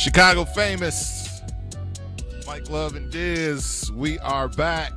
Chicagofamous, Mike Love and Dizz, we are back.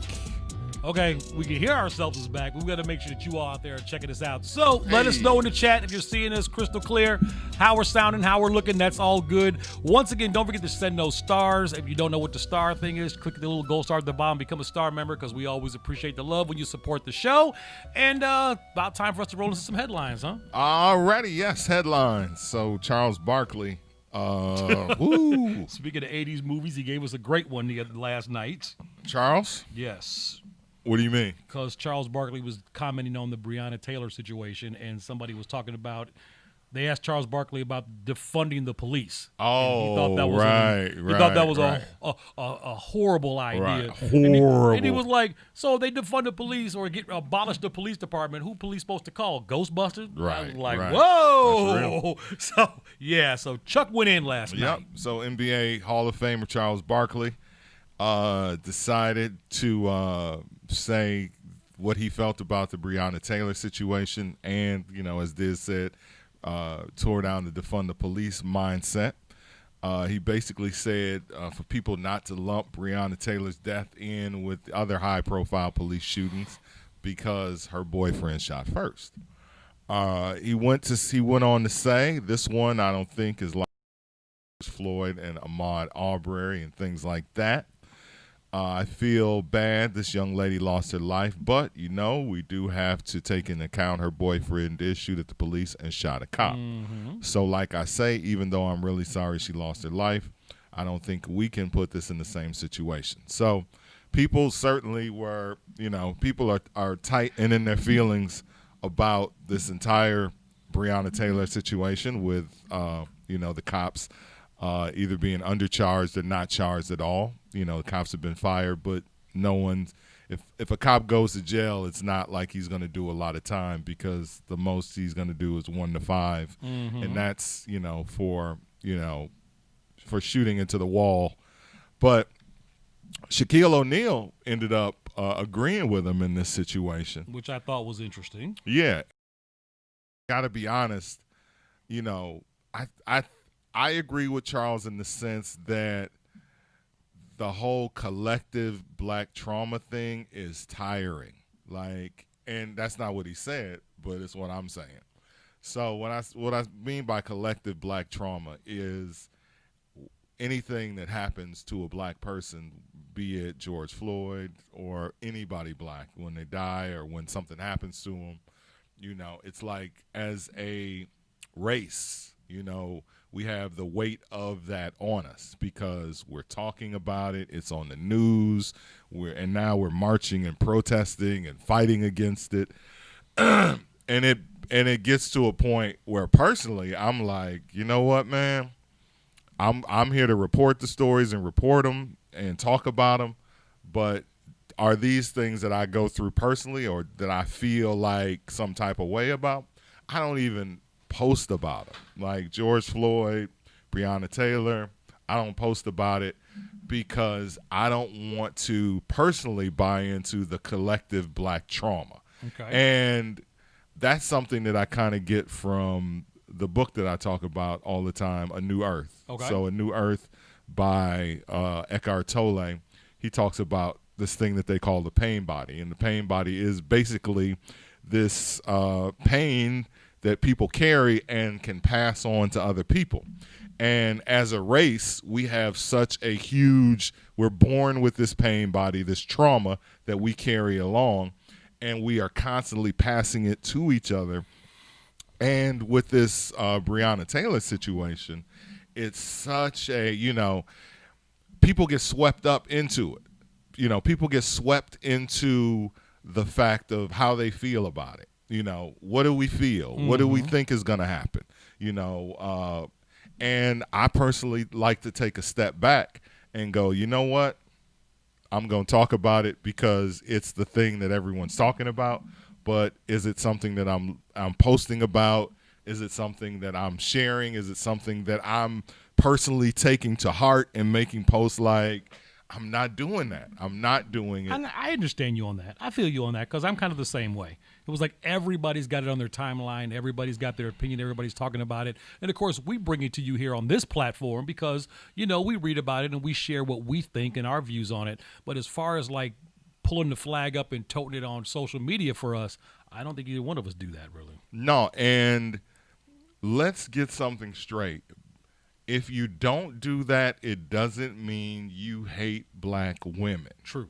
Okay, we can hear ourselves is back. We've got to make sure that you all out there are checking us out. So let us know in the chat if you're seeing us crystal clear, how we're sounding, how we're looking. That's all good. Once again, don't forget to send those stars. If you don't know what the star thing is, click the little gold star at the bottom, become a star member, because we always appreciate the love when you support the show. And about time for us to roll into some headlines, huh? Alrighty, yes, headlines. So Charles Barkley. Woo. Speaking of 80s movies, he gave us a great one last night. Charles? Yes. What do you mean? Because Charles Barkley was commenting on the Breonna Taylor situation, and somebody was talking about, they asked Charles Barkley about defunding the police. Oh, he thought that was he thought that was a horrible idea. Right. Horrible. And he was like, so they defund the police or abolish the police department. Who police supposed to call? Ghostbusters? Right. I was like, right. whoa. So Chuck went in last night. Yep. So NBA Hall of Famer Charles Barkley decided to say what he felt about the Breonna Taylor situation, and, as Diz said, tore down the defund the police mindset. He basically said for people not to lump Breonna Taylor's death in with other high-profile police shootings because her boyfriend shot first. He went on to say, this one I don't think is like Floyd and Ahmaud Arbery and things like that. I feel bad this young lady lost her life, but, we do have to take into account her boyfriend did shoot at the police and shot a cop. Mm-hmm. So like I say, even though I'm really sorry she lost her life, I don't think we can put this in the same situation. So people certainly were, people are tight and in their feelings about this entire Breonna Taylor situation with, the cops either being undercharged or not charged at all. The cops have been fired, but no one's if a cop goes to jail, it's not like he's going to do a lot of time, because the most he's going to do is 1 to 5, mm-hmm. and that's for shooting into the wall. But Shaquille O'Neal ended up agreeing with him in this situation, which I thought was interesting. Yeah, gotta be honest. I agree with Charles in the sense that the whole collective black trauma thing is tiring. And that's not what he said, but it's what I'm saying. So what I mean by collective black trauma is anything that happens to a black person, be it George Floyd or anybody black, when they die or when something happens to them, it's like as a race, we have the weight of that on us because we're talking about it. It's on the news. Now we're marching and protesting and fighting against it. and it gets to a point where personally I'm like, you know what, man? I'm here to report the stories and report them and talk about them. But are these things that I go through personally or that I feel like some type of way about? I don't even post about them. Like George Floyd, Breonna Taylor, I don't post about it because I don't want to personally buy into the collective black trauma. Okay. And that's something that I kind of get from the book that I talk about all the time, A New Earth. Okay. So A New Earth by Eckhart Tolle, he talks about this thing that they call the pain body. And the pain body is basically this pain that people carry and can pass on to other people. And as a race, we have such a we're born with this pain body, this trauma that we carry along, and we are constantly passing it to each other. And with this Breonna Taylor situation, it's such a, people get swept up into it. People get swept into the fact of how they feel about it. What do we feel? Mm-hmm. What do we think is going to happen? And I personally like to take a step back and go, you know what? I'm going to talk about it because it's the thing that everyone's talking about. But is it something that I'm posting about? Is it something that I'm sharing? Is it something that I'm personally taking to heart and making posts like, I'm not doing that. I'm not doing it. I understand you on that. I feel you on that because I'm kind of the same way. It was like everybody's got it on their timeline. Everybody's got their opinion. Everybody's talking about it. And, of course, we bring it to you here on this platform because, you know, we read about it and we share what we think and our views on it. But as far as, like, pulling the flag up and toting it on social media for us, I don't think either one of us do that, really. No, and let's get something straight. If you don't do that, it doesn't mean you hate black women. True.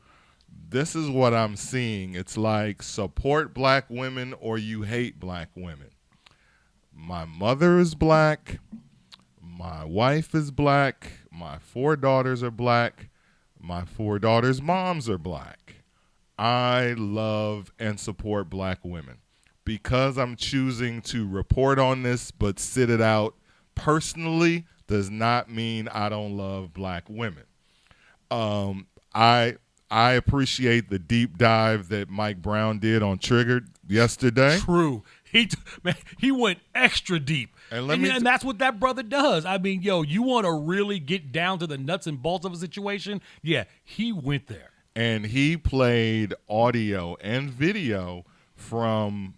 This is what I'm seeing. It's like support black women or you hate black women. My mother is black. My wife is black. My 4 daughters are black. My 4 daughters' moms are black. I love and support black women. Because I'm choosing to report on this but sit it out personally does not mean I don't love black women. I appreciate the deep dive that Mike Brown did on Triggered yesterday. True. He went extra deep. And that's what that brother does. I mean, yo, you want to really get down to the nuts and bolts of a situation? Yeah, he went there. And he played audio and video from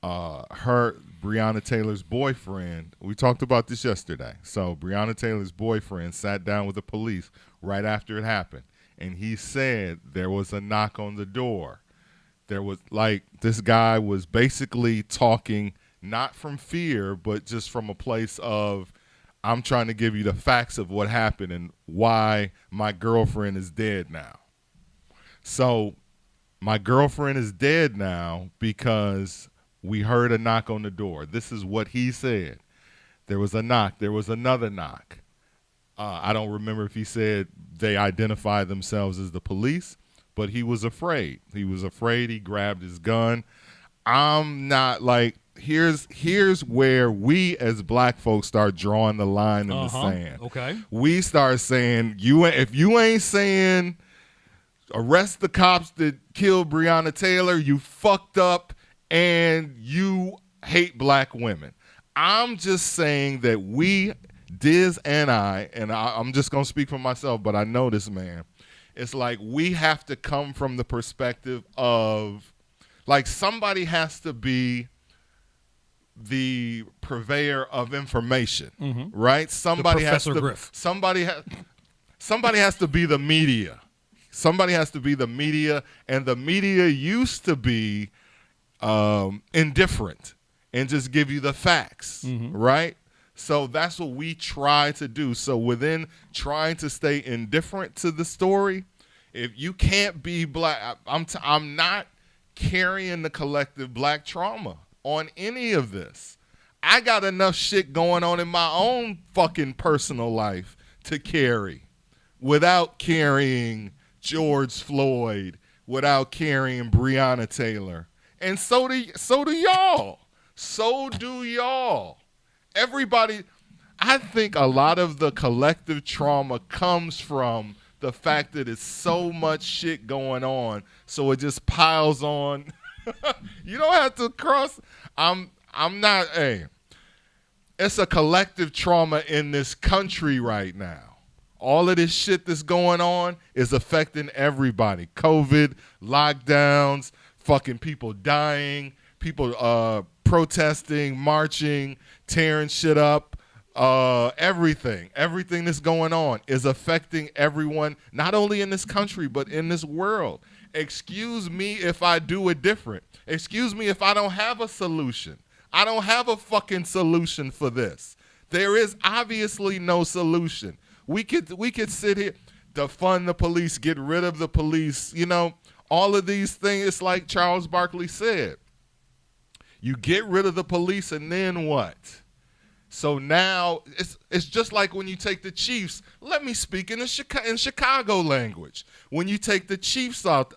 Breonna Taylor's boyfriend. We talked about this yesterday. So Breonna Taylor's boyfriend sat down with the police right after it happened, and he said there was a knock on the door. There was, like, this guy was basically talking not from fear, but just from a place of, I'm trying to give you the facts of what happened and why my girlfriend is dead now. So my girlfriend is dead now because we heard a knock on the door. This is what he said. There was a knock. There was another knock. I don't remember if he said they identified themselves as the police, but he was afraid. He was afraid. He grabbed his gun. I'm not like, here's where we as black folks start drawing the line in the sand. Okay. We start saying, if you ain't saying arrest the cops that killed Breonna Taylor, you fucked up and you hate black women. I'm just saying that we, Dizz and I'm just going to speak for myself, but I know this man. It's like we have to come from the perspective of, like, somebody has to be the purveyor of information, right? Somebody has to. Griff. Somebody has to be the media. Somebody has to be the media, and the media used to be indifferent and just give you the facts, right? So that's what we try to do. So within trying to stay indifferent to the story, if you can't be black, I'm not carrying the collective black trauma on any of this. I got enough shit going on in my own fucking personal life to carry without carrying George Floyd, without carrying Breonna Taylor. And so do y'all. So do y'all. Everybody, I think a lot of the collective trauma comes from the fact that it's so much shit going on, so it just piles on. You don't have to cross. I'm not. Hey, it's a collective trauma in this country right now. All of this shit that's going on is affecting everybody. COVID, lockdowns, fucking people dying, people protesting, marching, tearing shit up. Everything that's going on is affecting everyone, not only in this country, but in this world. Excuse me if I do it different. Excuse me if I don't have a solution. I don't have a fucking solution for this. There is obviously no solution. We could sit here, defund the police, get rid of the police, all of these things. It's like Charles Barkley said. You get rid of the police and then what? So now it's just like when you take the Chiefs. Let me speak in Chicago language. When you take the Chiefs out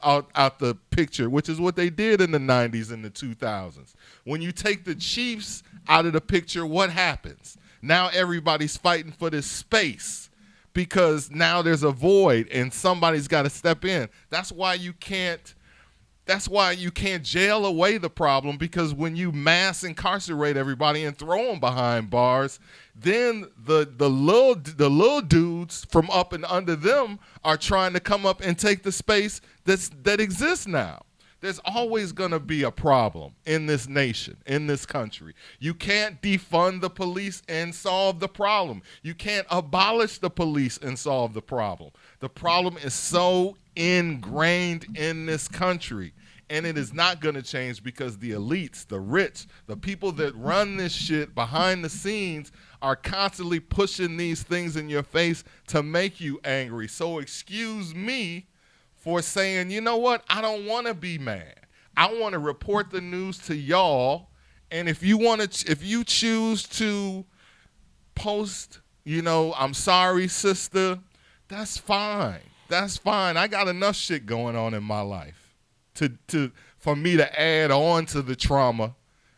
the picture, which is what they did in the 90s and the 2000s. When you take the Chiefs out of the picture, what happens? Now everybody's fighting for this space because now there's a void and somebody's got to step in. That's why you can't That's why you can't jail away the problem, because when you mass incarcerate everybody and throw them behind bars, then the little dudes from up and under them are trying to come up and take the space that exists now. There's always going to be a problem in this nation, in this country. You can't defund the police and solve the problem. You can't abolish the police and solve the problem. The problem is so ingrained in this country, and it is not going to change because the elites, the rich, the people that run this shit behind the scenes are constantly pushing these things in your face to make you angry. So excuse me for saying, you know what, I don't want to be mad. I want to report the news to y'all, and if you choose to post, I'm sorry, sister, that's fine. That's fine. I got enough shit going on in my life for me to add on to the trauma.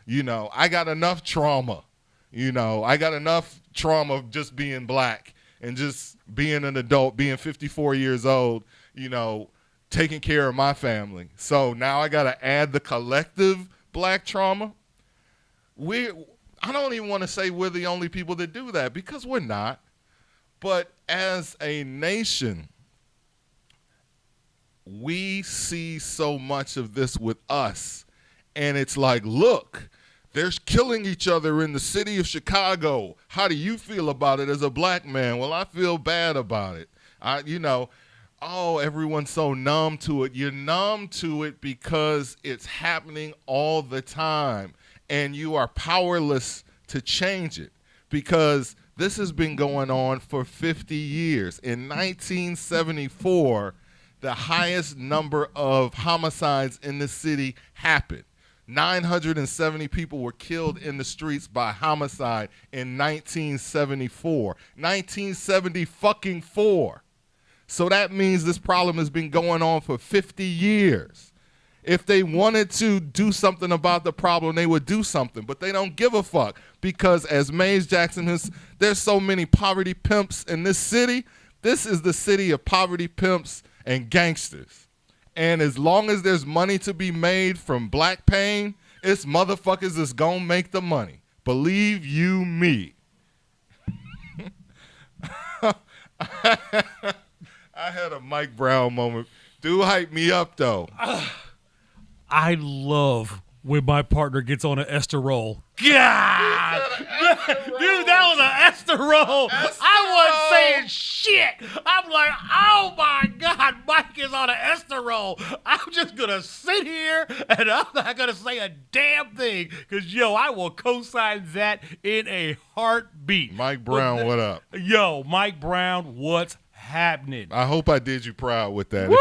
I got enough trauma. I got enough trauma of just being black and just being an adult, being 54 years old, taking care of my family. So now I got to add the collective black trauma. I don't even want to say we're the only people that do that, because we're not. But as a nation, we see so much of this with us. And it's like, look, they're killing each other in the city of Chicago. How do you feel about it as a black man? Well, I feel bad about it. Everyone's so numb to it. You're numb to it because it's happening all the time, and you are powerless to change it, because this has been going on for 50 years. In 1974, the highest number of homicides in the city happened. 970 people were killed in the streets by homicide in 1974. 1974. So that means this problem has been going on for 50 years. If they wanted to do something about the problem, they would do something, but they don't give a fuck, because as Mays Jackson there's so many poverty pimps in this city. This is the city of poverty pimps and gangsters. And as long as there's money to be made from black pain, it's motherfuckers that's gonna make the money. Believe you me. I had a Mike Brown moment. Dude hyped me up, though. I love when my partner gets on an Esther roll. God! Dude, that was an Esther roll. I wasn't saying shit. I'm like, oh my God, Mike is on an Esther roll. I'm just going to sit here and I'm not going to say a damn thing, because, I will co-sign that in a heartbeat. Mike Brown, what up? Yo, Mike Brown, what's happening? I hope I did you proud with that. Woo!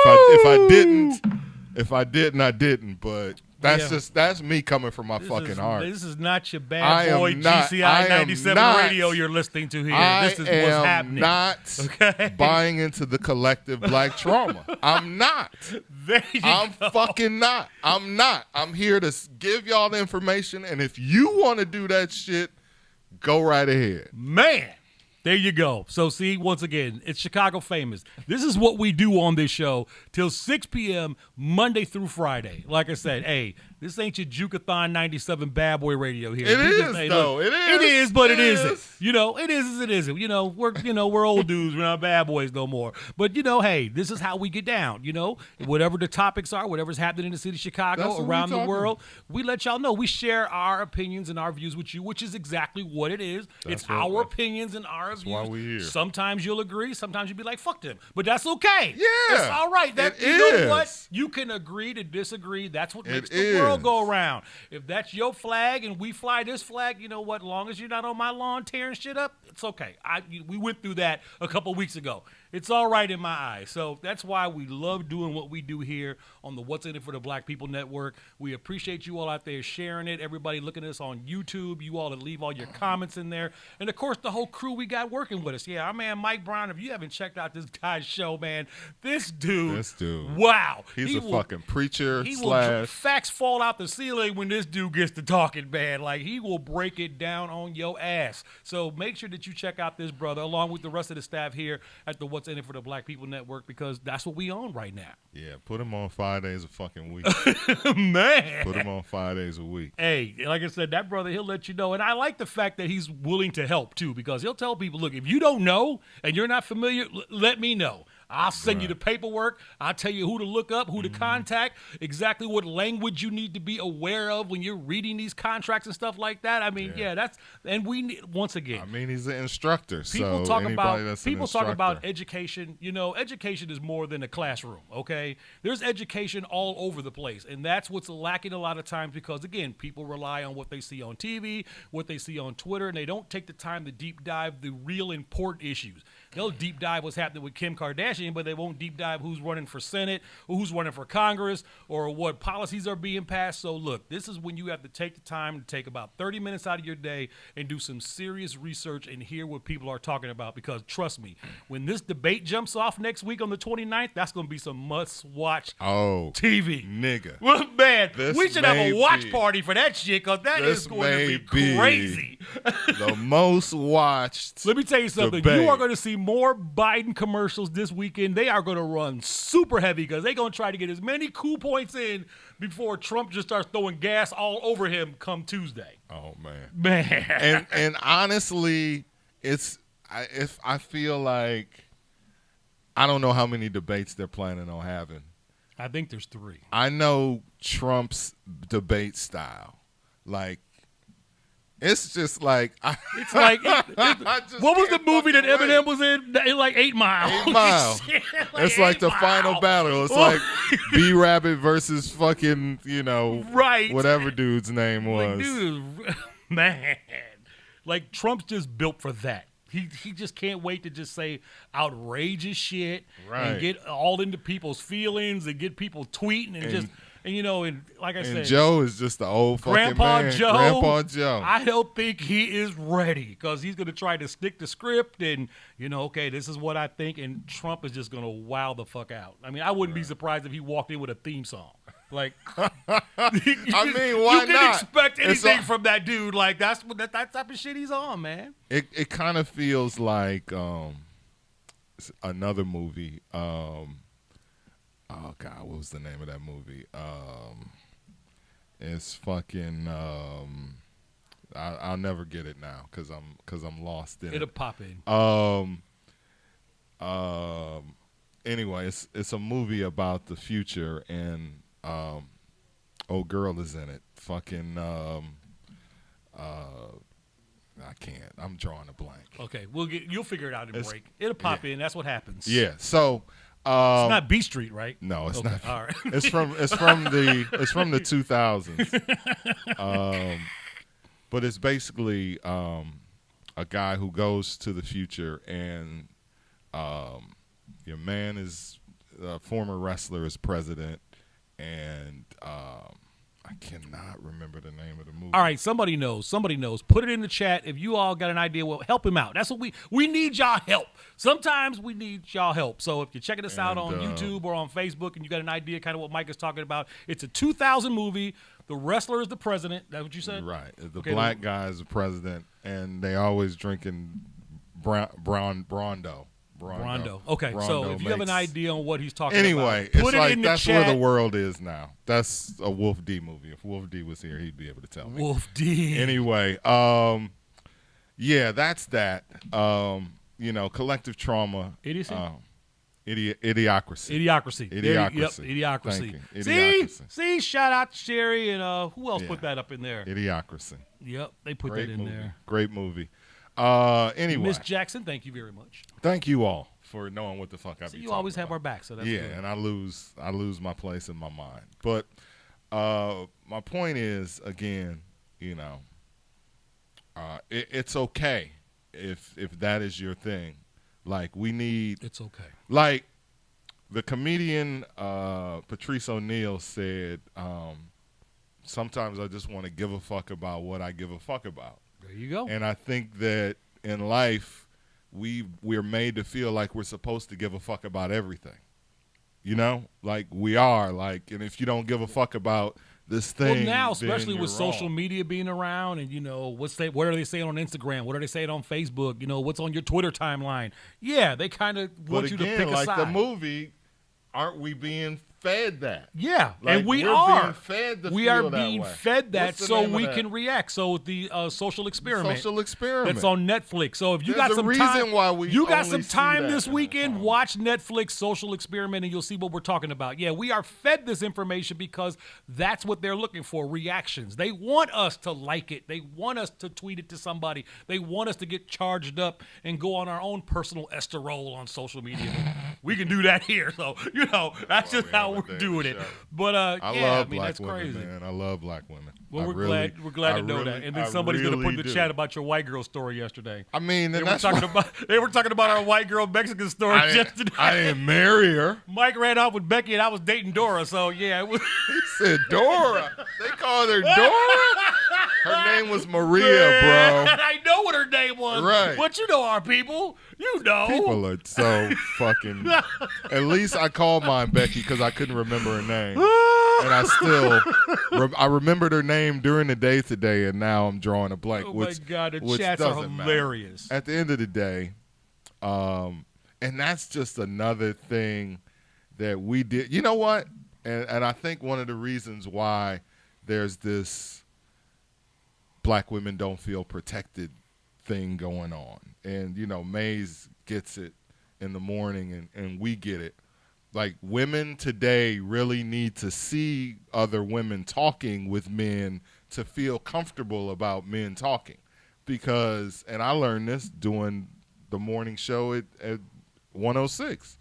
If I didn't, I didn't. But that's me coming from my fucking heart. This is not your bad boy GCI 97 radio you're listening to here. This is what's happening. I am not buying into the collective black trauma. I'm not. I'm fucking not. I'm not. I'm here to give y'all the information, and if you want to do that shit, go right ahead. Man. There you go. So, see, once again, it's Chicago Famous. This is what we do on this show till 6 p.m. Monday through Friday. Like I said, hey, this ain't your Jukathon 97 bad boy radio here. It is, though. It is. It is, but it isn't. It is as it isn't. We're old dudes. We're not bad boys no more. But, hey, this is how we get down. Whatever the topics are, whatever's happening in the city of Chicago, around the world, we let y'all know. We share our opinions and our views with you, which is exactly what it is. It's our opinions and our views. Why we here. Sometimes you'll agree. Sometimes you'll be like, fuck them. But that's okay. Yeah. It's all right. You know what? You can agree to disagree. That's what makes the world go around. If that's your flag and we fly this flag, you know what? As long as you're not on my lawn tearing shit up, it's okay. We went through that a couple weeks ago. It's all right in my eyes. So that's why we love doing what we do here on the What's In It for the Black People Network. We appreciate you all out there sharing it, everybody looking at us on YouTube, you all that leave all your comments in there, and, of course, the whole crew we got working with us. Yeah, our man Mike Brown, if you haven't checked out this guy's show, man, this dude, wow. He's a fucking preacher / facts fall out the ceiling when this dude gets to talking, man. Like, he will break it down on your ass. So make sure that you check out this brother, along with the rest of the staff here at the What's in It for the Black People Network, because that's what we own right now. Yeah, put him on 5 days a fucking week. Man. Put him on 5 days a week. Hey, like I said, that brother, he'll let you know. And I like the fact that he's willing to help, too, because he'll tell people, look, if you don't know and you're not familiar, let me know. I'll send you the paperwork. I'll tell you who to look up, who to contact, exactly what language you need to be aware of when you're reading these contracts and stuff like that. I mean, and we need, once again. I mean, he's an instructor. People so talk about education. You know, education is more than a classroom, okay? There's education all over the place, and that's what's lacking a lot of times because, again, people rely on what they see on TV, what they see on Twitter, and they don't take the time to deep dive the real important issues. They'll deep dive what's happening with Kim Kardashian, but they won't deep dive who's running for Senate or who's running for Congress or what policies are being passed. So, look, this is when you have to take the time to take about 30 minutes out of your day and do some serious research and hear what people are talking about. Because, trust me, when this debate jumps off next week on the 29th, that's going to be some must-watch TV. Nigga. Well, man, This we should have a watch be- party for that shit because that This is going to may be crazy. The most watched. Let me tell you something. debate. You are going to see more Biden commercials this weekend. They are going to run super heavy because they're going to try to get as many coup points in before Trump just starts throwing gas all over him come Tuesday. Oh man. Man. And honestly, I feel like I don't know how many debates they're planning on having. I think there's 3. I know Trump's debate style. Like, it's just like It's like what was the movie that Eminem was in like 8 Mile? 8 Mile. Shit, It's like 8 the Mile. final battle. It's like B-Rabbit versus fucking, Right. whatever dude's name was. Like, dude, man. Like, Trump's just built for that. He just can't wait to just say outrageous shit and get all into people's feelings and get people tweeting and like I said, Joe is just the old fucking Grandpa man. Joe. Grandpa Joe. I don't think he is ready because he's going to try to stick to script and, okay, this is what I think, and Trump is just going to wow the fuck out. I mean, I wouldn't be surprised if he walked in with a theme song. Like, why you didn't not? expect anything from that dude. Like, that's that type of shit he's on, man. It kind of feels like another movie. Oh God, what was the name of that movie? It's fucking. I'll never get it now because I'm lost in it. It'll pop in. Anyway, it's a movie about the future and old girl is in it. Fucking I can't. I'm drawing a blank. Okay, you'll figure it out in break. It'll pop in. That's what happens. Yeah. So. It's not B Street, right? No, it's not. All right. It's from the 2000s. But it's basically a guy who goes to the future, and your man is a former wrestler is president, and I cannot remember the name of the movie. All right, somebody knows. Put it in the chat if you all got an idea. Well, help him out. That's what we need y'all help. Sometimes we need y'all help. So if you're checking us out on YouTube or on Facebook and you got an idea kind of what Mike is talking about, it's a 2000 movie. The wrestler is the president. That's what you said? Right. The black guy is the president, and they always drinking Brondo. Okay, so if you have an idea on what he's talking about, put it like in the that's chat. where the world is now. That's a Wolf D movie. If Wolf D was here, he'd be able to tell me. Wolf D. Anyway, yeah, that's that. Collective trauma. Idiocy? Idiocracy. Idiocracy. Idiocracy. Idiocracy. Idiocracy. See, shout out to Sherry and who else put that up in there? Idiocracy. Yep, they put that in there. Great movie. Anyway, Miss Jackson, thank you very much. Thank you all for knowing what the fuck I be talking about. You always have our back, so that's good. And I lose my place in my mind. But my point is, again, it's okay if that is your thing. Like, we need. It's okay. Like the comedian Patrice O'Neal said, sometimes I just want to give a fuck about what I give a fuck about. There you go. And I think that in life, we're made to feel like we're supposed to give a fuck about everything. Like we are. Like, and if you don't give a fuck about this thing. Well, now, then especially you're with social wrong. media being around, and what are they saying on Instagram? What are they saying on Facebook? What's on your Twitter timeline? Yeah, they kind of But want you to again, pick a like side. the movie, aren't we being fed that? Yeah, Like, and we we're are. being fed to we feel are that being way. fed that What's the so name of we that? can react. So the social experiment. Social experiment. That's on Netflix. So if you There's got a some reason time, why we you got only some see time that this in weekend, our phone. watch Netflix Social Experiment, and you'll see what we're talking about. Yeah, we are fed this information because that's what they're looking for, reactions. They want us to like it. They want us to tweet it to somebody. They want us to get charged up and go on our own personal esterol on social media. We can do that here. So, that's just how we're doing it. But I yeah, love I mean, black that's women, crazy. man. I love black women. Well, I we're really- glad I to know that. really- And then I somebody's going to put really in the do. chat about your white girl story yesterday. I mean, They and were that's talking why about our white girl Mexican story yesterday. I didn't marry her. Mike ran off with Becky and I was dating Dora, so yeah, it was. He said Dora. They called her Dora. Her name was Maria, bro. I know what her name was. Right. But you know our people. You know. People are so fucking. At least I called mine Becky because I couldn't remember her name, and I still I remembered her name during the day today, and now I'm drawing a blank. Oh which, my God, the which chats are doesn't matter. hilarious. At the end of the day, and that's just another thing that we did. You know what? And I think one of the reasons why there's this black women don't feel protected thing going on. And, Maze gets it in the morning and we get it. Like, women today really need to see other women talking with men to feel comfortable about men talking. Because, and I learned this doing the morning show at 106.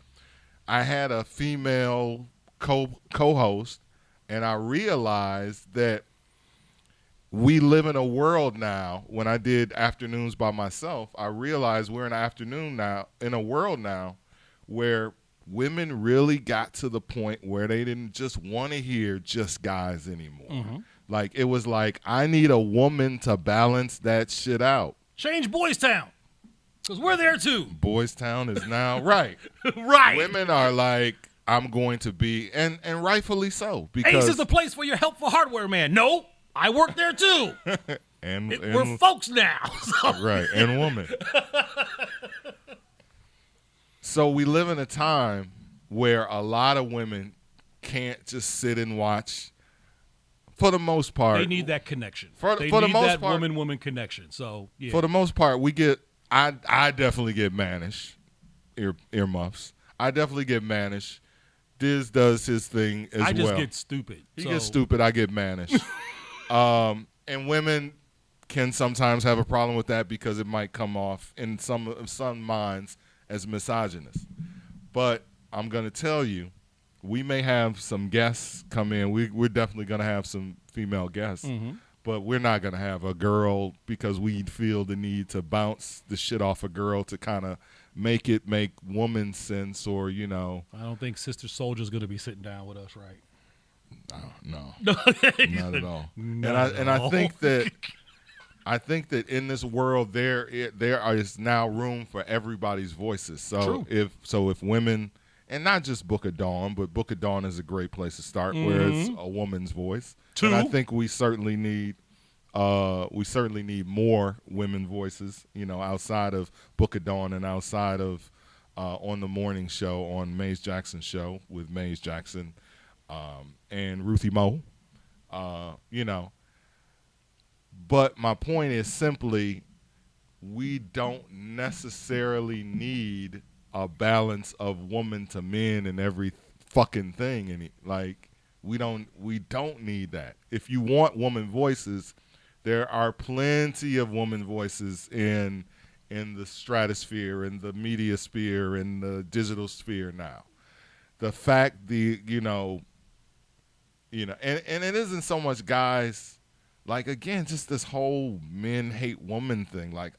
I had a female co-host, and I realized that we live in a world now. When I did afternoons by myself, I realized we're in a world now where women really got to the point where they didn't just want to hear just guys anymore. Mm-hmm. Like, it was like, I need a woman to balance that shit out. Change Boys Town. Because we're there too. Boys Town is now right. Right. Women are like, I'm going to be, and rightfully so, because Ace is the place for your helpful hardware man. No, I work there too. and We're folks now. So. right, and woman. So we live in a time where a lot of women can't just sit and watch. For the most part, They need that connection. For the need most that part- woman connection. So yeah. For the most part, I definitely get mannish earmuffs. I definitely get mannish. Diz does his thing as well. I just get stupid. He So- gets stupid. I get mannish. And women can sometimes have a problem with that because it might come off in some minds as misogynist. But I'm going to tell you, we may have some guests come in. We're definitely going to have some female guests. Mm-hmm. But we're not going to have a girl because we feel the need to bounce the shit off a girl to kind of make woman sense or, I don't think Sister Soldier's going to be sitting down with us, right? No, not at all. And I think that in this world there is now room for everybody's voices. So True. if women, and not just Book of Dawn, but Book of Dawn is a great place to start, where it's a woman's voice. True. And I think we certainly need more women voices, outside of Book of Dawn and outside of on the morning show, on Maze Jackson show with Maze Jackson and Ruthie Moe, But my point is simply, we don't necessarily need a balance of woman to men in every fucking thing. And we don't need that. If you want woman voices, there are plenty of woman voices in the stratosphere, in the media sphere, in the digital sphere now. The fact and it isn't so much guys, like, again, just this whole men hate woman thing. Like,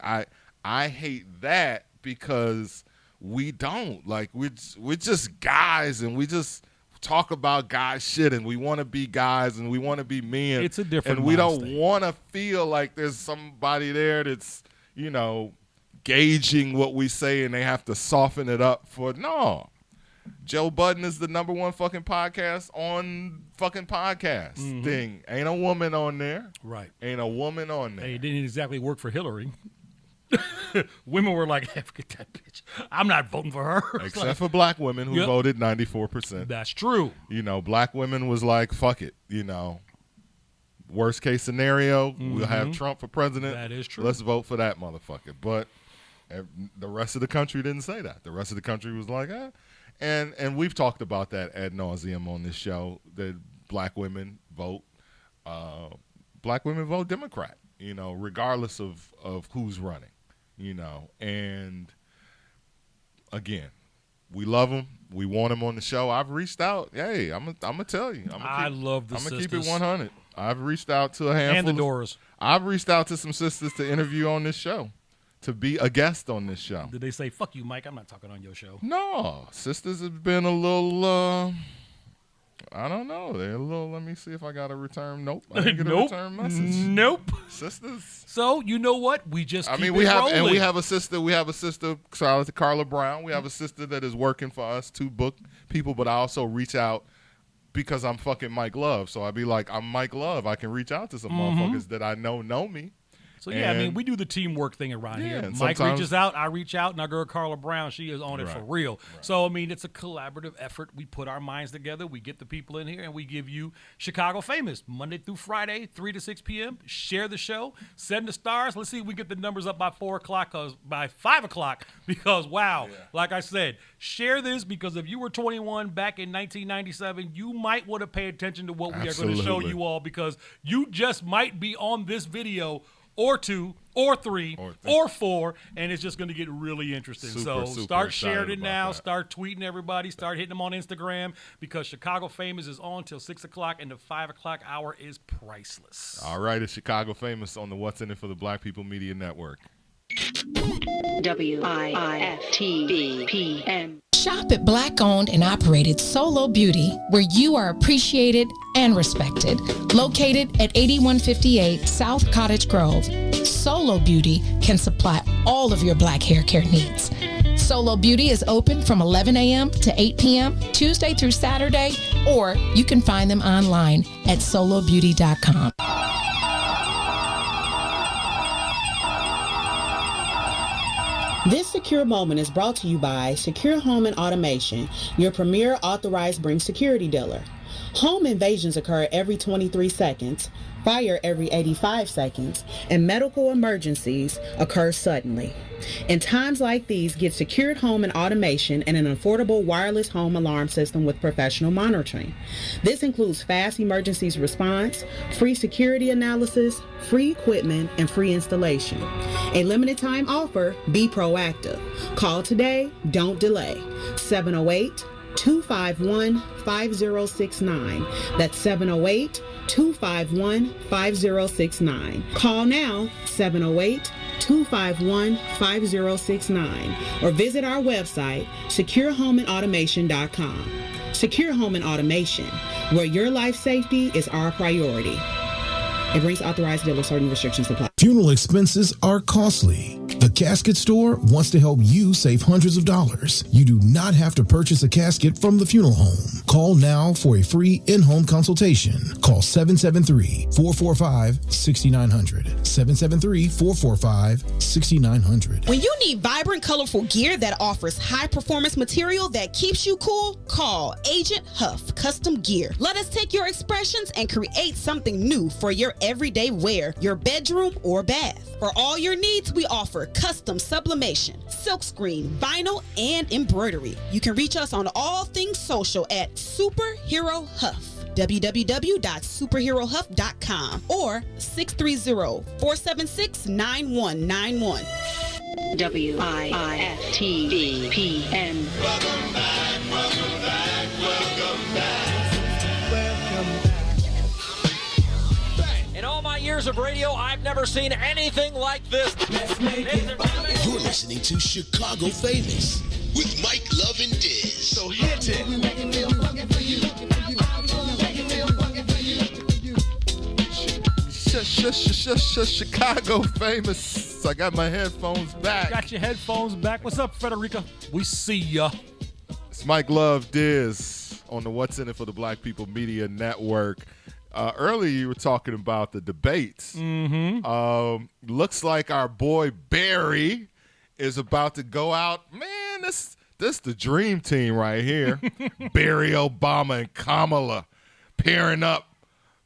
I hate that because we don't. Like, we're just guys and we just talk about guy shit and we want to be guys and we want to be men. It's a different and we don't mindset. want to feel like there's somebody there that's, gauging what we say and they have to soften it up for, no. Joe Budden is the #1 fucking podcast on fucking podcast thing. Ain't a woman on there. Right. Ain't a woman on there. Hey, it didn't exactly work for Hillary. Women were like, hey, forget that bitch. I'm not voting for her. Except for black women who voted 94%. That's true. You know, black women was like, fuck it. You know, worst case scenario, we'll have Trump for president. That is true. Let's vote for that motherfucker. But the rest of the country didn't say that. The rest of the country was like, And we've talked about that ad nauseum on this show, that black women vote Democrat, you know, regardless of who's running, you know. And again, we love them. We want them on the show. I've reached out. Hey, I'm gonna tell you. I love the I'm sisters. gonna keep it 100. I've reached out to a handful. And the Doors. I've reached out to some sisters to interview on this show, to be a guest on this show. Did they say, fuck you, Mike, I'm not talking on your show? No. Sisters have been a little, I don't know. They're a little, let me see if I got a return. Nope. I didn't get a return message. Nope. Sisters. So, you know what? We just keep we have, rolling. and we have a sister, shout out to Carla Brown. We have a sister that is working for us to book people, but I also reach out because I'm fucking Mike Love. So I'd be like, I'm Mike Love. I can reach out to some motherfuckers that I know me. So, yeah, I mean, we do the teamwork thing around here. Mike reaches out, I reach out, and our girl Carla Brown, she is on it for real. Right. So, I mean, it's a collaborative effort. We put our minds together. We get the people in here, and we give you Chicago Famous Monday through Friday, 3 to 6 p.m. Share the show. Send the stars. Let's see if we get the numbers up by 4 o'clock, by 5 o'clock, because, wow, like I said, share this, because if you were 21 back in 1997, you might want to pay attention to what we are going to show you all, because you just might be on this video or 2, or 3, or 4, and it's just going to get really interesting. So start sharing it now. Start tweeting everybody. Start hitting them on Instagram, because Chicago Famous is on till 6 o'clock, and the 5 o'clock hour is priceless. All right, it's Chicago Famous on the What's in It for the Black People Media Network. WIFTVPM. Shop at Black-owned and operated Solo Beauty, where you are appreciated and respected. Located at 8158 South Cottage Grove, Solo Beauty can supply all of your black hair care needs. Solo Beauty is open from 11 a.m. to 8 p.m. Tuesday through Saturday, or you can find them online at solobeauty.com. This secure moment is brought to you by Secure Home and Automation, your premier authorized Bring Security dealer. Home invasions occur every 23 seconds, fire every 85 seconds, and medical emergencies occur suddenly. In times like these, get Secured Home and Automation and an affordable wireless home alarm system with professional monitoring. This includes fast emergencies response, free security analysis, free equipment, and free installation. A limited time offer, be proactive. Call today, don't delay. 708-251-5069. That's 708-251-5069. Call now, 708-251-5069, or visit our website, securehomeandautomation.com. Secure Home and Automation, where your life safety is our priority. It brings authorized dealer, certain restrictions apply. Funeral expenses are costly. The Casket Store wants to help you save hundreds of dollars. You do not have to purchase a casket from the funeral home. Call now for a free in-home consultation. Call 773-445-6900. 773-445-6900. When you need vibrant, colorful gear that offers high-performance material that keeps you cool, call Agent Huff Custom Gear. Let us take your expressions and create something new for your everyday wear, your bedroom or bath. For all your needs, we offer custom sublimation, silkscreen, vinyl, and embroidery. You can reach us on all things social at Superhero Huff, www.superherohuff.com, or 630-476-9191. WIFTVPM. Welcome back, welcome back, welcome back. In all my years of radio, I've never seen anything like this. You're listening to Chicago Famous with Mike Love and Dizz. So hit it. Chicago Famous. I got my headphones back. Got your headphones back. What's up, Frederica? We see ya. It's Mike Love, Dizz on the What's in It for the Black People Media Network. Earlier you were talking about the debates. Looks like our boy Barry is about to go out. Man, this the dream team right here. Barry Obama and Kamala pairing up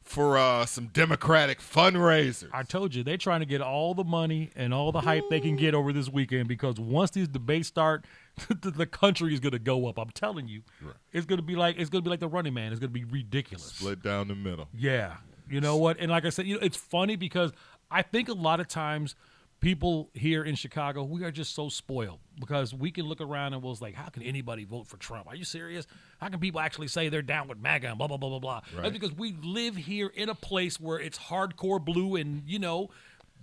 for some Democratic fundraisers. I told you, they're trying to get all the money and all the hype they can get over this weekend, because once these debates start, the country is going to go up. I'm telling you. Right. It's going to be like the Running Man. It's going to be ridiculous. Split down the middle. Yeah. You know what? And like I said, it's funny because I think a lot of times people here in Chicago, we are just so spoiled because we can look around and was like, how can anybody vote for Trump? Are you serious? How can people actually say they're down with MAGA and blah, blah, blah, blah, blah? Right. That's because we live here in a place where it's hardcore blue and,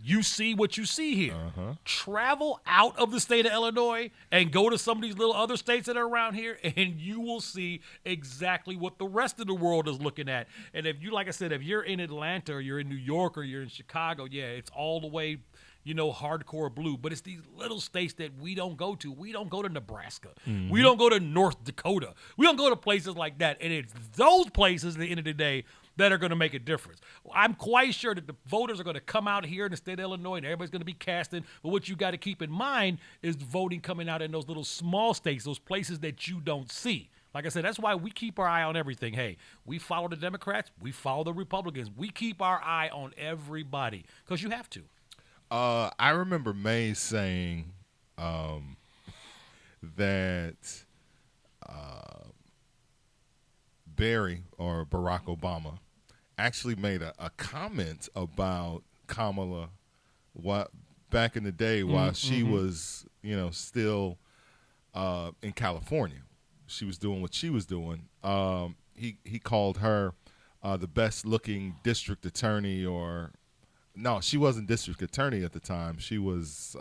you see what you see here. Travel out of the state of Illinois and go to some of these little other states that are around here, and you will see exactly what the rest of the world is looking at. And if you, like I said, if you're in Atlanta or you're in New York or you're in Chicago, yeah, it's all the way, hardcore blue. But it's these little states that we don't go to. We don't go to Nebraska. We don't go to North Dakota. We don't go to places like that. And it's those places at the end of the day that are going to make a difference. I'm quite sure that the voters are going to come out here in the state of Illinois and everybody's going to be casting. But what you got to keep in mind is voting coming out in those little small states, those places that you don't see. Like I said, that's why we keep our eye on everything. Hey, we follow the Democrats. We follow the Republicans. We keep our eye on everybody because you have to. I remember May saying that Barry or Barack Obama actually made a comment about Kamala back in the day while she was, still in California. She was doing what she was doing. He called her the best-looking district attorney, or no, she wasn't district attorney at the time. She was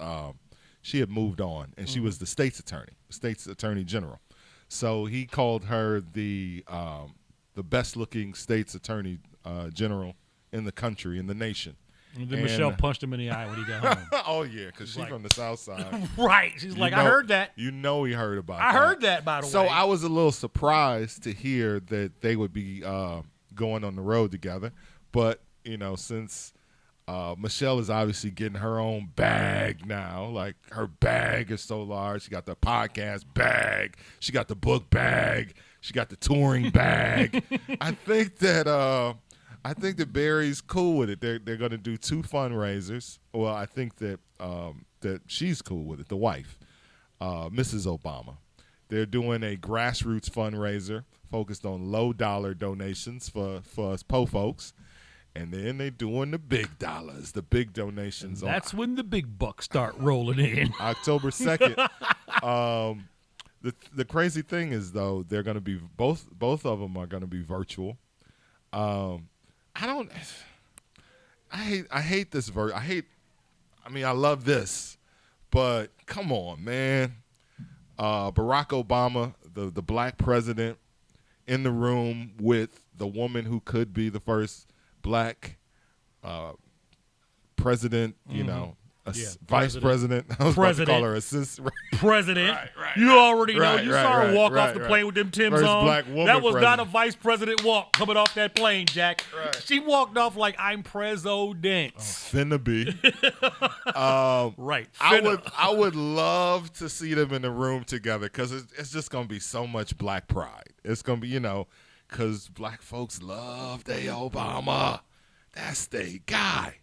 she had moved on, and she was the state's attorney general. So he called her the best-looking state's attorney general in the country, in the nation. And then Michelle punched him in the eye when he got home. Oh, yeah, because she's from the South Side. Right. She's like, I heard that. He heard about that. I heard that, by the way. So I was a little surprised to hear that they would be going on the road together. But, since Michelle is obviously getting her own bag now, like her bag is so large. She got the podcast bag. She got the book bag. She got the touring bag. I think that Barry's cool with it. They're going to do 2 fundraisers. Well, I think that that she's cool with it. The wife, Mrs. Obama. They're doing a grassroots fundraiser focused on low-dollar donations for us po folks. And then they're doing the big dollars, the big donations. That's when the big bucks start rolling in. October 2nd. The crazy thing is, though, they're going to be both of them are going to be virtual. I hate this I love this, but come on, man. Barack Obama, the black president, in the room with the woman who could be the first black president, vice president. I was about to call her assistant. President. Right, you already know. right, You saw her walk off the right. plane with them Timbs First on. black woman That was president. not a vice president walk coming off that plane, Jack. Right. She walked off like I'm President. Finna be. Right. I would love to see them in the room together because it's just gonna be so much black pride. It's gonna be because black folks love they Obama. That's they guy.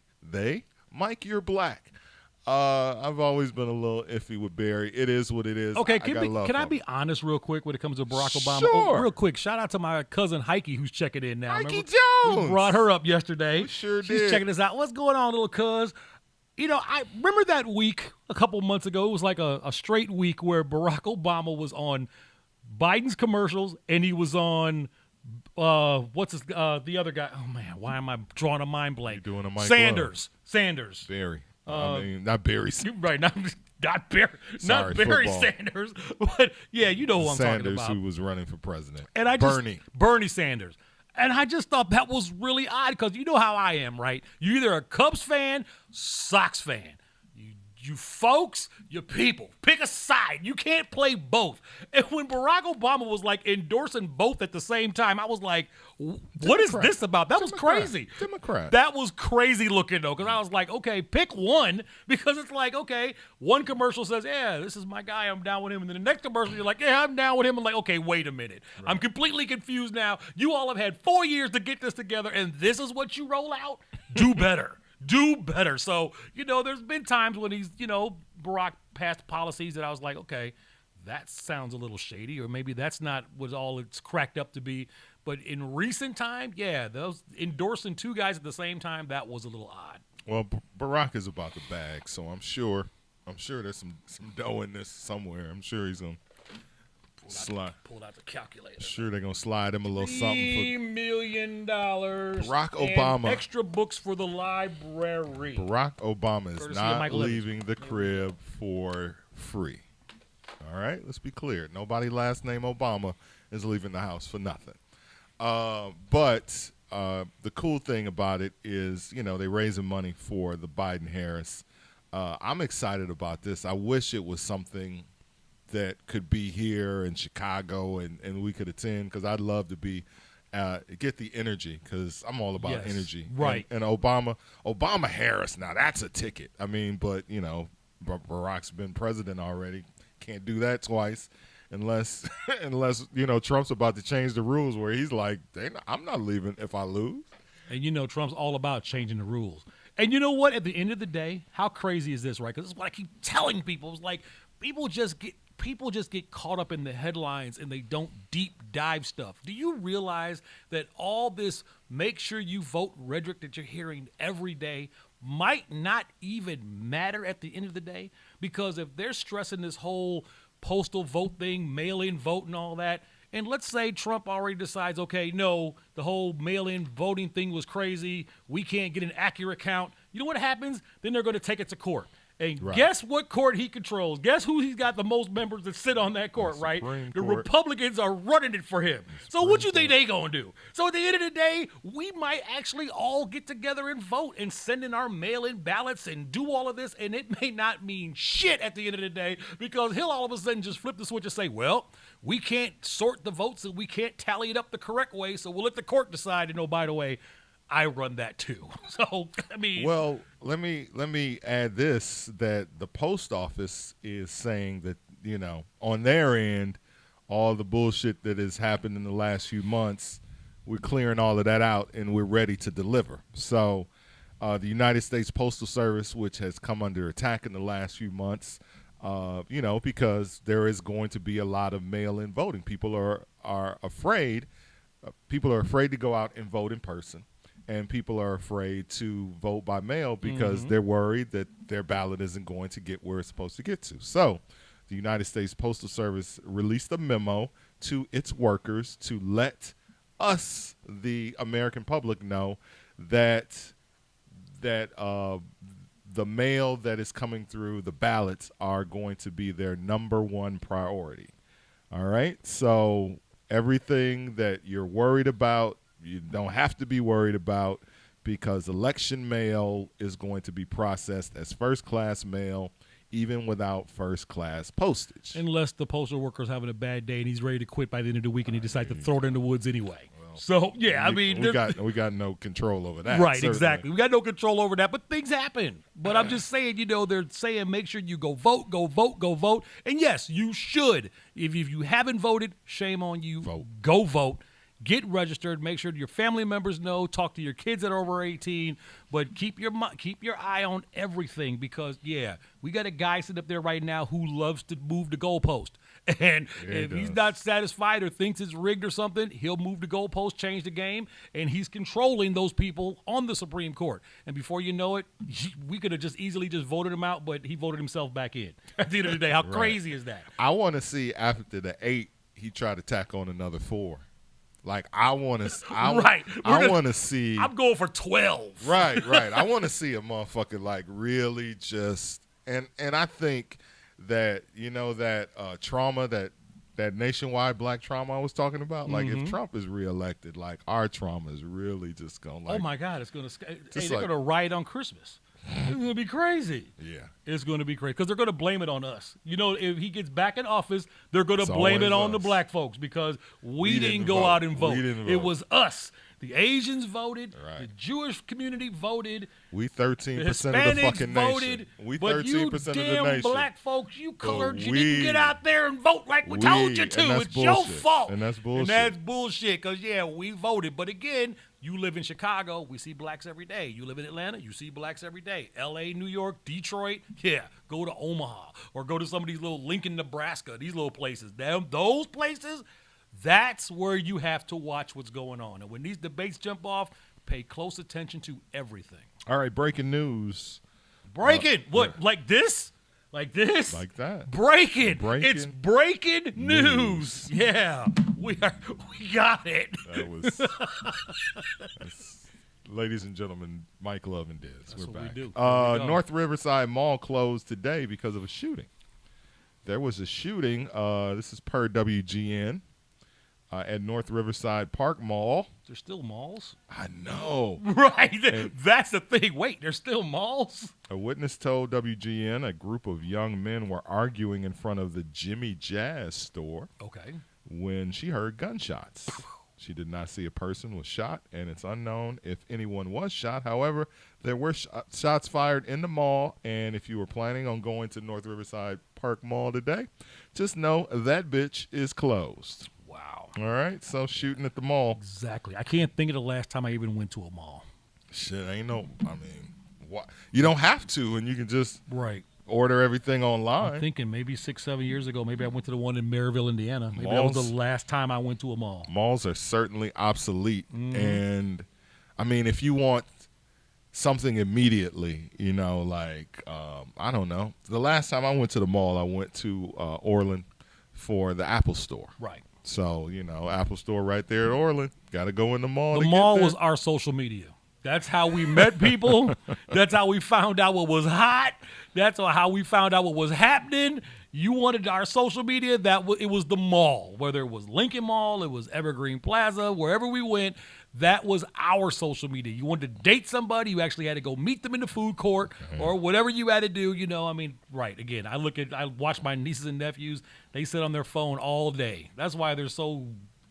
Mike, you're black. I've always been a little iffy with Barry. It is what it is. Okay, can I be honest real quick when it comes to Barack Obama? Sure. Oh, real quick, shout out to my cousin Heike who's checking in now. Heike Remember? Jones. We brought her up yesterday. We sure She's did. checking this out. What's going on, little cuz? I remember that week a couple months ago. It was like a straight week where Barack Obama was on Biden's commercials and he was on the other guy? Oh man, why am I drawing a mind blank? You're doing a Mike Sanders. Barry. Not Barry. Right, not Barry. Sorry, not Barry football. Sanders. But yeah, you know who I'm talking Sanders, about. who was running for president. And Bernie Sanders. And I just thought that was really odd because you know how I am, right? You're either a Cubs fan, Sox fan. you folks, you people. Pick a side. You can't play both. And when Barack Obama was like endorsing both at the same time, I was like, what is this about? That was crazy. Democrat. That was crazy looking, though, because I was like, okay, pick one, because it's like, okay, one commercial says, yeah, this is my guy, I'm down with him. And then the next commercial, you're like, yeah, I'm down with him. I'm like, okay, wait a minute. Right. I'm completely confused now. You all have had 4 years to get this together, and this is what you roll out? Do better. Do better. So, there's been times when he's, Barack passed policies that I was like, okay, that sounds a little shady, or maybe that's not what all it's cracked up to be. But in recent time, yeah, those endorsing two guys at the same time, that was a little odd. Well, Barack is about the bag, so I'm sure there's some dough in this somewhere. I'm sure he's gonna pulled out the calculator. Sure, they're gonna slide him a little something for $3 million. Barack Obama. Extra books for the library. Barack Obama is Courtesy not leaving the crib for free. All right, let's be clear. Nobody last name Obama is leaving the house for nothing. But the cool thing about it is, they're raising money for the Biden-Harris. I'm excited about this. I wish it was something that could be here in Chicago and we could attend, because I'd love to be get the energy, because I'm all about energy. Right. And Obama-Harris, now that's a ticket. I mean, but, Barack's been president already. Can't do that twice. Unless Trump's about to change the rules where he's like, I'm not leaving if I lose. And Trump's all about changing the rules. And you know what? At the end of the day, how crazy is this, right? Because this is what I keep telling people. It's like people just get caught up in the headlines and they don't deep dive stuff. Do you realize that all this make sure you vote rhetoric that you're hearing every day might not even matter at the end of the day? Because if they're stressing this whole postal vote thing, mail-in vote and all that, and let's say Trump already decides, okay, no, the whole mail-in voting thing was crazy, we can't get an accurate count. You know what happens? Then they're going to take it to court. And guess what court he controls? Guess who he's got the most members that sit on that court, right? The Republicans are running it for him. So what you think they going to do? So at the end of the day, we might actually all get together and vote and send in our mail-in ballots and do all of this, and it may not mean shit at the end of the day, because he'll all of a sudden just flip the switch and say, well, we can't sort the votes and we can't tally it up the correct way, so we'll let the court decide. And, oh, by the way, I run that too. So, I mean. Well, let me add this, that the post office is saying that, on their end, all the bullshit that has happened in the last few months, we're clearing all of that out and we're ready to deliver. So the United States Postal Service, which has come under attack in the last few months, because there is going to be a lot of mail-in voting. People are afraid. People are afraid to go out and vote in person. And people are afraid to vote by mail because they're worried that their ballot isn't going to get where it's supposed to get to. So the United States Postal Service released a memo to its workers to let us, the American public, know that the mail that is coming through, the ballots, are going to be their number one priority. All right? So everything that you're worried about, you don't have to be worried about, because election mail is going to be processed as first-class mail, even without first-class postage. Unless the postal worker's having a bad day and he's ready to quit by the end of the week and he decides to throw it in the woods anyway. Well, so, yeah, we got no control over that. Right, certainly. Exactly. We got no control over that, but things happen. But I'm just saying, they're saying make sure you go vote, go vote, go vote. And, yes, you should. If you haven't voted, shame on you. Vote. Go vote. Get registered. Make sure your family members know. Talk to your kids that are over 18. But keep your eye on everything, because, we got a guy sitting up there right now who loves to move the goalpost. And if he's not satisfied or thinks it's rigged or something, he'll move the goalpost, change the game, and he's controlling those people on the Supreme Court. And before you know it, we could have just easily voted him out, but he voted himself back in. At the end of the day, how crazy is that? I want to see after the 8, he tried to tack on another 4. Like, I want to see. I'm going for 12. Right. I want to see a motherfucker really just, and I think that that trauma, that nationwide black trauma I was talking about. Like, if Trump is reelected, our trauma is really just going. Oh my God, it's going to. They're going to riot on Christmas. It's going to be crazy. Yeah. It's going to be crazy because they're going to blame it on us. You know, if he gets back in office, they're going to blame it on the black folks because we didn't go out and vote. It was us. The Asians voted. Right. The Jewish community voted. We 13% Hispanics of the fucking voted, nation. We 13% but you of the damn nation. black folks, you colored, you didn't get out there and vote like we told you to. It's your fault. And that's bullshit. And that's bullshit because, yeah, we voted. But again, you live in Chicago, we see blacks every day. You live in Atlanta, you see blacks every day. L.A., New York, Detroit, yeah, go to Omaha or go to some of these little Lincoln, Nebraska, these little places. Those places, that's where you have to watch what's going on. And when these debates jump off, pay close attention to everything. All right, breaking news. Breaking? What, yeah. Like this? Like this? Like that. Breaking. It's breaking news. Yeah. We got it. That was ladies and gentlemen, Mike Love and Dizz. That's We're what back. We do. North Riverside Mall closed today because of a shooting. There was a shooting, this is per WGN, at North Riverside Park Mall. There's still malls? I know. Right. That's the thing. Wait, there's still malls? A witness told WGN a group of young men were arguing in front of the Jimmy Jazz store. Okay. When she heard gunshots. She did not see a person was shot, and it's unknown if anyone was shot. However, there were shots fired in the mall, and if you were planning on going to North Riverside Park Mall today, just know that bitch is closed. Wow. All right, so shooting at the mall. Exactly. I can't think of the last time I even went to a mall. Shit, ain't no, I mean, what? You don't have to, and you can just order everything online. I'm thinking maybe 6-7 years ago, maybe I went to the one in Maryville, Indiana. Maybe that was the last time I went to a mall. Malls are certainly obsolete. And, I mean, if you want something immediately, you know, like, I don't know. The last time I went to the mall, I went to Orland for the Apple Store. Right. So, you know, Apple Store right there at Orland. Got to go in the mall. The mall was our social media. That's how we met people. That's how we found out what was hot. That's how we found out what was happening. You wanted our social media, it was the mall. Whether it was Lincoln Mall, it was Evergreen Plaza, wherever we went, that was our social media. You wanted to date somebody, you actually had to go meet them in the food court or whatever you had to do. You know, I mean, right. Again, I watch my nieces and nephews. They sit on their phone all day. That's why they're so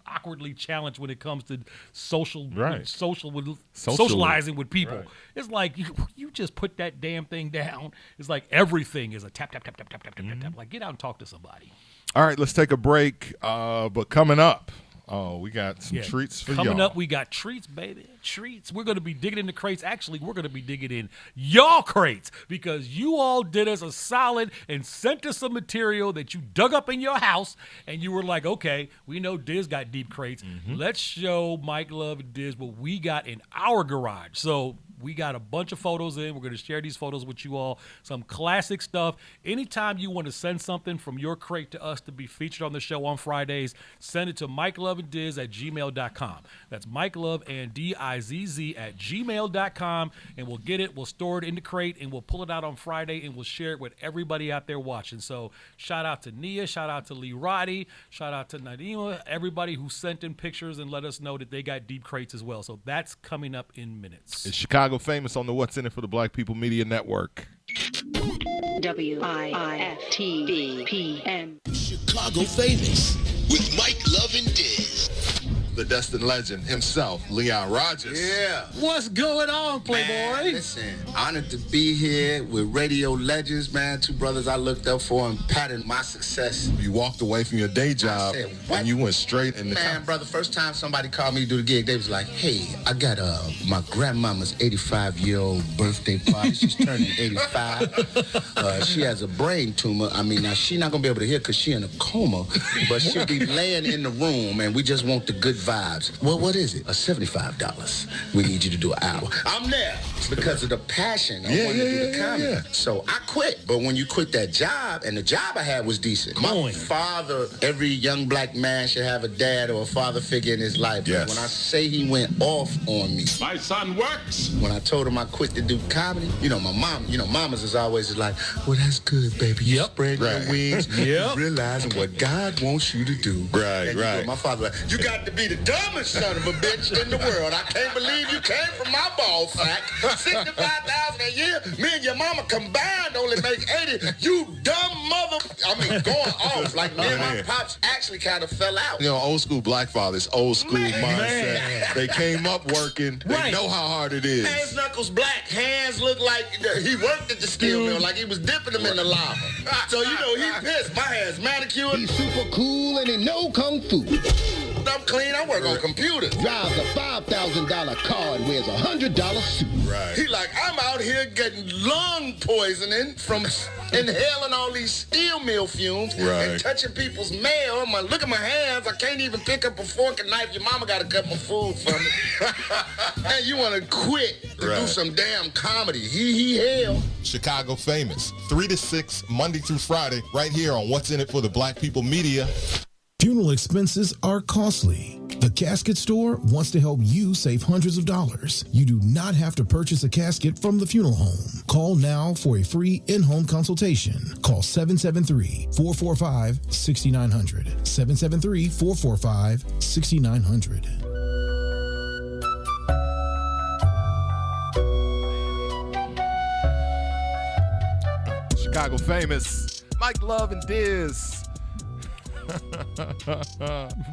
awkwardly challenged when it comes to socializing with people. Right. It's like you just put that damn thing down. It's like everything is a tap, tap, tap, tap, tap, tap, tap, tap. Like, get out and talk to somebody. All right, let's take a break. But coming up, we got some treats for y'all. Coming up, we got treats, baby. Treats. We're going to be digging into crates. Actually, we're going to be digging in y'all crates because you all did us a solid and sent us some material that you dug up in your house, and you were like, okay, we know Dizz got deep crates. Let's show Mike Love and Dizz what we got in our garage. So we got a bunch of photos in. We're going to share these photos with you all. Some classic stuff. Anytime you want to send something from your crate to us to be featured on the show on Fridays, send it to MikeLoveandDizz@gmail.com. That's MikeLoveandDizz@gmail.com, and we'll get it. We'll store it in the crate, and we'll pull it out on Friday, and we'll share it with everybody out there watching. So shout out to Nia. Shout out to Lee Roddy. Shout out to Nadima. Everybody who sent in pictures and let us know that they got deep crates as well. So that's coming up in minutes. It's Chicagofamous on the What's In It for the Black People Media Network. WIFTVPM. Chicagofamous with Mike Love and Dizz. The destined legend himself, Leon Rogers. Yeah. What's going on, Playboy? Man, listen, honored to be here with radio legends, man. Two brothers I looked up for and patted my success. You walked away from your day job and you went straight in the Man, brother, first time somebody called me to do the gig, they was like, hey, I got my grandmama's 85-year-old birthday party. She's turning 85. She has a brain tumor. I mean, now she's not going to be able to hear because she's in a coma, but she'll be laying in the room, and we just want the good vibes. Well, what is it? $75. We need you to do an hour. I'm there because of the passion. I wanted to do the comedy. Yeah. So I quit. But when you quit that job, and the job I had was decent. My father, every young black man should have a dad or a father figure in his life. Yes. When I say he went off on me. My son works. When I told him I quit to do comedy, you know, my mom, mamas is always like, well, that's good, baby. You spread your wings. Realizing what God wants you to do. Right. My father like, you got to be the dumbest son of a bitch in the world. I can't believe you came from my ball sack $65,000 a year. Me and your mama combined only make 80. You dumb mother. I mean, going off. Like, me and my pops actually kind of fell out. You know, old school black fathers, old school mindset. They came up working. They know how hard it is. Hands knuckles black. Hands look like he worked at the steel mill, like he was dipping them in the lava. So, you know, he pissed. My hands manicured. He's super cool and he know kung fu. I'm clean. I work on computers. Drives a $5,000 car and wears a $100 suit. Right. He like, I'm out here getting lung poisoning from inhaling all these steel mill fumes and touching people's mail. Look at my hands. I can't even pick up a fork and knife. Your mama got to cut my food for me. And you want to quit to do some damn comedy. He hell. Chicago Famous, 3 to 6, Monday through Friday, right here on What's in It for the Black People Media. Funeral expenses are costly. The Casket Store wants to help you save hundreds of dollars. You do not have to purchase a casket from the funeral home. Call now for a free in-home consultation. Call 773-445-6900. 773-445-6900. Chicago Famous, Mike Love and Dizz.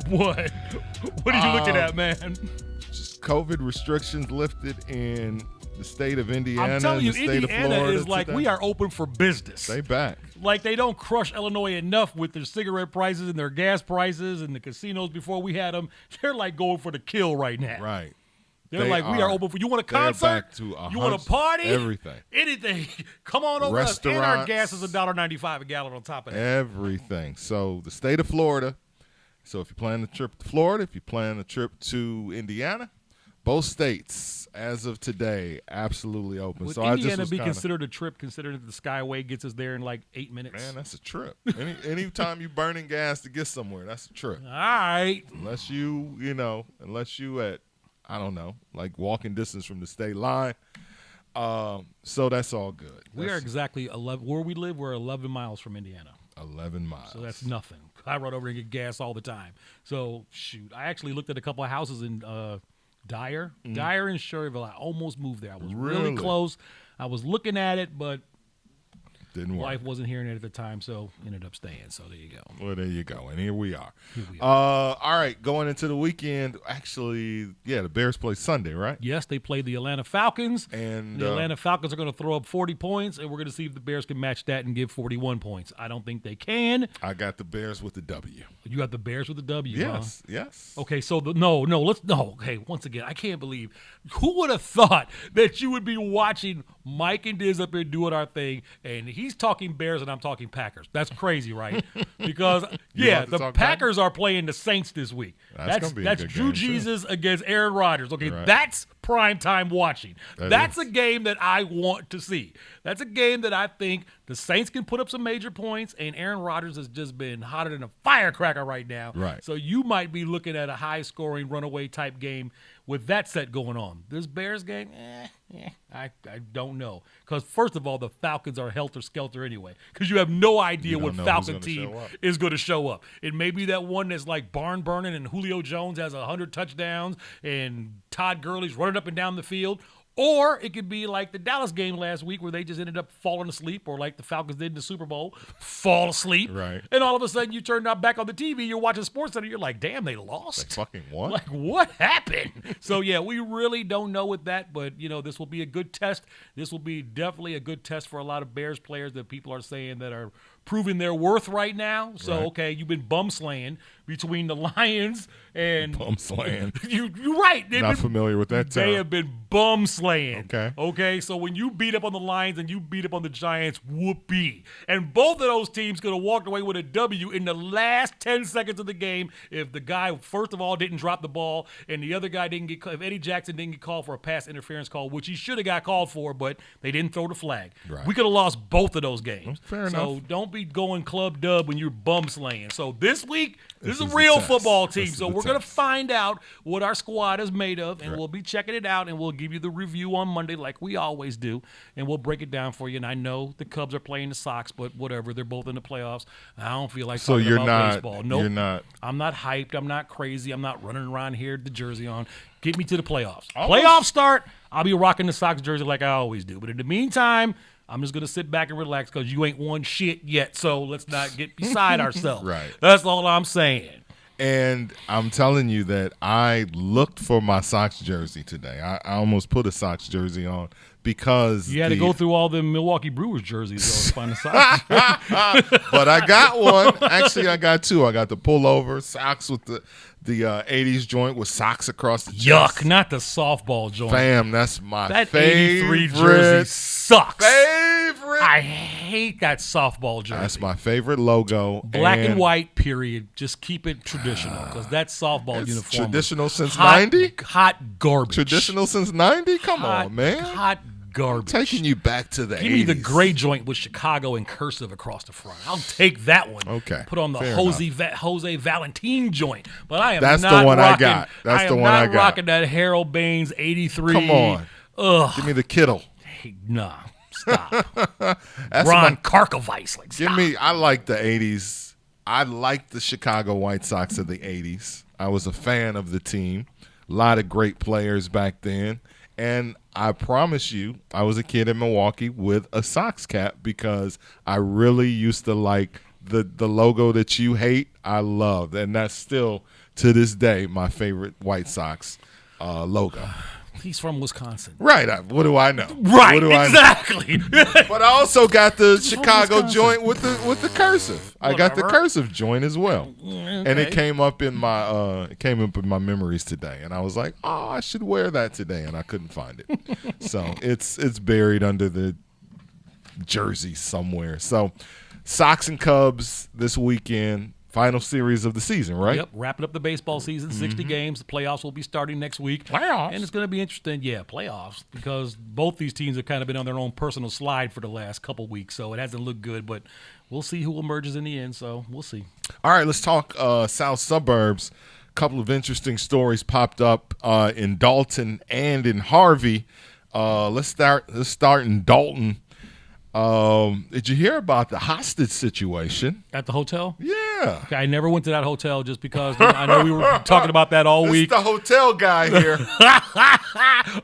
What are you looking at, man? Just COVID restrictions lifted in the state of Indiana. I'm telling you, and the state Indiana of Florida is like, today. we are open for business. They back. Like, they don't crush Illinois enough with their cigarette prices and their gas prices and the casinos before we had them. They're like going for the kill right now. Right. They're like, we are open for, you want a concert? Back to you want a party? Everything. Anything. Come on over us. And our gas is $1.95 a gallon on top of that. Everything. So the state of Florida. So if you plan the trip to Florida, if you plan the trip to Indiana, both states, as of today, absolutely open. Would so Indiana be considered a trip, considering that the Skyway gets us there in like 8 minutes? Man, that's a trip. Anytime you burning gas to get somewhere, that's a trip. All right. Unless you at, I don't know, like walking distance from the state line. So that's all good. We are exactly 11. Where we live, we're 11 miles from Indiana. 11 miles. So that's nothing. I run over and get gas all the time. So, shoot. I actually looked at a couple of houses in Dyer. Dyer and Sherryville. I almost moved there. I was really close. I was looking at it, but didn't work. Wife wasn't hearing it at the time, so ended up staying. So there you go. Well, there you go. And here we are. All right, going into the weekend. Actually, the Bears play Sunday, right? Yes, they play the Atlanta Falcons. And the Atlanta Falcons are going to throw up 40 points, and we're going to see if the Bears can match that and give 41 points. I don't think they can. I got the Bears with the W. You got the Bears with the W, Yes, huh? yes. Okay, so okay, once again, I can't believe. Who would have thought that you would be watching Mike and Dizz up here doing our thing, and he's talking Bears and I'm talking Packers. That's crazy, right? Because, the Packers are playing the Saints this week. That's Drew Jesus against Aaron Rodgers. Okay, that's primetime watching. That's a game that I want to see. That's a game that I think the Saints can put up some major points, and Aaron Rodgers has just been hotter than a firecracker right now. Right. So you might be looking at a high-scoring runaway type game with that set going on. This Bears game, I don't know. Because, first of all, the Falcons are helter-skelter anyway. Because you have no idea what Falcon team is going to show up. It may be that one that's like barn-burning and Julio Jones has 100 touchdowns and Todd Gurley's running up and down the field. Or it could be like the Dallas game last week where they just ended up falling asleep, or like the Falcons did in the Super Bowl, fall asleep. Right. And all of a sudden you turn back on the TV, you're watching SportsCenter, you're like, damn, they lost. They fucking what? Like, what happened? So, we really don't know with that, but, this will be a good test. This will be definitely a good test for a lot of Bears players that people are saying that are proving their worth right now. So, okay, you've been bum-slaying between the Lions and... Bum-slaying. You're right. Not familiar with that term. They have been bum-slaying. Okay, so when you beat up on the Lions and you beat up on the Giants, whoopee. And both of those teams could have walked away with a W in the last 10 seconds of the game if the guy, first of all, didn't drop the ball, and the other guy didn't get... If Eddie Jackson didn't get called for a pass interference call, which he should have got called for, but they didn't throw the flag. Right. We could have lost both of those games. Fair enough. So don't be going club dub when you're bum-slaying. So this week, this is a is real the test. football team. This is So the we're going to test. find out what our squad is made of, and we'll be checking it out, and we'll give you the review on Monday like we always do, and we'll break it down for you. And I know the Cubs are playing the Sox, but whatever. They're both in the playoffs. I don't feel like So talking you're about not. baseball. Nope. You're not. I'm not hyped. I'm not crazy. I'm not running around here with the jersey on. Get me to the playoffs. Almost. Playoffs start, I'll be rocking the Sox jersey like I always do. But in the meantime, I'm just going to sit back and relax because you ain't won shit yet. So let's not get beside ourselves. Right. That's all I'm saying. And I'm telling you that I looked for my Sox jersey today. I almost put a Sox jersey on because You had to go through all the Milwaukee Brewers jerseys though, to find the Sox. But I got one. Actually, I got two. I got the pullover socks with the 80s joint with socks across the chest. Yuck, not the softball joint. Fam, that's my That favorite 83 jersey sucks. favorite. I hate that softball jersey. That's my favorite logo. Black and white, period. Just keep it traditional because that softball It's uniform. traditional since hot, 90? Hot garbage. Traditional since 90? Come Hot- on, man. Hot garbage. Taking you back to the 80s. Give me the gray joint with Chicago in cursive across the front. I'll take that one. Okay, Put on the fair Jose Valentine joint. But I am That's not the one I rocking, got. That's I the am one not I got. rocking that Harold Baines 83. Come on. Ugh. Give me the Kittle. Hey, nah. Stop. That's Ron Karkovice. Like, Give stop. me. I like the 80s. I like the Chicago White Sox of the 80s. I was a fan of the team. A lot of great players back then. And I promise you, I was a kid in Milwaukee with a Sox cap because I really used to like the logo that you hate. I loved, and that's still to this day my favorite White Sox logo. He's from Wisconsin. Right. What do I know? Right, What do I know? exactly. But I also got the from Chicago Wisconsin. joint with the cursive. I got the Whatever. cursive joint as well, and it came up in my memories today. And I was like, oh, I should wear that today, and I couldn't find it. So it's buried under the jersey somewhere. So Sox and Cubs this weekend. Final series of the season, right? Yep, wrapping up the baseball season, 60 games. The playoffs will be starting next week. Playoffs? And it's going to be interesting, playoffs, because both these teams have kind of been on their own personal slide for the last couple weeks, so it hasn't looked good, but we'll see who emerges in the end, so we'll see. All right, let's talk South Suburbs. A couple of interesting stories popped up in Dalton and in Harvey. Let's start in Dalton. Did you hear about the hostage situation? At the hotel? Yeah. Okay, I never went to that hotel just because I know we were talking about that all It's week. the hotel guy here.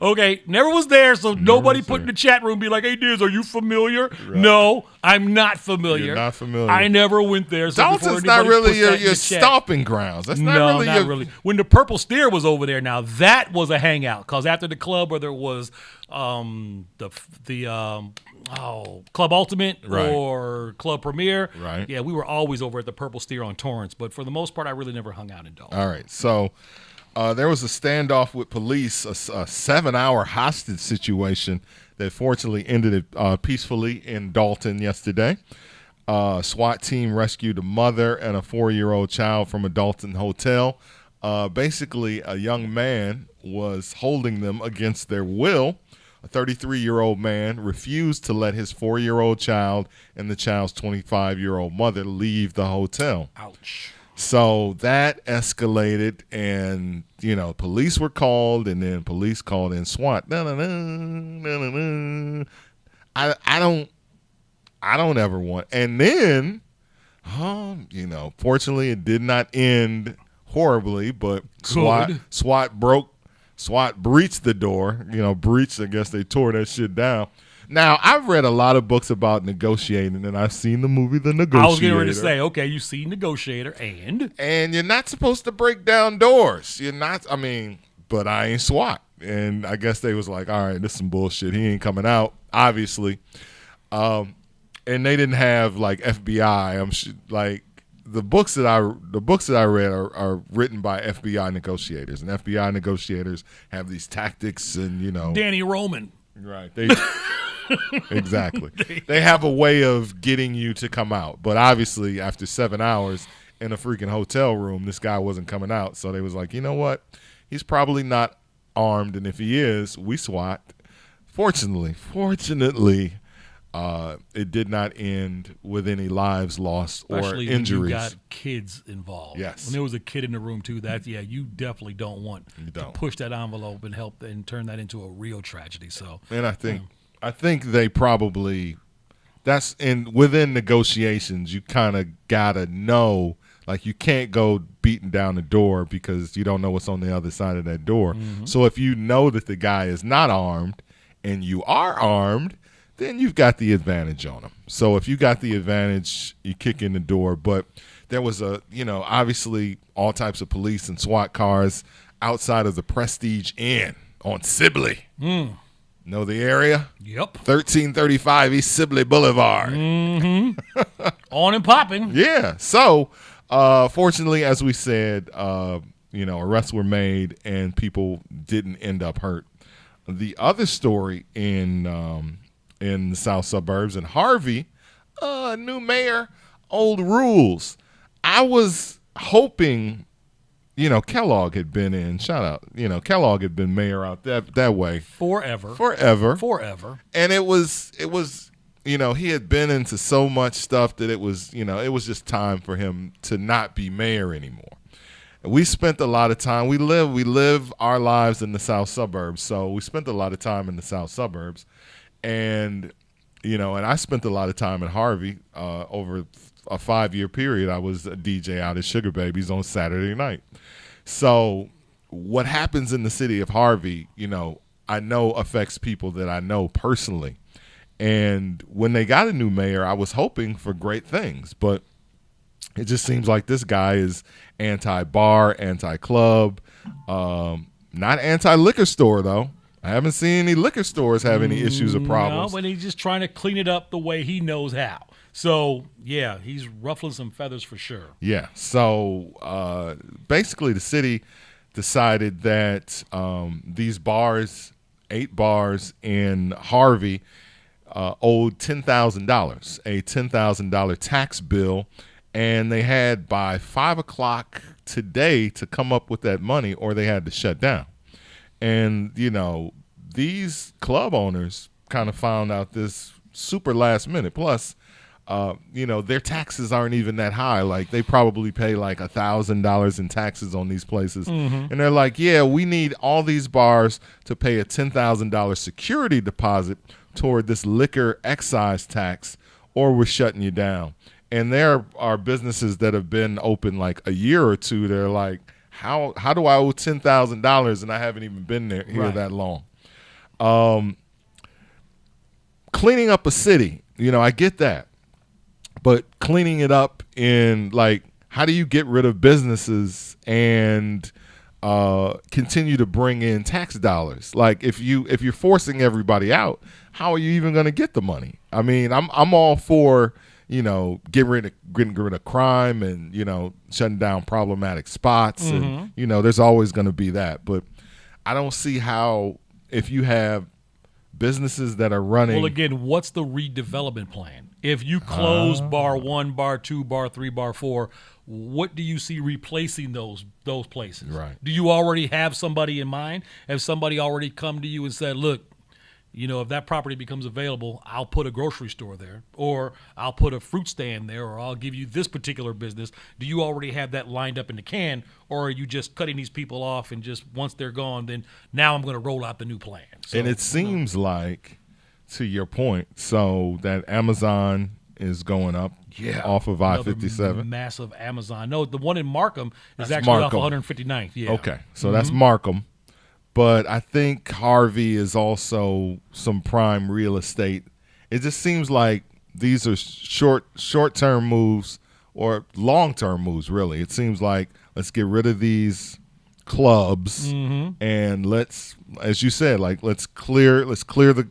Okay, never was there, so nobody was put in there. the chat room be like, hey, Diz, are you familiar? No, I'm not familiar. You're not familiar. I never went there. So before Dalton's not anybody really puts your that in the chat- stomping grounds. That's not No, really not your, really. When the Purple Steer was over there, now that was a hangout. Because after the club, whether it was Club Ultimate Right. or Club Premier, Right. yeah, we were always over at the Purple Steer on Torrance. But for the most part, I really never hung out in Dalton. All right, so there was a standoff with police, a 7-hour hostage situation that fortunately ended peacefully in Dalton yesterday. SWAT team rescued a mother and a 4-year-old child from a Dalton hotel. Basically, a young man was holding them against their will. A 33-year-old man refused to let his 4-year-old child and the child's 25-year-old mother leave the hotel. Ouch. So that escalated, and police were called, and then police called in SWAT. I don't ever want. And then, fortunately, it did not end horribly, but SWAT breached the door. I guess they tore that shit down. Now, I've read a lot of books about negotiating, and I've seen the movie The Negotiator. I was getting ready to say, okay, you see Negotiator, And you're not supposed to break down doors. You're not, but I ain't SWAT. And I guess they was like, all right, this is some bullshit. He ain't coming out, obviously. And they didn't have like FBI. The books that I read are written by FBI negotiators, and FBI negotiators have these tactics, and Danny Roman. right. Exactly. They have a way of getting you to come out, but obviously after 7 hours in a freaking hotel room, this guy wasn't coming out. So they was like, you know what? He's probably not armed, and if he is, we SWAT. Fortunately, it did not end with any lives lost Especially or injuries. when you got kids involved. Yes. When there was a kid in the room too, you definitely don't want to push that envelope and help and turn that into a real tragedy. So, and I think they probably within negotiations, you kind of gotta know, like, you can't go beating down the door because you don't know what's on the other side of that door. Mm-hmm. So if you know that the guy is not armed and you are armed, then you've got the advantage on him. So if you got the advantage, you kick in the door. But there was obviously all types of police and SWAT cars outside of the Prestige Inn on Sibley. Know the area? Yep. 1335 East Sibley Boulevard. Mm-hmm. On and popping. Yeah. So, fortunately, as we said, arrests were made and people didn't end up hurt. The other story in the south suburbs, in Harvey, new mayor, old rules. I was hoping, Kellogg had been in. Shout out, Kellogg had been mayor out that way forever. And it was he had been into so much stuff that it was just time for him to not be mayor anymore. We spent a lot of time. We live our lives in the south suburbs, so we spent a lot of time in the south suburbs, and and I spent a lot of time in Harvey over a 5-year period. I was a DJ out at Sugar Babies on Saturday night. So what happens in the city of Harvey, I know affects people that I know personally. And when they got a new mayor, I was hoping for great things, but it just seems like this guy is anti-bar, anti-club, not anti-liquor store, though. I haven't seen any liquor stores have any issues or problems. No, but he's just trying to clean it up the way he knows how. So, yeah, he's ruffling some feathers for sure. Yeah. So, basically, the city decided that these bars, 8 bars in Harvey, owed $10,000, a $10,000 tax bill, and they had by 5 o'clock today to come up with that money, or they had to shut down. And, these club owners kind of found out this super last minute. Plus, their taxes aren't even that high. Like, they probably pay like $1,000 in taxes on these places. Mm-hmm. And they're like, yeah, we need all these bars to pay a $10,000 security deposit toward this liquor excise tax, or we're shutting you down. And there are businesses that have been open like a year or two. They're like, how do I owe $10,000 and I haven't even been here that long? Cleaning up a city, I get that. But cleaning it up in, like, how do you get rid of businesses and continue to bring in tax dollars? Like, if you're forcing everybody out, how are you even going to get the money? I mean, I'm all for getting rid of crime and shutting down problematic spots, and there's always going to be that. But I don't see how, if you have businesses that are running. Well, again, what's the redevelopment plan? If you close bar 1, bar 2, bar 3, bar 4, what do you see replacing those places? Right. Do you already have somebody in mind? Have somebody already come to you and said, look, if that property becomes available, I'll put a grocery store there, or I'll put a fruit stand there, or I'll give you this particular business? Do you already have that lined up in the can, or are you just cutting these people off and just once they're gone, then now I'm going to roll out the new plan? So, and it seems like, to your point, so that Amazon is going up off of I-57. Massive Amazon. No, the one in Markham is actually off 159th. Yeah. Okay, so that's Markham. But I think Harvey is also some prime real estate. It just seems like these are short-term moves or long-term moves, really. It seems like let's get rid of these clubs and let's, as you said, like let's clear the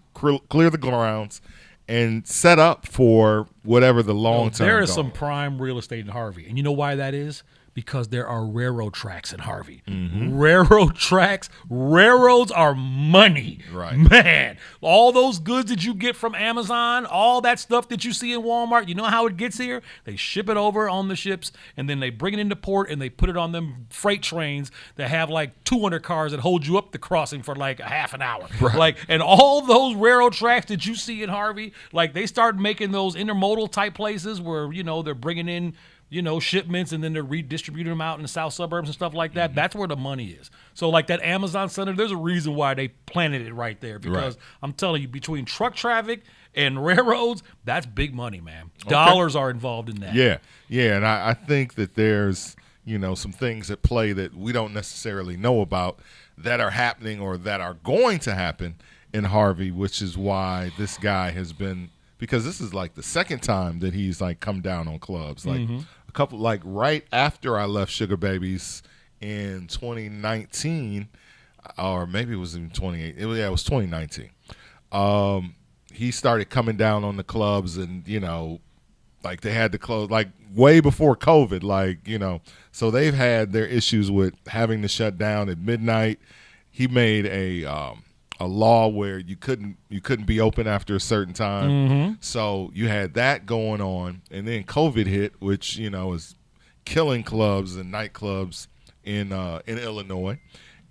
grounds and set up for whatever the long-term There is goal. some prime real estate in Harvey. And you know why that is? Because there are railroad tracks in Harvey. Railroad tracks, railroads are money. Right. Man, all those goods that you get from Amazon, all that stuff that you see in Walmart, you know how it gets here? They ship it over on the ships, and then they bring it into port, and they put it on them freight trains that have like 200 cars that hold you up the crossing for like a half an hour. Right. Like, and all those railroad tracks that you see in Harvey, like they start making those intermodal type places where, you know, they're bringing in, you know, shipments, and then they're redistributing them out in the south suburbs and stuff like that. That's where the money is. So like that Amazon Center, there's a reason why they planted it right there, because I'm telling you, between truck traffic and railroads, that's big money, man. Dollars are involved in that. Yeah. And I think that there's, you know, some things at play that we don't necessarily know about that are happening or that are going to happen in Harvey, which is why this guy has been, because this is like the second time that he's like come down on clubs. Like a couple, like right after I left Sugar Babies in 2019, or maybe it was in 2018. It was 2019. He started coming down on the clubs, and, you know, like they had to close like way before COVID, like, you know, so they've had their issues with having to shut down at midnight. He made a law where you couldn't be open after a certain time. So you had that going on, and then COVID hit, which, you know, is killing clubs and nightclubs in Illinois.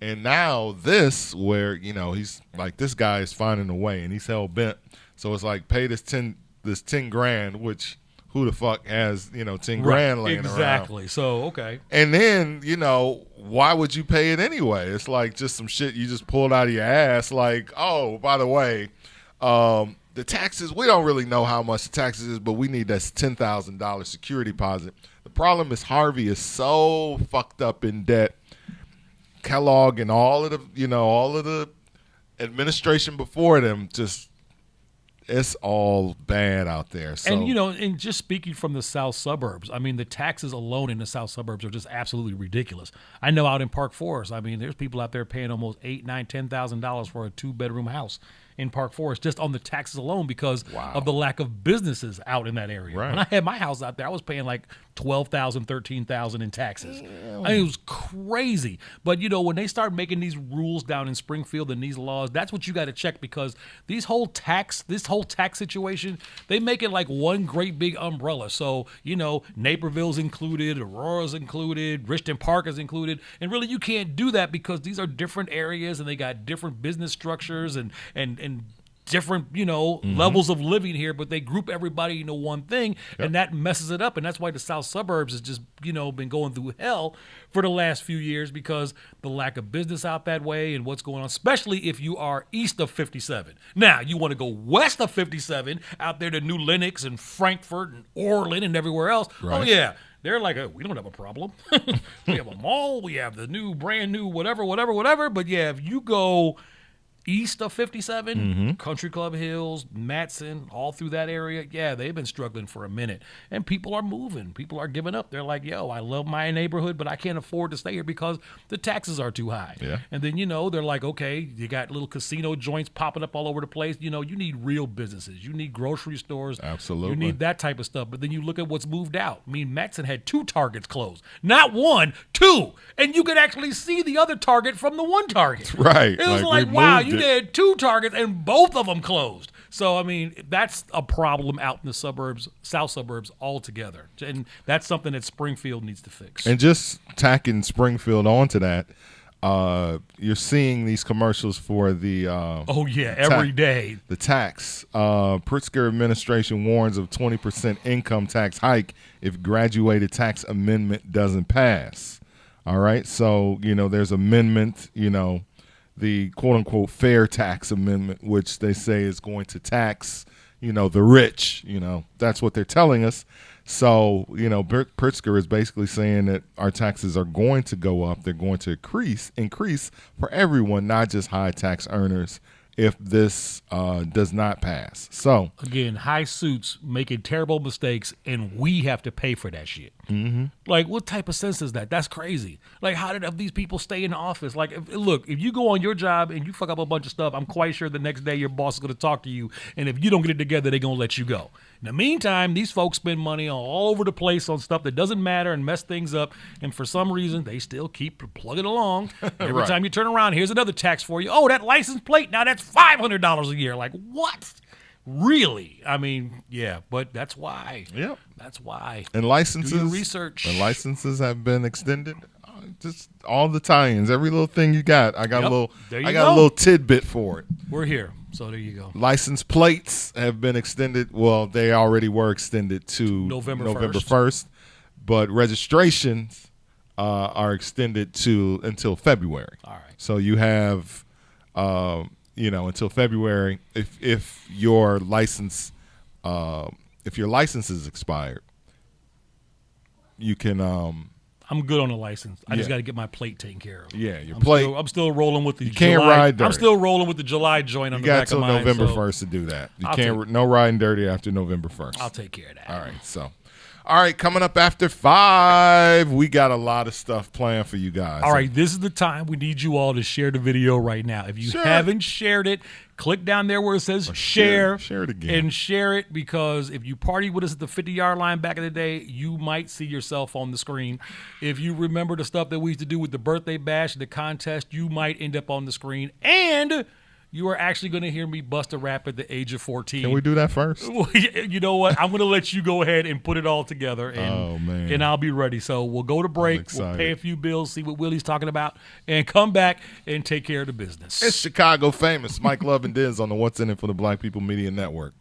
And now this, where, you know, he's like, this guy is finding a way, and he's hell bent. So it's like, pay this 10 grand, which who the fuck has, you know, 10 grand laying around? Exactly. So, okay. And then, you know, why would you pay it anyway? It's like just some shit you just pulled out of your ass. Like, oh, by the way, the taxes, we don't really know how much the taxes is, but we need that $10,000 security deposit. The problem is Harvey is so fucked up in debt. Kellogg and all of the administration before them, just, it's all bad out there. So. And, you know, and just speaking from the south suburbs, I mean, the taxes alone in the south suburbs are just absolutely ridiculous. I know out in Park Forest, I mean, there's people out there paying almost $8,000, $9,000, $10,000 for a 2-bedroom house in Park Forest just on the taxes alone because of the lack of businesses out in that area. Right. When I had my house out there, I was paying like $12,000, $13,000 in taxes. I mean, it was crazy. But, you know, when they start making these rules down in Springfield and these laws, that's what you got to check, because this whole tax situation, they make it like one great big umbrella. So, you know, Naperville's included, Aurora's included, Richton Park is included. And really, you can't do that because these are different areas and they got different business structures and different, you know, levels of living here, but they group everybody into one thing, and that messes it up. And that's why the south suburbs has just, you know, been going through hell for the last few years, because the lack of business out that way and what's going on, especially if you are east of 57. Now, you want to go west of 57, out there to New Lenox and Frankfort and Orland and everywhere else. Right. Oh, yeah. They're like, we don't have a problem. We have a mall. We have the new, brand new, whatever. But, yeah, if you go east of 57, Country Club Hills, Matson, all through that area, yeah, they've been struggling for a minute. And people are moving. People are giving up. They're like, yo, I love my neighborhood, but I can't afford to stay here because the taxes are too high. Yeah. And then, you know, they're like, okay, you got little casino joints popping up all over the place. You know, you need real businesses. You need grocery stores. Absolutely. You need that type of stuff. But then you look at what's moved out. I mean, Matson had 2 Targets closed. Not 1, 2. And you could actually see the other Target from the one Target. Right. It was like wow, you had 2 Targets and both of them closed. So, I mean, that's a problem out in the suburbs, south suburbs altogether. And that's something that Springfield needs to fix. And just tacking Springfield onto that, you're seeing these commercials for the every day. The tax. Pritzker administration warns of 20% income tax hike if graduated tax amendment doesn't pass. All right. So, you know, there's amendment, you know, the quote-unquote fair tax amendment, which they say is going to tax, you know, the rich. You know, that's what they're telling us. So, you know, Pritzker is basically saying that our taxes are going to go up. They're going to increase for everyone, not just high tax earners, if this does not pass. So, again, high suits making terrible mistakes, and we have to pay for that shit. Mm-hmm. Like, what type of sense is that? That's crazy. Like, how did these people stay in the office? Like, if you go on your job and you fuck up a bunch of stuff, I'm quite sure the next day your boss is going to talk to you, and if you don't get it together, they're going to let you go. In the meantime, these folks spend money all over the place on stuff that doesn't matter and mess things up, and for some reason, they still keep plugging along. Every Right. time you turn around, here's another tax for you. Oh, that license plate, now that's $500 a year. Like, what? Really? I mean, yeah, but that's why. Yep. That's why. And licenses. Do your research. And licenses have been extended. Just all the tie-ins, every little thing you got. I got Yep. a little. There you I got go. a little tidbit for it. We're here, so there you go. License plates have been extended. Well, they already were extended to November 1st, but registrations are extended to until February. All right. So you have, until February. If your license is expired, you can. I'm good on the license. I just Yeah. got to get my plate taken care of. Yeah, your I'm plate. I'm still rolling with the You can't July. ride dirty. I'm still rolling with the July joint on You the got back till of mine. November so 1st to do that. You I'll can't. No riding dirty after November 1st. I'll take care of that. All right. So, all right. Coming up after 5, we got a lot of stuff planned for you guys. All right, this is the time we need you all to share the video right now. If you Sure. haven't shared it, click down there where it says share share. it again. And share it, because if you partied with us at the 50-yard line back in the day, you might see yourself on the screen. If you remember the stuff that we used to do with the birthday bash, the contest, you might end up on the screen. And you are actually going to hear me bust a rap at the age of 14. Can we do that first? You know what? I'm going to let you go ahead and put it all together, and, Oh, man. and I'll be ready. So we'll go to break. We'll excited. pay a few bills, see what Willie's talking about, and come back and take care of the business. It's Chicago famous. Mike Love and Dizz on the What's in It for the Black People Media Network.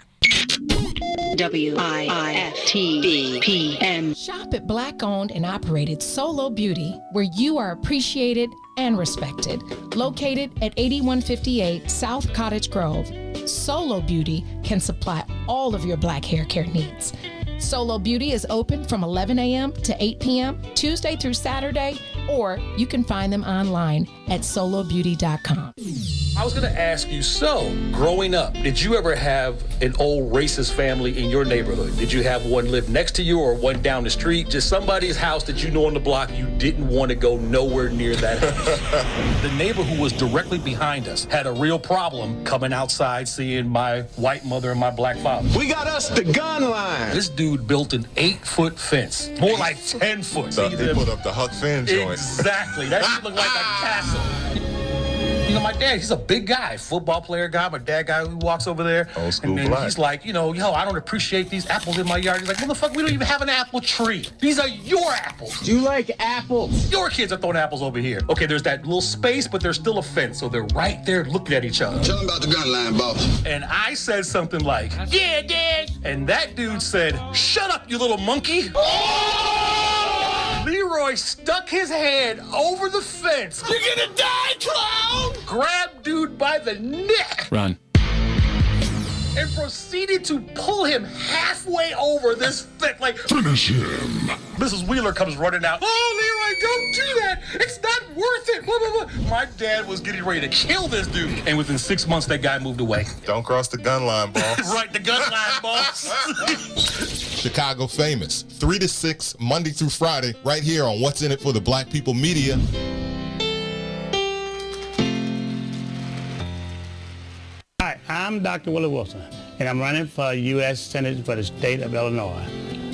WIFTBPM. Shop at Black-owned and operated Solo Beauty, where you are appreciated and respected. Located at 8158 South Cottage Grove, Solo Beauty can supply all of your black hair care needs. Solo Beauty is open from 11 a.m. to 8 p.m. Tuesday through Saturday, or you can find them online at solobeauty.com. I was going to ask you, so growing up, did you ever have an old racist family in your neighborhood? Did you have one live next to you or one down the street? Just somebody's house that you know on the block, you didn't want to go nowhere near that house. The neighbor who was directly behind us had a real problem coming outside seeing my white mother and my black father. We got us the gun line. This dude built an 8-foot fence, more like 10 foot. So they put up the Huck Finn joint. Exactly. That shit looked like a castle. You know, my dad, he's a big guy, football player guy. My dad guy who walks over there. Old school and then black. he's like, yo, I don't appreciate these apples in my yard. He's like, motherfucker, we don't even have an apple tree. These are your apples. You like apples? Your kids are throwing apples over here. Okay, there's that little space, but there's still a fence. So they're right there looking at each other. Tell them about the gun line, boss. And I said something like, yeah, Dad. And that dude said, shut up, you little monkey. Leroy stuck his head over the fence. You're gonna die, clown! Grabbed dude by the neck. Run. And proceeded to pull him halfway over this fence. Like, Finish him. Mrs. Wheeler comes running out. Oh, Leroy, don't do that. It's not worth it. Blah, blah, blah. My dad was getting ready to kill this dude. And within 6 months, that guy moved away. Don't cross the gun line, boss. Right, the gun line, boss. Chicago famous. 3 to 6, Monday through Friday, right here on What's in It for the Black People Media. Hi, I'm Dr. Willie Wilson, and I'm running for U.S. Senate for the state of Illinois.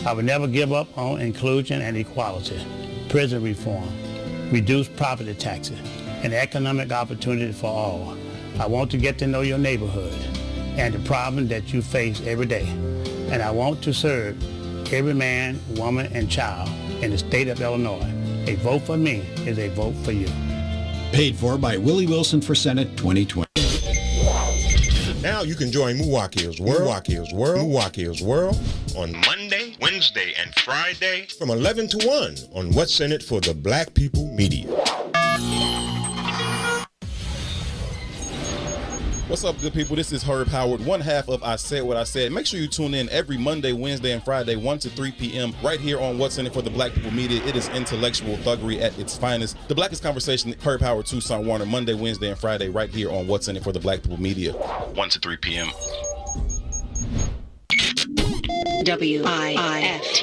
I will never give up on inclusion and equality, prison reform, reduced property taxes, and economic opportunity for all. I want to get to know your neighborhood and the problem that you face every day. And I want to serve every man, woman, and child in the state of Illinois. A vote for me is a vote for you. Paid for by Willie Wilson for Senate 2020. Now you can join Milwaukee's World on Monday, Wednesday, and Friday from 11 to 1 on What's in It for the Black People Media. What's up, good people? This is Herb Howard, one half of I Said What I Said. Make sure you tune in every Monday, Wednesday, and Friday, 1 to 3 p.m. right here on What's in It for the Black People Media. It is intellectual thuggery at its finest. The Blackest Conversation, Herb Howard, Tucson Warner, Monday, Wednesday, and Friday right here on What's in It for the Black People Media. 1 to 3 p.m.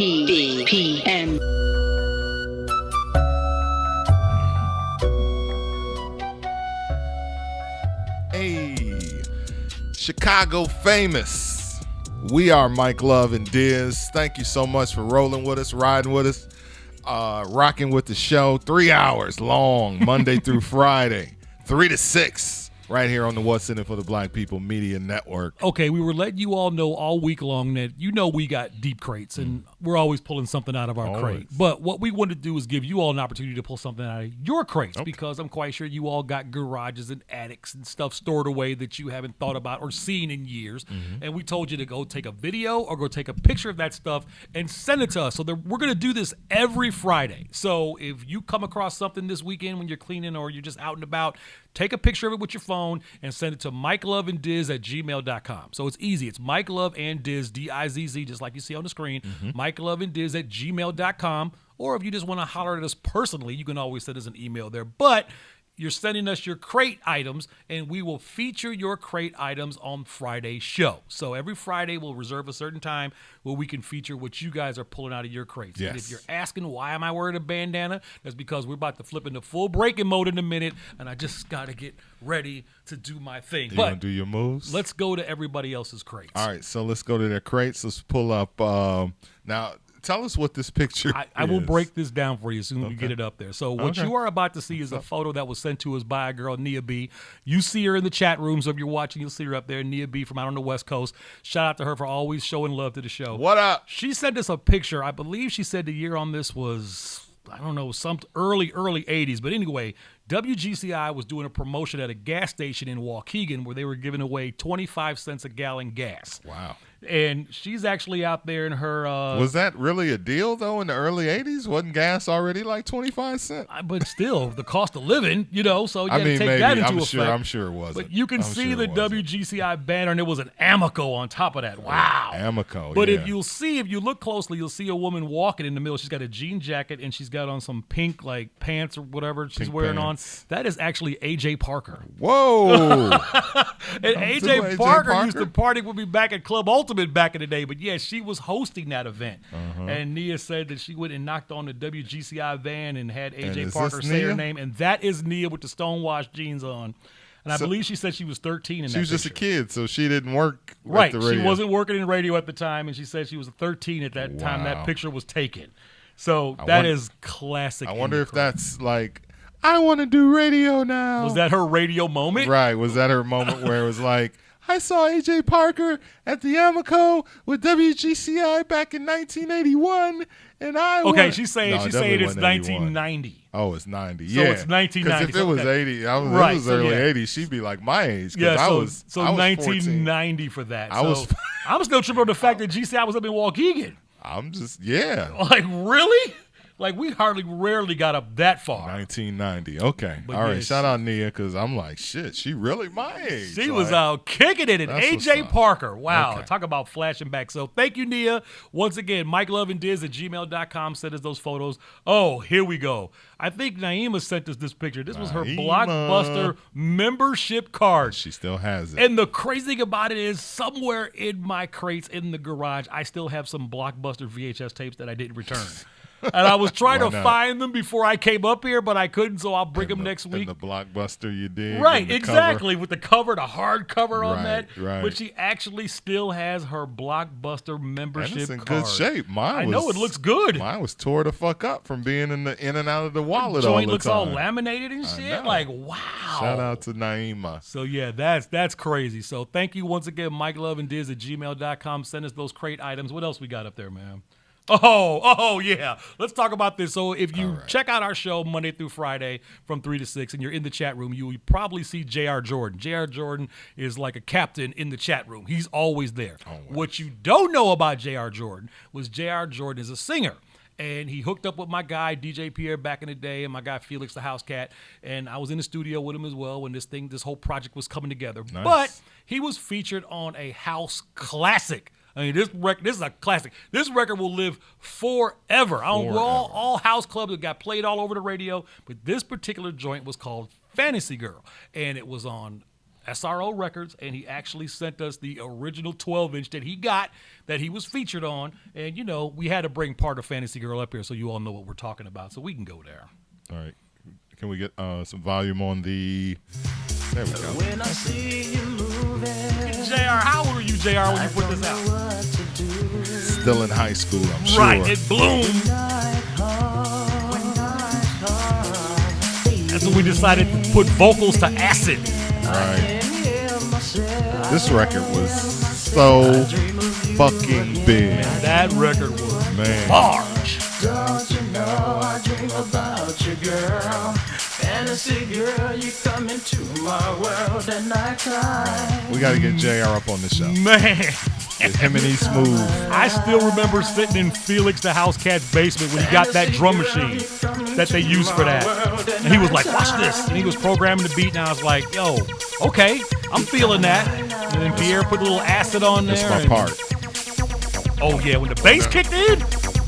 WIFTBPM. Chicago Famous. We are Mike Love and Dizz. Thank you so much for rolling with us, riding with us, rocking with the show. 3 hours long, Monday through Friday, 3 to 6. Right here on the What's in It for the Black People Media Network. Okay, we were letting you all know all week long that we got deep crates, and we're always pulling something out of our crate. But what we wanted to do is give you all an opportunity to pull something out of your crates, because I'm quite sure you all got garages and attics and stuff stored away that you haven't thought about or seen in years. And we told you to go take a video or go take a picture of that stuff and send it to us. So we're going to do this every Friday. So if you come across something this weekend when you're cleaning or you're just out and about, take a picture of it with your phone and send it to mikeloveanddizz@gmail.com. So it's easy. It's Mike Love and Dizz, D-I-Z-Z, just like you see on the screen. mikeloveanddizz@gmail.com. Or if you just want to holler at us personally, you can always send us an email there. But you're sending us your crate items, and we will feature your crate items on Friday's show. So every Friday, we'll reserve a certain time where we can feature what you guys are pulling out of your crates. Yes. And if you're asking, why am I wearing a bandana? That's because we're about to flip into full breaking mode in a minute, and I just got to get ready to do my thing. You going to do your moves? Let's go to everybody else's crates. All right, so let's go to their crates. Let's pull up. Now, tell us what this picture is. I will break this down for you as soon as we get it up there. So what you are about to see is a photo that was sent to us by a girl, Nia B. You see her in the chat room, so if you're watching, you'll see her up there, Nia B from out on the West Coast. Shout out to her for always showing love to the show. What up? She sent us a picture. I believe she said the year on this was, I don't know, some early 80s. But anyway, WGCI was doing a promotion at a gas station in Waukegan where they were giving away 25 cents a gallon gas. Wow. And she's actually out there in her... was that really a deal, though, in the early 80s? Wasn't gas already like 25 cents? But still, the cost of living, so you got to take maybe. that into effect. I'm sure it wasn't. But you can see the WGCI banner, and it was an Amoco on top of that. Wow. Amoco, But if you look closely, you'll see a woman walking in the middle. She's got a jean jacket, and she's got on some pink, like, pants or whatever she's wearing on. That is actually A.J. Parker. Whoa. And A.J. Parker used to party with me back at Club Ultimate back in the day. But, yeah, she was hosting that event. And Nia said that she went and knocked on the WGCI van and had A.J. Parker say her name. And that is Nia with the stonewashed jeans on. And I believe she said she was 13 in that She was just a kid, so she didn't work right. at the radio. She wasn't working in radio at the time, and she said she was 13 at that time that picture was taken. So that is classic. I wonder if that's like, I want to do radio now. Was that her radio moment? Right. Was that her moment where it was like, I saw A.J. Parker at the Amoco with WGCI back in 1981, and she's saying it's 1990. Oh, it's 90. So it's 1990. Because if it was 80, it was early 80s, she'd be like my age. Yeah, I was 1990 14. For that. I'm still tripping on the fact that GCI was up in Waukegan. I'm just, Like, really? Like, we rarely got up that far. 1990. Okay. All right. Shout out Nia, because I'm like, shit, she really my age. She was out kicking it. And A.J. Parker. Wow. Okay. Talk about flashing back. So thank you, Nia. Once again, mikeloveanddizz@gmail.com. Send us those photos. Oh, here we go. I think Naima sent us this picture. This was her Blockbuster membership card. She still has it. And the crazy thing about it is, somewhere in my crates in the garage, I still have some Blockbuster VHS tapes that I didn't return. And I was trying to find them before I came up here, but I couldn't, so I'll bring them next week. And the Blockbuster you did. Right, exactly. With the cover, the hard cover on that. Right. But she actually still has her Blockbuster membership card. It's in good shape. I know, it looks good. Mine was tore the fuck up from being in and out of the wallet all the time. The joint looks all laminated and shit. Like, wow. Shout out to Naima. So, yeah, that's crazy. So, thank you once again, mikeloveanddizz@gmail.com. Send us those crate items. What else we got up there, man? Oh, yeah. Let's talk about this. So if you check out our show Monday through Friday from 3 to 6 and you're in the chat room, you will probably see J.R. Jordan. J.R. Jordan is like a captain in the chat room. He's always there. What you don't know about J.R. Jordan was J.R. Jordan is a singer. And he hooked up with my guy, DJ Pierre, back in the day, and my guy, Felix the House Cat. And I was in the studio with him as well when this whole project was coming together. Nice. But he was featured on a house classic. I mean, this is a classic. This record will live forever. All house clubs that got played all over the radio, but this particular joint was called Fantasy Girl, and it was on SRO Records, and he actually sent us the original 12-inch that he got that he was featured on, and, we had to bring part of Fantasy Girl up here so you all know what we're talking about, so we can go there. All right. Can we get some volume on the... There we go. When I see you moving. JR, when you put this out? Still in high school, I'm sure. Right, it bloomed. That's when we decided to put vocals to acid. Right. This record was so fucking big. Man, that record was Man. large. Don't you know I dream about you, girl? Fantasy girl, you come into my world at nighttime. We got to get JR up on the show. Man. Get him and E Smooth. I still remember sitting in Felix the House Cat's basement when he got that drum machine that they used for that. And he was like, watch this. And he was programming the beat, and I was like, yo, okay, I'm feeling that. And then Pierre put a little acid on there. That's my part. Oh, yeah, when the bass kicked in,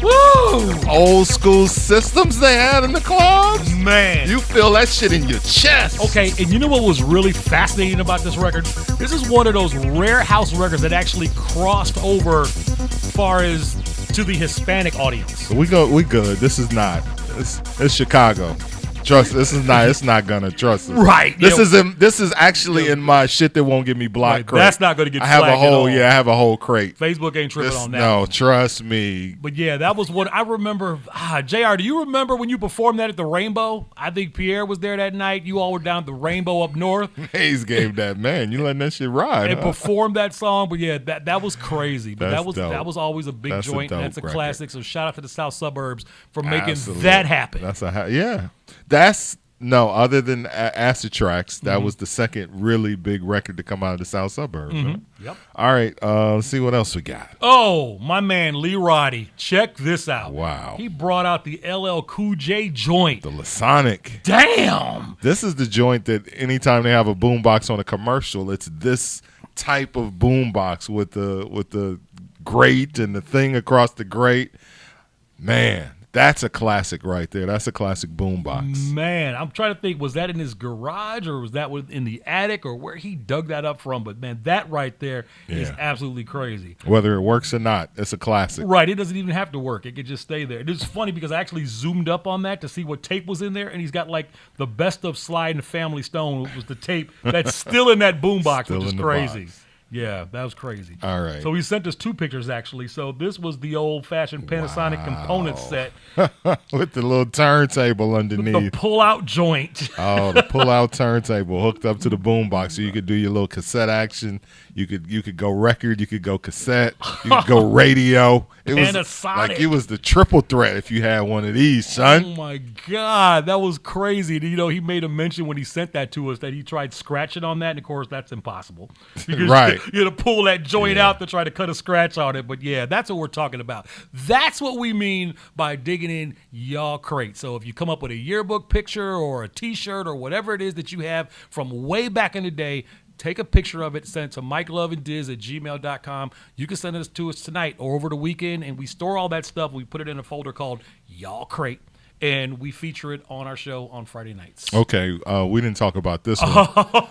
woo! Old school systems they had in the clubs. Man. You feel that shit in your chest. Okay, and you know what was really fascinating about this record? This is one of those rare house records that actually crossed over far as to the Hispanic audience. We good. This is not. It's Chicago. Trust. This is not. It's not gonna trust us. Right. This is actually in my shit that won't get me blocked. Right, crate. that's not gonna get. I have a flagged at whole. all. Yeah, I have a whole crate. Facebook ain't tripping on that. No, trust me. But yeah, that was what I remember. JR, do you remember when you performed that at the Rainbow? I think Pierre was there that night. You all were down at the Rainbow up north. Hayes gave that, man. You letting that shit ride. And huh? performed that song. But yeah, that was crazy. But That's dope. that was always a big That's a joint. dope That's a record. classic. So shout out to the South Suburbs for making Absolutely. that happen. That's yeah. That's no other than Acid Tracks. That was the second really big record to come out of the South Suburbs. huh? Yep. All right. Let's see what else we got. Oh, my man Lee Roddy. Check this out. Wow. He brought out the LL Cool J joint. The Lasonic. Damn. This is the joint that anytime they have a boombox on a commercial, it's this type of boombox with the grate and the thing across the grate. Man, that's a classic right there. That's a classic boombox. Man, I'm trying to think, was that in his garage or was that in the attic or where he dug that up from? But man, that right there is Yeah. absolutely crazy. Whether it works or not, it's a classic. Right, it doesn't even have to work. It could just stay there. It's funny because I actually zoomed up on that to see what tape was in there, and he's got like the best of Sly and the Family Stone was the tape that's still in that boombox, Still which is in the crazy. box. Yeah, that was crazy. All right. So he sent us two pictures actually. So this was the old-fashioned Panasonic component set. With the little turntable The underneath. pull-out joint. Oh, the pull-out turntable hooked up to the boombox, so you could do your little cassette action. You could go record, you could go cassette, you could go radio. It was Panasonic. like it was the triple threat if you had one of these, son. Oh my God, that was crazy. You know, he made a mention when he sent that to us that he tried scratching on that, and of course that's impossible. Because Right. you got to pull that joint out to try to cut a scratch on it. But yeah, that's what we're talking about. That's what we mean by digging in y'all crate. So if you come up with a yearbook picture or a T-shirt or whatever it is that you have from way back in the day, take a picture of it, send it to mikeloveanddizz@gmail.com. You can send it to us tonight or over the weekend, and we store all that stuff. We put it in a folder called Y'all Crate, and we feature it on our show on Friday nights. Okay, we didn't talk about this one.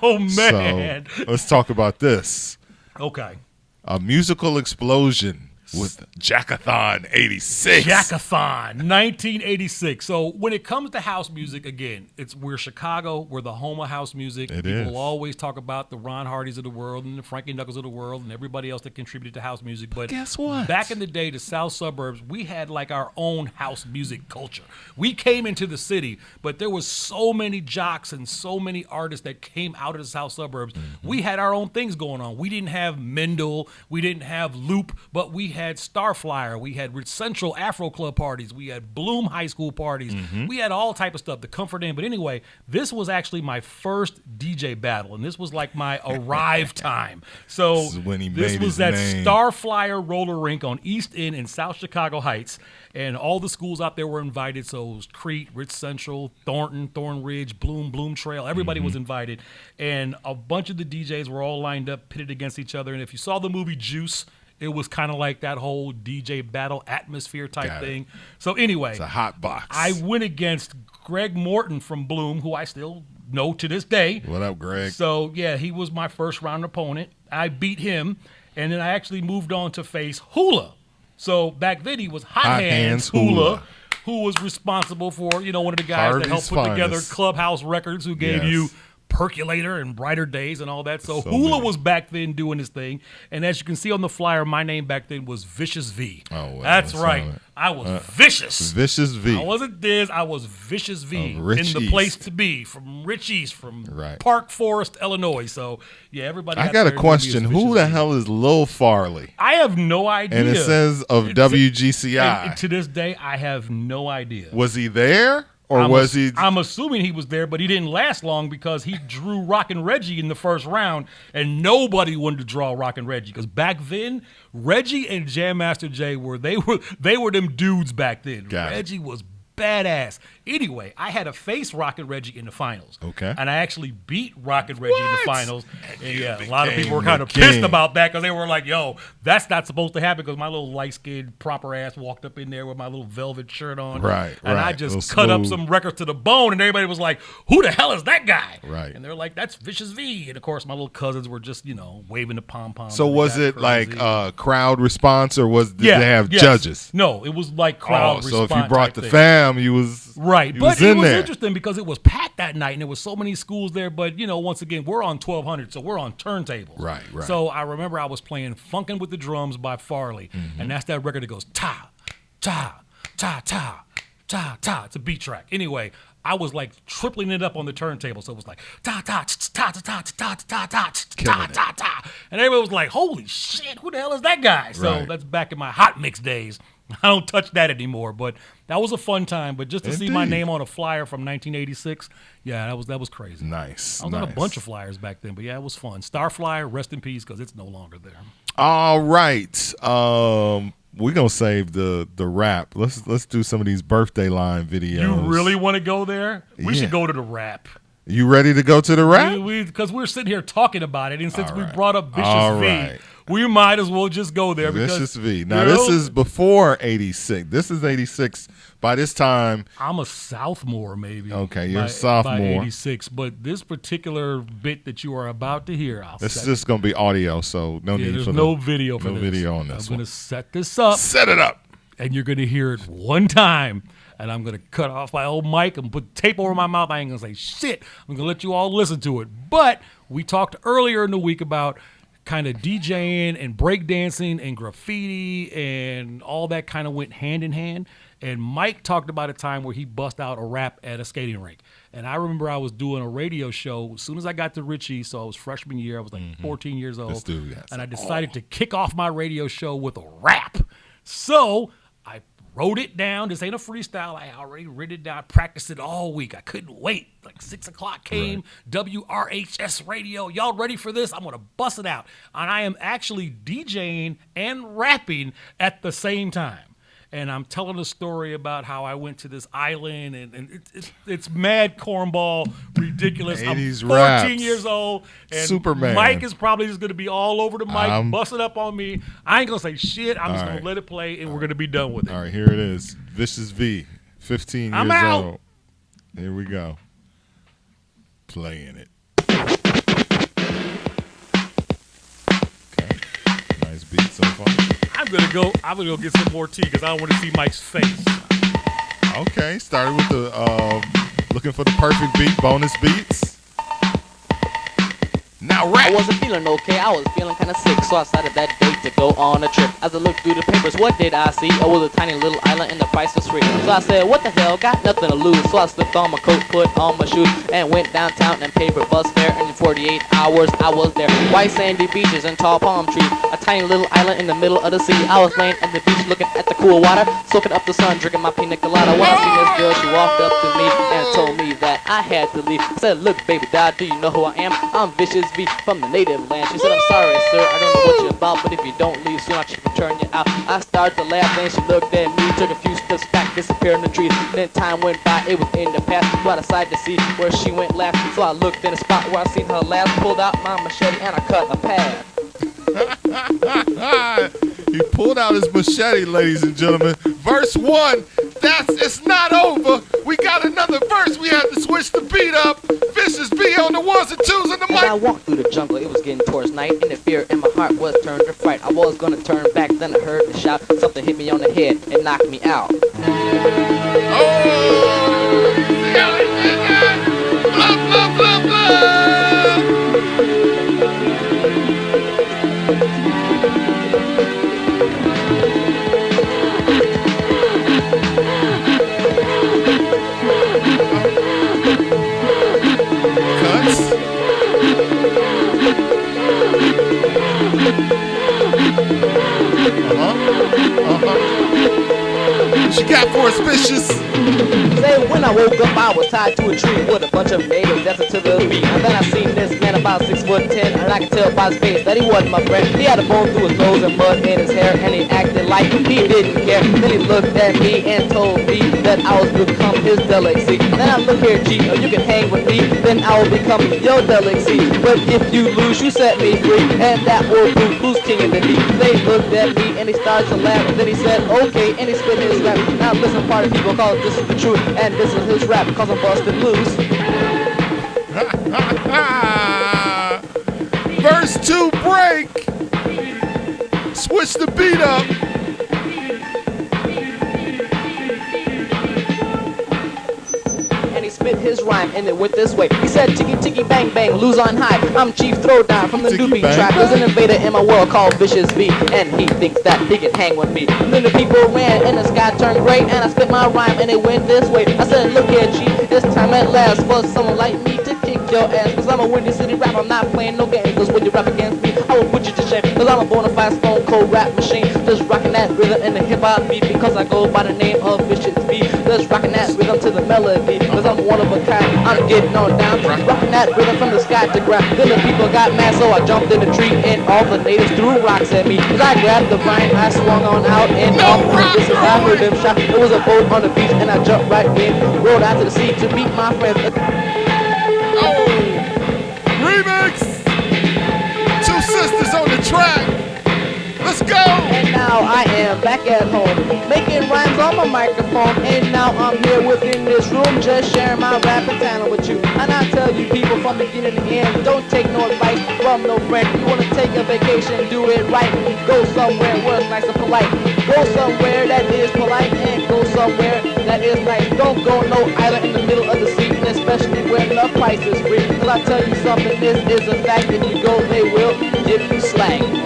Oh, man. So let's talk about this. Okay. A musical explosion with Jackathon 86. Jackathon 1986. So when it comes to house music, again, we're Chicago. We're the home of house music. It People is. will always talk about the Ron Hardys of the world and the Frankie Knuckles of the world and everybody else that contributed to house music. But guess what? Back in the day, the South Suburbs, we had like our own house music culture. We came into the city, but there was so many jocks and so many artists that came out of the South Suburbs. Mm-hmm. We had our own things going on. We didn't have Mendel. We didn't have Loop, but we had Starflyer. We had Rich Central Afro Club parties. We had Bloom High School parties. Mm-hmm. We had all type of stuff, the Comfort Inn. But anyway, this was actually my first DJ battle, and this was like my arrive time. So This is when he this made was his that name. Starflyer roller rink on East End in South Chicago Heights, and all the schools out there were invited. So it was Crete, Rich Central, Thornton, Thorn Ridge, Bloom Trail. Everybody was invited, and a bunch of the DJs were all lined up, pitted against each other. And if you saw the movie Juice, it was kind of like that whole DJ battle atmosphere type Got it. thing. So anyway, It's a hot box. I went against Greg Morton from Bloom, who I still know to this day. What up, Greg? So, yeah, he was my first round opponent. I beat him, and then I actually moved on to face Hula. So back then he was Hot Hands Hula, who was responsible for, one of the guys that helped Harvey's put together finest. Clubhouse Records, who gave Yes. you Percolator and Brighter Days and all that. So many. Hula was back then doing his thing. And as you can see on the flyer, my name back then was Vicious V. Oh, well, that's right. I was vicious. Vicious V. I wasn't Dizz. I was Vicious V in Rich the East. place to be, from Rich East, from Park Forest, Illinois. So, yeah, everybody. I got a question. Who the hell is Lil Farley? I have no idea. And it says of WGCI. And to this day, I have no idea. Was he there? Or was he? I'm assuming he was there, but he didn't last long because he drew Rockin' Reggie in the first round, and nobody wanted to draw Rockin' Reggie because back then Reggie and Jam Master Jay were them dudes back then. Reggie was badass. Anyway, I had to face Rockin' Reggie in the finals. Okay. And I actually beat Rockin' Reggie in the finals. And yeah, a lot of people were kind of pissed about that because they were like, yo, that's not supposed to happen because my little light-skinned proper ass walked up in there with my little velvet shirt on. Right, and I just cut up some records to the bone, and everybody was like, who the hell is that guy? Right. And they're like, that's Vicious V. And, of course, my little cousins were just, waving the pom-pom. So was it like crowd response, or did they have judges? No, it was like crowd response. So if you brought the fam, you was right. you But was it in was there. interesting because it was packed that night, and there was so many schools there. But, once again, we're on 1200, so we're on turntables. Right. So I remember I was playing Funkin' with the Drums by Farley, and that's that record that goes ta, ta, ta, ta, ta, ta. It's a beat track. Anyway, I was like tripling it up on the turntable, so it was like ta ta ta ta ta ta ta ta ta ta ta ta, and everybody was like, "Holy shit, who the hell is that guy?" So that's back in my hot mix days. I don't touch that anymore, but that was a fun time. But just to see my name on a flyer from 1986, yeah, that was crazy. Nice. I was on a bunch of flyers back then, but yeah, it was fun. Star Flyer, rest in peace, because it's no longer there. All right. We're gonna save the rap. Let's do some of these birthday line videos. You really want to go there? We should go to the rap. You ready to go to the rap? Because we're sitting here talking about it, and since we brought up Vicious V, we might as well just go there. Vicious V. Now, this is before 86. This is 86. By this time, I'm a sophomore, maybe. Okay, you're a sophomore. By 86. But this particular bit that you are about to hear, it's just going to be audio, so no need for no video for no this. video on this. I'm going to set this up. Set it up. And you're going to hear it one time. And I'm going to cut off my old mic and put tape over my mouth. I ain't going to say shit. I'm going to let you all listen to it. But we talked earlier in the week about kind of DJing and breakdancing and graffiti and all that kind of went hand in hand. And Mike talked about a time where he bust out a rap at a skating rink. And I remember I was doing a radio show as soon as I got to Richie, so I was freshman year. I was like 14 years old. This dude, yes. And I decided to kick off my radio show with a rap. So I wrote it down. This ain't a freestyle. I already written it down. I practiced it all week. I couldn't wait. Like 6 o'clock came, WRHS radio. Y'all ready for this? I'm going to bust it out. And I am actually DJing and rapping at the same time. And I'm telling a story about how I went to this island, and it's mad cornball, ridiculous. I'm 14 raps. years old, and Superman. Mike is probably just going to be all over the mic, busting up on me. I ain't going to say shit. I'm just going to let it play, and we're going to be done with it. All right, here it is. Vicious V, 15 I'm years out. old. Here we go. Playing it. Okay. Nice beat so far. I'm gonna go get some more tea because I don't want to see Mike's face. Okay, started with the looking for the perfect beat, bonus beats. Now rap. I wasn't feeling okay, I was feeling kinda sick, so I decided that day to go on a trip. As I looked through the papers, what did I see? It was a tiny little island and the price was free. So I said, what the hell, got nothing to lose. So I slipped on my coat, put on my shoes, and went downtown and paid for bus fare. And in 48 hours I was there. White sandy beaches and tall palm trees. A tiny little island in the middle of the sea. I was laying at the beach looking at the cool water, soaking up the sun, drinking my pina colada. When I seen this girl, she walked up to me and told me that I had to leave. I said, look baby doll, do you know who I am? I'm Vicious V from the native land. She said, I'm sorry sir, I don't know what you're about, but if you don't leave soon, I'll turn you out. I started to laugh, then she looked at me, took a few steps back, disappeared in the trees. Then time went by, it was in the past, so I decided to see where she went last. So I looked in the spot where I seen her last, pulled out my machete and I cut a path. He pulled out his machete, ladies and gentlemen. Verse 1, it's not over. We got another verse. We had to switch the beat up. Vicious V on the ones and twos on the mic. As I walked through the jungle, it was getting towards night, and the fear in my heart was turned to fright. I was gonna turn back, then I heard the shout. Something hit me on the head and knocked me out. Oh! Blah, blah, blah, blah. What you got for us, Vicious? Say when I woke up, I was tied to a tree with a bunch of natives dancing to the beat. And then I seen this man about 6'10", and I could tell by his face that he wasn't my friend. He had a bone through his nose and mud in his hair, and he acted like he didn't care. Then he looked at me and told me that I was become his delicacy. Then I look here, G, you can hang with me, then I will become your delicacy. But if you lose, you set me free, and that will prove who's king of the deep. They looked at me and he started to laugh, and then he said, okay, and he spit his rap. Now listen, party people, cause this is the truth, and this is his rap, cause I'm busted loose. Verse 2 break. Switch the beat up. And he spit his rhyme, and it went this way. He said, ticky ticky bang bang, lose on high. I'm Chief Throwdown from the Doobie Trap. There's an invader in my world called Vicious V, and he thinks that he can hang with me. And then the people ran, and the sky turned gray, and I spit my rhyme, and it went this way. I said, look here, G, it's time at last for someone like me to kick your ass. Cause I'm a Windy City rap, I'm not playing no games. Cause when you rap against me, I will put you to shame. Cause I'm a bona fide stone cold rap machine. Just rocking that rhythm in the hip hop beat, because I go by the name of Vicious V. Just rocking that rhythm to the melody, cause I'm one of a kind. I'm getting on down, rocking that rhythm from the sky to ground. Then the people got mad, so I jumped in the tree, and all the natives threw rocks at me. Cause I grabbed the vine, I swung on out, and all the distance I heard them shout. There was a boat on the beach, and I jumped right in, rode out to the sea to meet my friends. Remix! Two sisters on the track. Let's go! And now I am back at home, making rhymes on my microphone. And now I'm here within this room, just sharing my rapping talent with you. And I tell you people from beginning to end, don't take no advice from no friend. You wanna take a vacation, do it right. Go somewhere where it's nice and polite. Go somewhere that is polite, and go somewhere that is nice. Don't go no island in the middle of the sea, and especially when the price is free. Cause I tell you something, this is a fact. If you go, they will give you slang.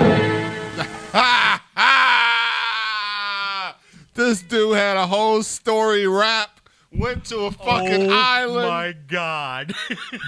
This dude had a whole story rap. Went to a fucking island. Oh my God.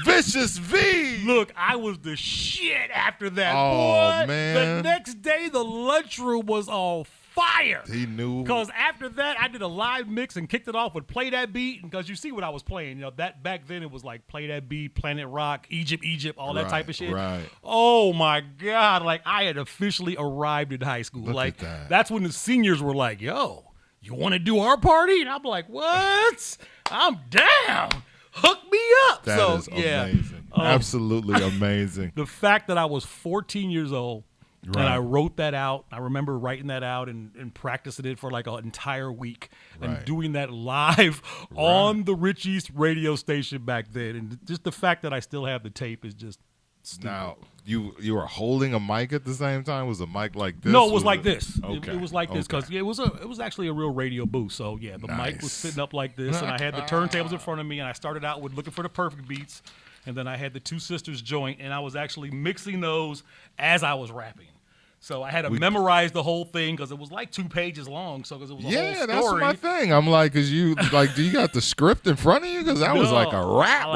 Vicious V. Look, I was the shit after that. Oh, boy. man. The next day, the lunchroom was on fire. He knew. Because after that, I did a live mix and kicked it off with Play That Beat. Because you see what I was playing. You know, that back then it was like Play That Beat, Planet Rock, Egypt, all that type of shit. Right. Oh my God. Like I had officially arrived in high school. Look at that. That's when the seniors were like, yo, you want to do our party? And I'm like, what? I'm down. Hook me up. That is amazing. Absolutely amazing. The fact that I was 14 years old and I wrote that out. I remember writing that out and practicing it for like an entire week and doing that live on the Rich East radio station back then. And just the fact that I still have the tape is just stupid. Now, you were holding a mic at the same time? Was a mic like this? No, it was like this. Okay. It was like this because it was actually a real radio booth. So yeah, the mic was sitting up like this, and I had the turntables in front of me, and I started out with looking for the perfect beats, and then I had the Two Sisters joint, and I was actually mixing those as I was rapping. So I had to memorize the whole thing because it was like 2 pages long. So because it was a whole story. Yeah, that's my thing. I'm like, do you got the script in front of you? Because that was like a rap.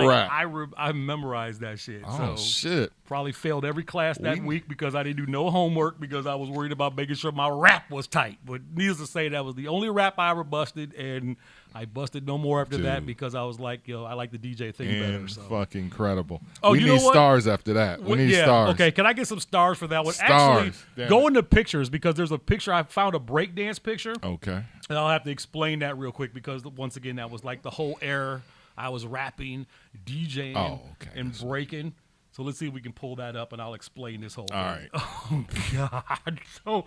I memorized that shit. Oh, shit. Probably failed every class that week because I didn't do no homework because I was worried about making sure my rap was tight. But needless to say, that was the only rap I ever busted, and I busted no more after that because I was like, I like the DJ thing better. So. Fucking incredible. Oh, we you need know what? stars after that. We need stars. Okay, can I get some stars for that one? Stars. Actually, go into pictures because there's a picture. I found a breakdance picture. Okay. And I'll have to explain that real quick because, once again, that was like the whole era. I was rapping, DJing, and breaking. So let's see if we can pull that up, and I'll explain this whole thing. All right. Oh, God. So,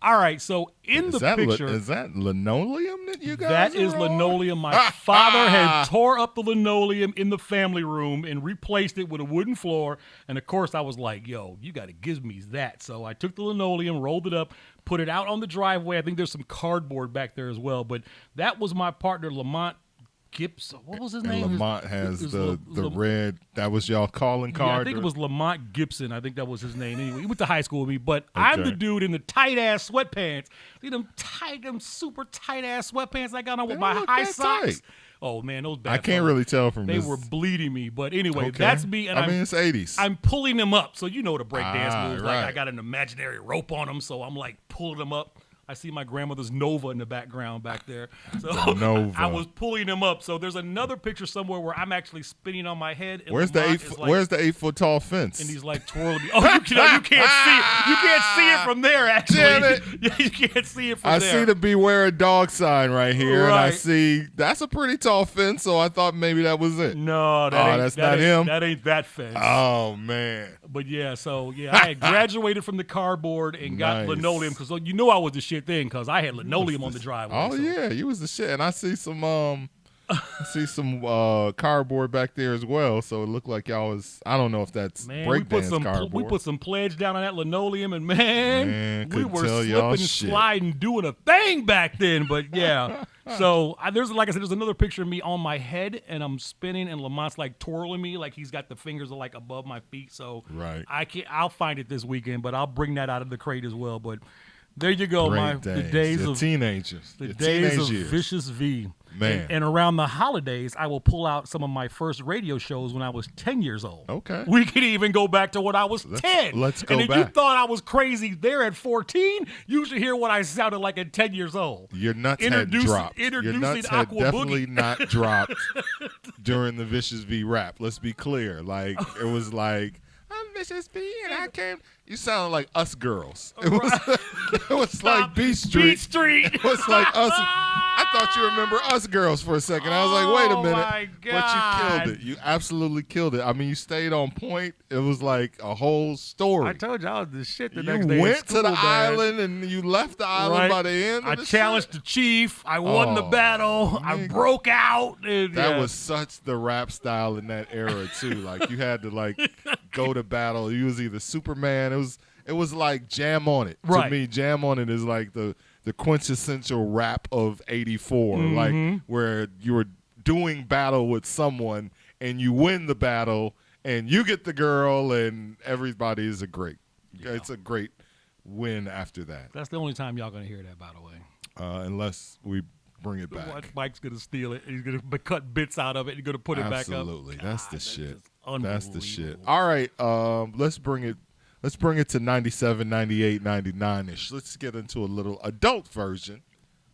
all right. So in the picture. Is that linoleum that you guys That is on? linoleum. My father had tore up the linoleum in the family room and replaced it with a wooden floor. And, of course, I was like, yo, you got to give me that. So I took the linoleum, rolled it up, put it out on the driveway. I think there's some cardboard back there as well. But that was my partner, Lamont Gibson. What was his name? Lamont has the red. That was y'all calling card? Yeah, I think it was Lamont Gibson. I think that was his name. Anyway, he went to high school with me. But I'm the dude in the tight-ass sweatpants. See them super tight-ass sweatpants I got on with my high socks? Oh man, those bad. I can't really tell from they this. were bleeding me, but anyway, Okay. that's me. And I mean, it's 80s. I'm pulling them up, so you know the breakdance moves. Like right. I got an imaginary rope on them, so I'm like pulling them up. I see my grandmother's Nova in the background back there. So Nova. I was pulling them up. So there's another picture somewhere where I'm actually spinning on my head. And Where's the Where's the 8 foot tall fence? And he's like twirling me. Oh, you can't see it. You can't see it from there. Actually, Damn it. You can't see it from I there. see the beware a dog sign right here, and I Right. see that's a pretty tall fence. So I thought maybe that was it. No, that's not him. That ain't that fence. Oh man. But yeah, so I had graduated from the cardboard and got Nice. linoleum because you know I was the shit then because I had linoleum on the driveway. Oh so. yeah, you was the shit, and I see some cardboard back there as well. So it looked like y'all was. I don't know if that's Man, we put some pledge down on that linoleum, and man we couldn't were tell slipping y'all and shit. sliding, doing a thing back then. But yeah, so there's like I said, there's another picture of me on my head, and I'm spinning, and Lamont's like twirling me, like he's got the fingers like above my feet. So right, I'll find it this weekend, but I'll bring that out of the crate as well. But there you go, Great the days. days Your of teenagers, the Your days teenage of years. Vicious V. Man. And around the holidays, I will pull out some of my first radio shows when I was 10 years old. Okay. We could even go back to when I was 10. let's go And if you back. thought I was crazy there at 14, you should hear what I sounded like at 10 years old. Your nuts had dropped. Your Introducing nuts had Aqua definitely Boogie. not dropped during the Vicious V rap. Let's be clear. Like it was like I'm Vicious V and I came. You sounded like Us Girls. It was it was like B Street. Beat Street. It was like Us. I thought you remember Us Girls for a second. I was like, wait a minute. my But you God. killed it. You absolutely killed it. I mean, you stayed on point. It was like a whole story. I told you I was the shit the You next day. went at to the school, man. island and you left the island Right. by the end of I the challenged the chief. I won the Oh, battle. I nigga. broke out. And, That yeah. was such the rap style in that era too. Like you had to like go to battle. You was either Superman. It was like Jam on It. Right. To me, Jam on It is like the quintessential rap of '84. Mhm. Like where you were doing battle with someone and you win the battle and you get the girl and everybody is a great. It's a great win after that. That's the only time y'all gonna hear that, by the way. Unless we bring it back. Mike's gonna steal it. He's gonna cut bits out of it. He's gonna put it back up. Absolutely, that's the shit. just That's the shit. All right, let's bring it. Let's bring it to 97, 98, 99-ish. Let's get into a little adult version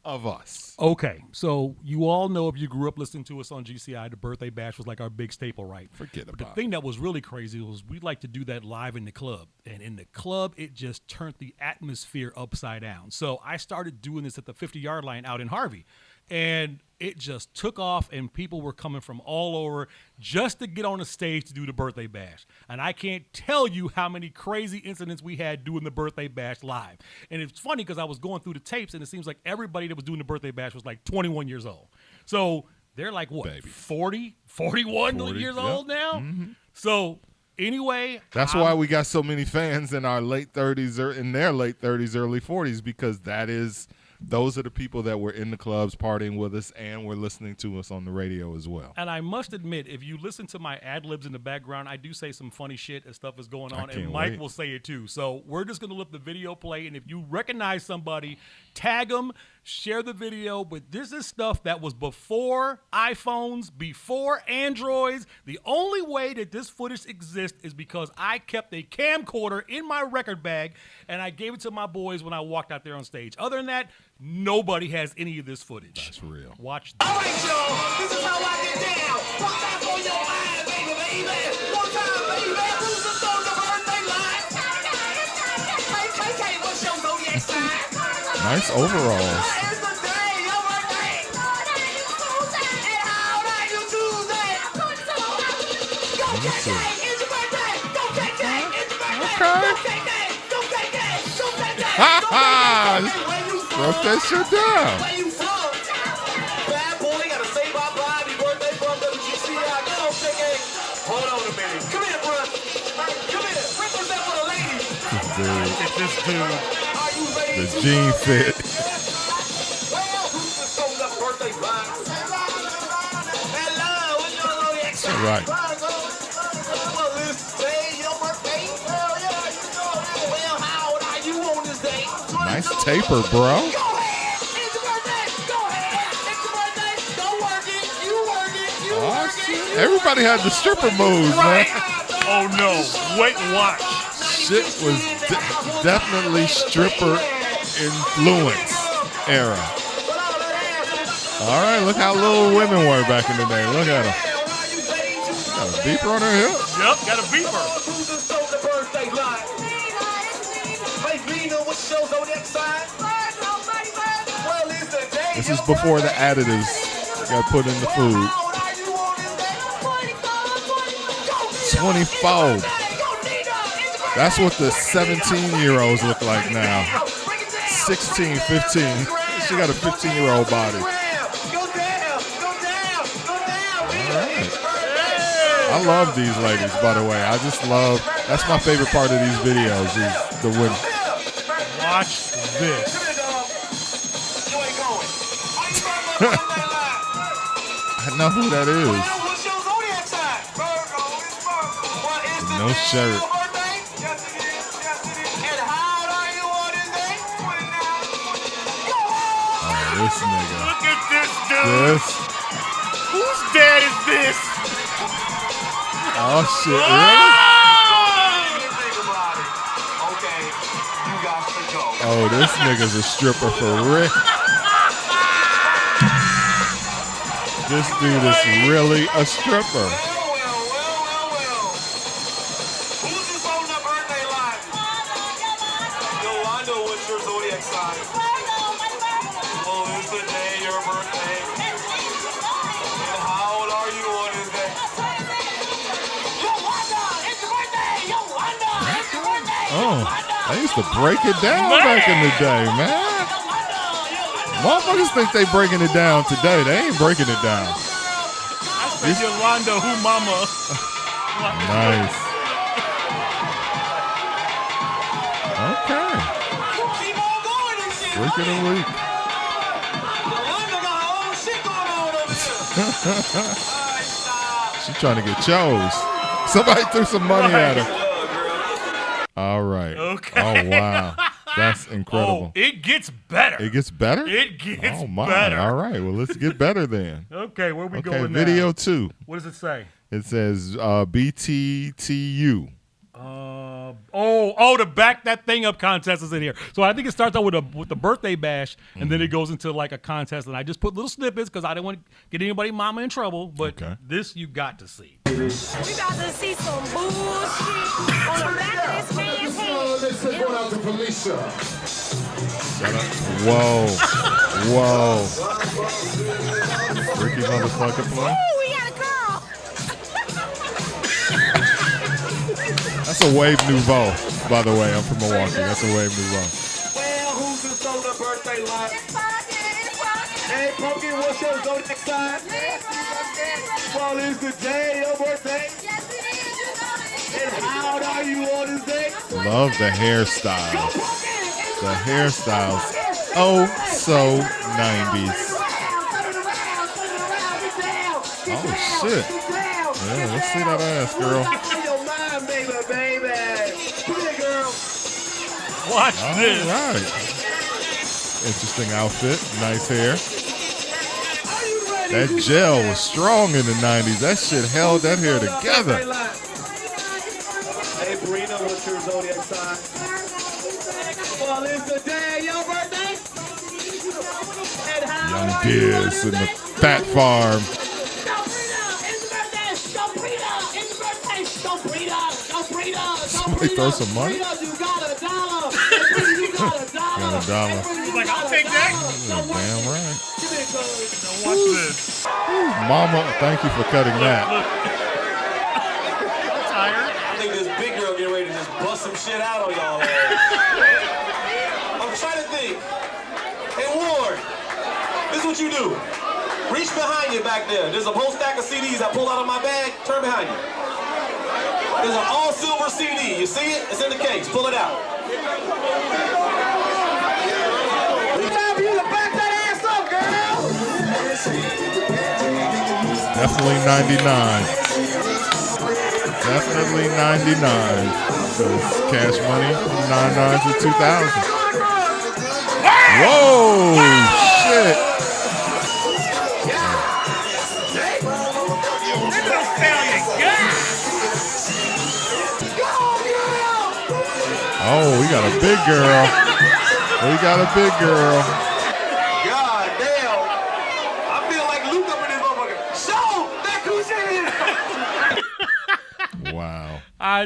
of us. Okay, so you all know if you grew up listening to us on GCI, the birthday bash was like our big staple, right? Forget But about the thing that was really crazy was we like to do that live in the club. And in the club, it just turned the atmosphere upside down. So I started doing this at the 50-yard line out in Harvey. And it just took off, and people were coming from all over just to get on the stage to do the birthday bash. And I can't tell you how many crazy incidents we had doing the birthday bash live. And it's funny because I was going through the tapes, and it seems like everybody that was doing the birthday bash was like 21 years old. So they're like, what, 40, 41 years yep. old now? So anyway. That's why we got so many fans in our late 30s or in their late 30s, early 40s, because those are the people that were in the clubs partying with us and were listening to us on the radio as well. And I must admit, if you listen to my ad-libs in the background, I do say some funny shit as stuff is going on, and Mike will say it too. So we're just going to let the video play, and if you recognize somebody, tag them, share the video. But this is stuff that was before iPhones, before Androids. The only way that this footage exists is because I kept a camcorder in my record bag, and I gave it to my boys when I walked out there on stage. Other than that, nobody has any of this footage. That's real. Watch this. All right, y'all. This is how I get down. One time for your eyes, baby, baby. One time, baby. Who's the song of birthday line? Hey, what's your zodiac sign? Nice overalls. It's the day, your birthday. And how old are you Tuesday? Go Let me take see. that. It's your birthday. Go take that. It's your birthday. Okay. Go take that. Go take that. Go take that. Ha Go ha! take that. Where you from? Broke that shit down. Where you from? Bad boy, gotta save our body. Birthday from WGCI. Come on, Big A. Hold on a minute. Come here, bro. Come here. Represent for the ladies. Dude, This dude. Are you ready the to gene go? fit. Well, who's the song of birthday line? Hello, what's your zodiac sign? Right. Well, this day, your birthday. Hell yeah, you know it. Well, how old are you on this day? Nice taper, bro. Go ahead. It's your birthday. Go ahead. It's your birthday. Don't work it. You Everybody had the stripper moves, Right. man. Oh no! Wait, watch. Shit was definitely stripper influence era. All right, look how little women were back in the day. Look at them. Got a beeper on her hip. Yep, got a beeper. This is before the additives got put in the food. 24. That's what the 17-year-olds look like now. 16, 15. She got a 15-year-old body. All right. I love these ladies, by the way. I just love, that's my favorite part of these videos is the women. Watch this. I know who that is. No shirt. Oh, this nigga. Look at this dude. This. Whose dad is this? Oh, shit. Really? Oh, this nigga's a stripper for real. This dude is really a stripper. Oh, I used to break it down back in the day, man. Motherfuckers think they breaking it down today. They ain't breaking it down. I said Yolanda, who mama? Nice. Okay. Freak of the week. She trying to get chose. Somebody threw some money at her. All right. Okay. Oh, wow. That's incredible. Oh, it gets better. It gets better? It gets oh, my. better. All right. Well, let's get better then. Okay, where we going now? Video 2. What does it say? It says BTTU. To back that thing up contest is in here. So I think it starts out with the birthday bash, and then it goes into like a contest. And I just put little snippets because I didn't want to get anybody mama in trouble. But this you got to see. We about to see some bullshit on the back of this man's head. This is going out to Felicia. Whoa. Whoa. Freaky motherfucker play. Ooh, we got a girl. That's a Wave Nouveau, by the way. I'm from Milwaukee. That's a Wave Nouveau. Well, who's the solar birthday light? Hey, Pumpkin, what's your zodiac sign? Well, is the day your birthday? Yes, it is. And how old are you on this day? Love the hairstyles. The hairstyles. Oh, so 90s. Oh, shit. Yeah, let's see that ass, girl. Watch this. All right. Interesting outfit. Nice hair. That gel was strong in the 90s. That shit held that hair together. Hey, Brina, what's your zodiac sign? Well, it's the day of your birthday. Young Dizz in the Fat Farm. Somebody throw some money? Got a dollar. He's like, I'll take that. Damn right. Now watch this. Mama, thank you for cutting that. Tired? I think this big girl getting ready to just bust some shit out on y'all. I'm trying to think. Hey, Ward, this is what you do. Reach behind you back there. There's a whole stack of CDs I pulled out of my bag. Turn behind you. There's an all-silver CD. You see it? It's in the case. Pull it out. It's time for you to back that ass up, girl. Definitely 99. Definitely 99. Because Cash Money from 99 to 2000. Whoa, shit. Oh, we got a big girl. We got a big girl. God damn. I feel like Luke up in this motherfucker. Show that coochie. Wow.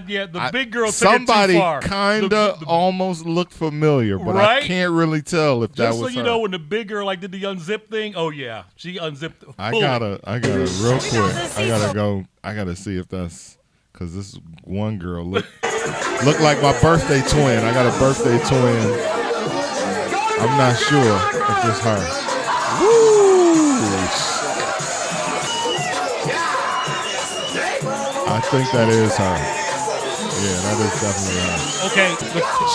Yeah, the big girl took somebody it too far. Kind of almost looked familiar, but right? I can't really tell if that was Just so you her. know, when the big girl did the unzip thing, oh yeah, she unzipped. I gotta real quick. I gotta see if that's because this one girl looked like my birthday twin. I got a birthday twin. I'm not sure if it's her. Woo! I think that is her. Yeah, that is definitely her. Okay.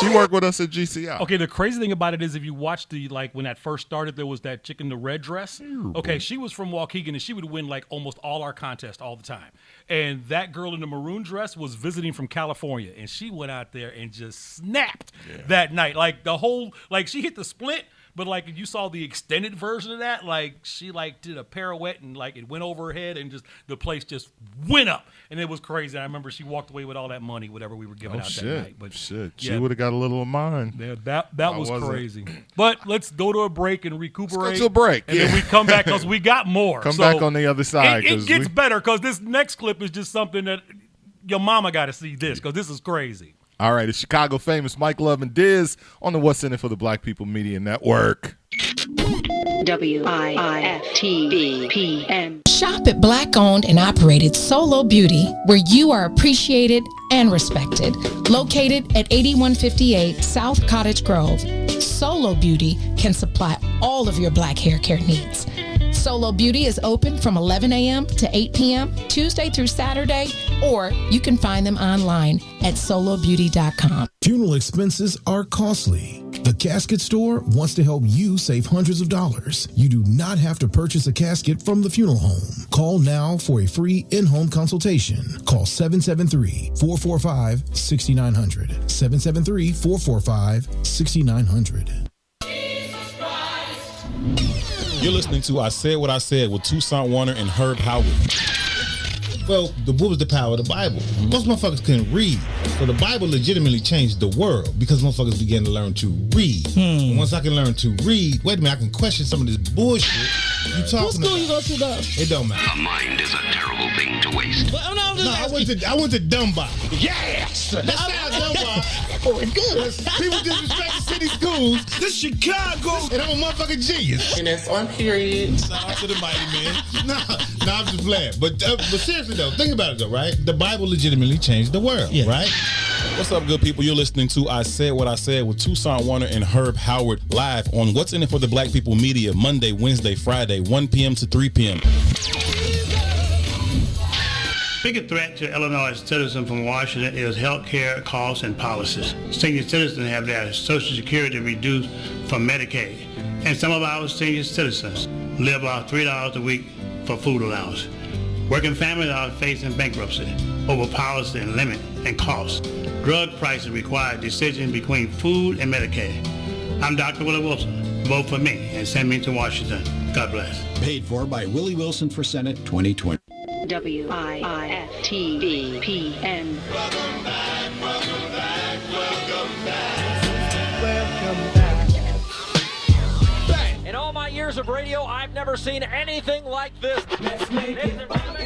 She worked with us at GCI. Okay, the crazy thing about it is if you watch when that first started, there was that chick in the red dress. Okay, she was from Waukegan, and she would win almost all our contests all the time. And that girl in the maroon dress was visiting from California, and she went out there and just snapped that night. The whole, she hit the split, but if you saw the extended version of that, she did a pirouette and it went over her head and just the place just went up. And it was crazy. I remember she walked away with all that money, whatever we were giving out that night. But shit. She would have got a little of mine. Yeah, that was crazy. But let's go to a break and recuperate. Let's go to a break. And then we come back because we got more. Come back on the other side. It gets better because this next clip is just something that your mama got to see this because this is crazy. All right, it's Chicago famous Mike Love and Dizz on the What's in It for the Black People Media Network. WIFTBPM. Shop at Black-owned and operated Solo Beauty, where you are appreciated and respected. Located at 8158 South Cottage Grove, Solo Beauty can supply all of your black hair care needs. Solo Beauty is open from 11 a.m. to 8 p.m. Tuesday through Saturday, or you can find them online at solobeauty.com. Funeral expenses are costly. The Casket Store wants to help you save hundreds of dollars. You do not have to purchase a casket from the funeral home. Call now for a free in-home consultation. Call 773-445-6900. 773-445-6900. You're listening to I Said What I Said with Toussaint Warner and Herb Howard. Well, what was the power of the Bible? Most motherfuckers couldn't read. So the Bible legitimately changed the world because motherfuckers began to learn to read. And once I can learn to read, wait a minute, I can question some of this bullshit you talking about. What school you go to, though? It don't matter. A mind is a terrible thing to waste. Well, I went to Dunbar. Yes! That's how Dunbar. Oh, it's good. People disrespect the city schools. This Chicago. And I'm a motherfucking genius. And that's on period. Shout out to the mighty man. Nah, I'm just playing. But seriously though, think about it though, right? The Bible legitimately changed the world, right? What's up, good people? You're listening to I Said What I Said with Toussaint Warner and Herb Howard live on What's in It for the Black People Media, Monday, Wednesday, Friday, 1 p.m. to 3 p.m. Biggest threat to Illinois citizens from Washington is health care costs and policies. Senior citizens have their Social Security reduced from Medicaid, and some of our senior citizens live off $3 a week for food allowance. Working families are facing bankruptcy over policy and limit and cost. Drug prices require decisions between food and Medicaid. I'm Dr. Willie Wilson. Vote for me and send me to Washington. God bless. Paid for by Willie Wilson for Senate 2020. WIFTBPM. In all my years of radio, I've never seen anything like this.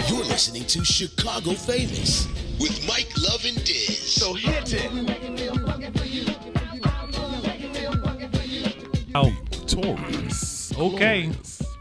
You're listening to Chicago Famous with Mike Love and Dizz. So hit it. Taurus. Okay.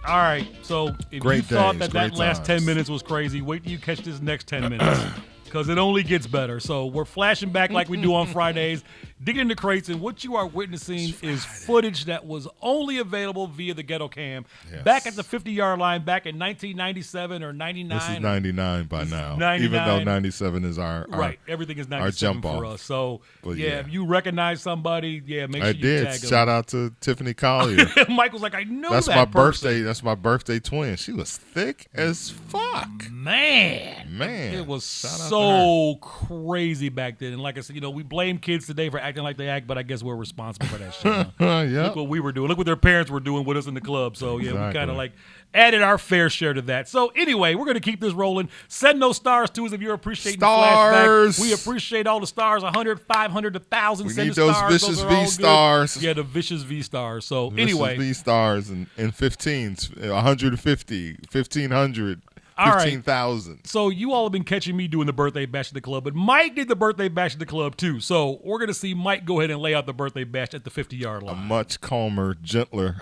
All right. So if you thought that last 10 minutes was crazy, wait till you catch this next 10 minutes. Because it only gets better. So we're flashing back like we do on Fridays, digging into crates, and what you are witnessing is footage that was only available via the Ghetto Cam back at the 50-yard line back in 1997 or 99. This is 99 by now. 99. Even though 97 is our right. Everything is 97 our jump for off. us. So, But if you recognize somebody, make sure I you did. tag them. Shout out to Tiffany Collier. Mike was like, I know that's that my person. birthday. That's my birthday twin. She was thick as fuck. Man. It It was Shout out to so crazy back then. And like I said, we blame kids today for acting acting like they act, but I guess we're responsible for that shit. Yeah. Look what we were doing. Look what their parents were doing with us in the club. So, yeah, we Exactly. kind of like added our fair share to that. So, anyway, we're going to keep this rolling. Send those stars to us if you're appreciating Stars. the flashback. We appreciate all the stars, 100, 500, 1,000. We Send need the those stars. vicious Those are all V good. stars. Yeah, the vicious V stars. So, Vicious anyway. V stars and 15s, 150, 1,500. All right. 15,000. So you all have been catching me doing the birthday bash at the club, but Mike did the birthday bash at the club too. So we're going to see Mike go ahead and lay out the birthday bash at the 50-yard A line. much calmer, gentler.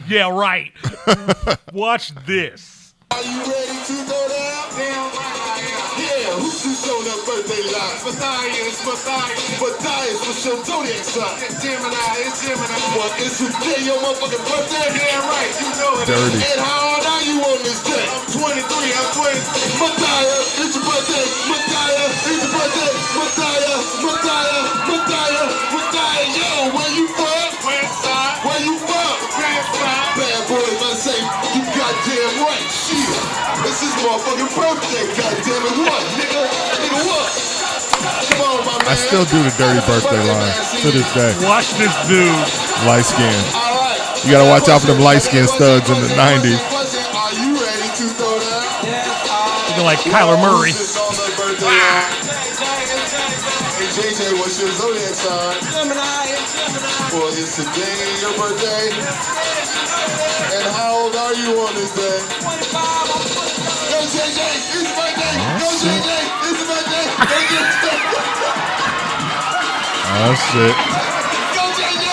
Yeah, right. Watch this. Are you ready to go down? Yeah, who's this on that birthday line? Matthias, what's your zodiac sign? It's Gemini. What, it's today your motherfucking birthday? Yeah, right, you know it. Dirty. And how old are you on this day? I'm 23, I'm 20. Matthias, it's your birthday. Matthias, it's your birthday. Matthias, yo, where you from? Westside. Where you from? Westside. Bad boy, must say, you goddamn right, shit. This is motherfucking birthday, goddammit. What, nigga? Nigga, what? Come on, my man. I still do the dirty birthday line to this day. Watch this dude. Light skin. You got to watch out for them light skin studs in the 90s. Are you ready to throw down? Looking like Kyler Murray. Hey, JJ, what's your zodiac sign? Gemini. Well, it's today your birthday. And how old are you on this day? 25. Go, JJ, it's your birthday. Go, JJ, it's your birthday. Oh, shit. Go, JJ.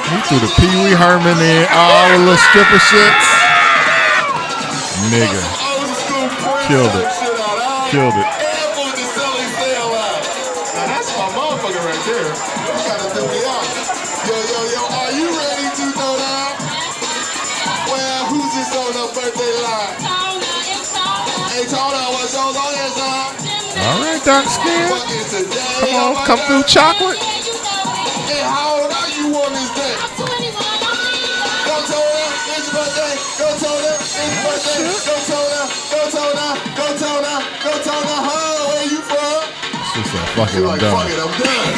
He threw the Pee Wee Herman in. All the little stripper shits. Nigga. Killed it. Killed it. Now that's my motherfucker right there. You gotta do me out. Yo, are you ready to throw down? Well, who's this on the birthday line? Hey, Tona, what's your zodiac sign? All right, dark skin. Come on, come through chocolate. Hey, how old are you on this day? I'm 21. Go, Tona, it's your birthday. Go, Tona, it's your birthday. Go, Tona, where you from? She said, fuck it, I'm done. Fuck it, I'm done.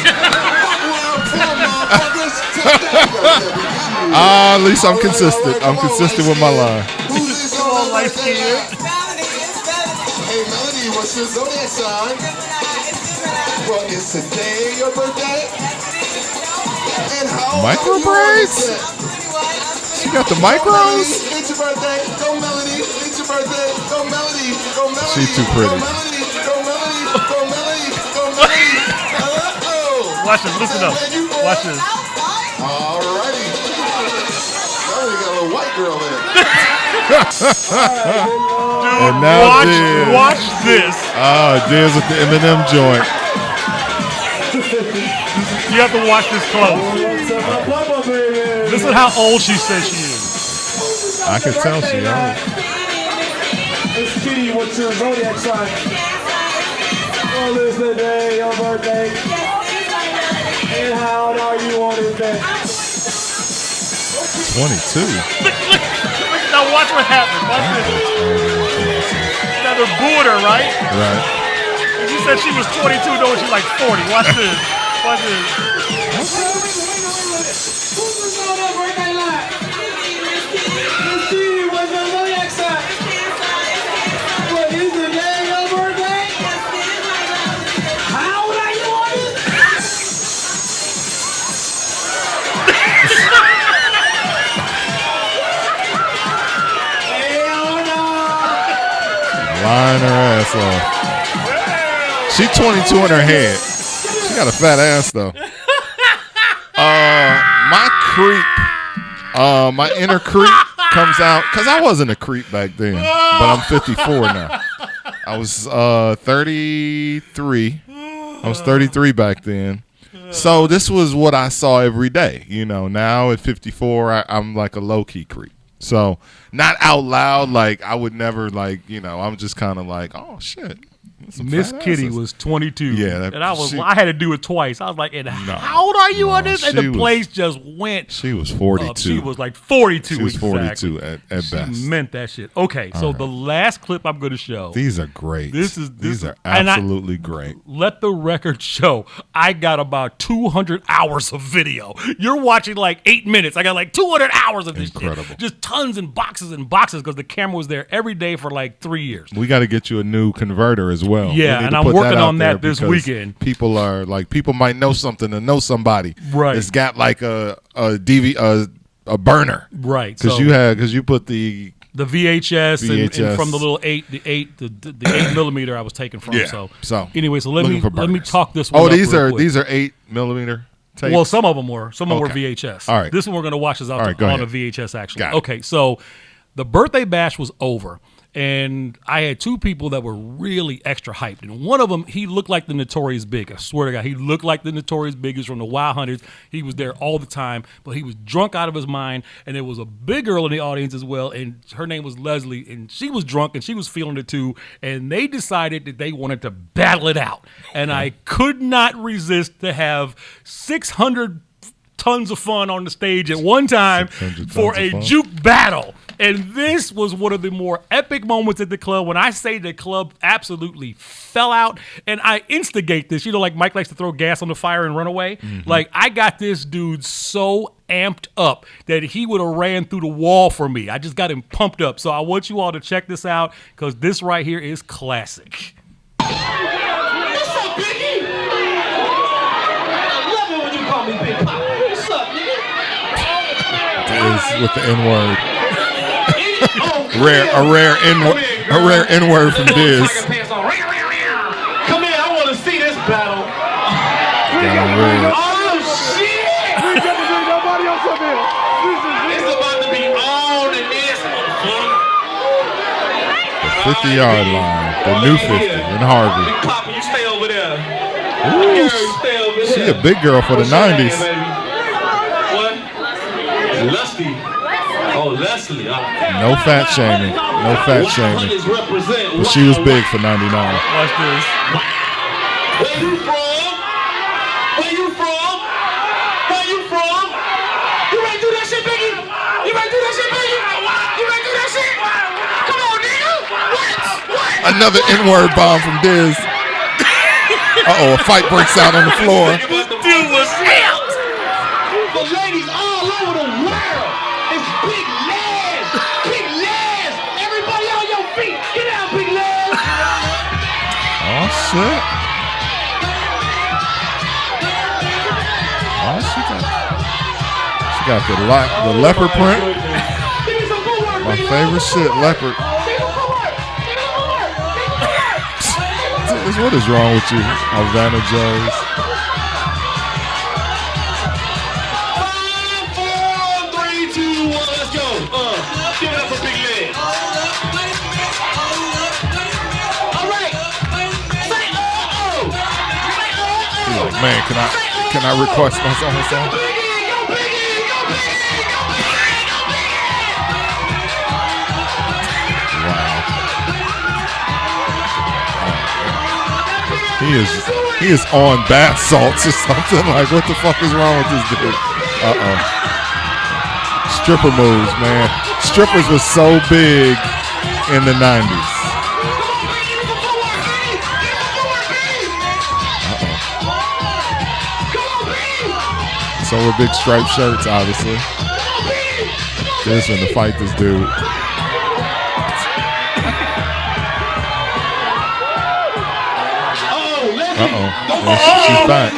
Well, tell motherfuckers, take that. At least I'm consistent. I'm consistent with my line. Who's this on light skin? Hey, Melody, what's your zodiac sign? Well, it's today your birthday. And how Micro braids? She got the micros? It's your birthday. Go, Melody. It's your birthday. Go, Melody. Go, Melody. She's too pretty. Go, Melody. Go, Melody. Go, Melody. Watch this. Listen up. Watch this. Alrighty. Melody got a little white girl in it. And now Dizz. Watch this. Dizz with the M&M joint. You have to watch this close. This is how old she says she is. I can tell she old. Miss Kitty, what's your zodiac sign? Well, it's the day your birthday. And how old are you on this day? 22. Now watch what happens. Watch this. Now they're booing her, right? Right. And she said she was 22, though she's like 40. Watch this. Watch this. Who's on that birthday line? Miss Kitty, what's your zodiac sign? What is the day your birthday? How old are you on this? Lying her ass off. She 22 in her head. She got a fat ass though. My creep, my inner creep comes out because I wasn't a creep back then, but I'm 54 now. I was 33. I was 33 back then. So this was what I saw every day. You know, now at 54, I'm like a low-key creep. So not out loud, like I would never like, you know, I'm just kind of like, oh shit. Miss Kitty was 22. Yeah, and I had to do it twice. I was like, and how old are you on this? And the place just went. She was 42. She was like 42. She was exactly. 42 at best. She meant that shit. Okay, so the last clip I'm going to show. These are great. These are and absolutely great. Let the record show I got about 200 hours of video. You're watching like 8 minutes. I got like 200 hours of this shit. Just tons and boxes because the camera was there every day for like 3 years. We got to get you a new converter as well. Yeah, and I'm working on that this weekend. People are like, people might know something to know somebody. Right. It's got like a burner. Right. Because you put the VHS. And from the little 8 millimeter I was taking from. Yeah. So anyway, so let me talk this one. Oh, these are 8 millimeter tapes? Well, some of them were. Some of them were VHS. All right. This one we're going to watch is on a VHS actually. Got it. Okay, so the birthday bash was over. And I had two people that were really extra hyped. And one of them, he looked like the Notorious Big. I swear to God, he looked like the Notorious Big. He was from the Wild Hunters. He was there all the time, but he was drunk out of his mind. And there was a big girl in the audience as well, and her name was Leslie. And she was drunk, and she was feeling it too. And they decided that they wanted to battle it out. And I could not resist to have 600 tons of fun on the stage at one time for a juke battle. And this was one of the more epic moments at the club. When I say the club absolutely fell out, and I instigate this, like Mike likes to throw gas on the fire and run away. Mm-hmm. Like, I got this dude so amped up that he would have ran through the wall for me. I just got him pumped up. So I want you all to check this out because this right here is classic. What's up, Biggie? I love it when you call me Big Pop. What's up, nigga? Is with the N-word. A rare N-word from Dizz. Come here, I want to see this battle. Oh shit! It's about to be on in this motherfucker. The 50-yard line, the new 50 in Harvey. Big Papa, you stay over there. Ooh, Stay over there. she a big girl for the 90s. What? Lusty. Oh, Leslie. No fat shaming. No fat shaming. But she was big for 99. Watch this. Where you from? Where you from? Where you from? You ready to do that shit, Biggie? You ready to do that shit, Biggie? You ready to do that shit? Come on, nigga. What? Another N-word bomb from Dizz. Uh-oh, a fight breaks out on the floor. Dude was out. The ladies all over the world. It's Big Les. Big Les. Everybody on your feet. Get out, Big Les. Oh, shit. Oh, she got the leopard print. My favorite shit, leopard. What is wrong with you, Havana Jones? 5, 4, 3, 2, 1, let's go. Give it up for Big Les. All right. Say He's like, man, can I request my song? He is on bath salts or something. Like, what the fuck is wrong with this dude? Stripper moves, man. Strippers was so big in the 90s. So were big striped shirts, obviously. This one to fight this dude. She's back.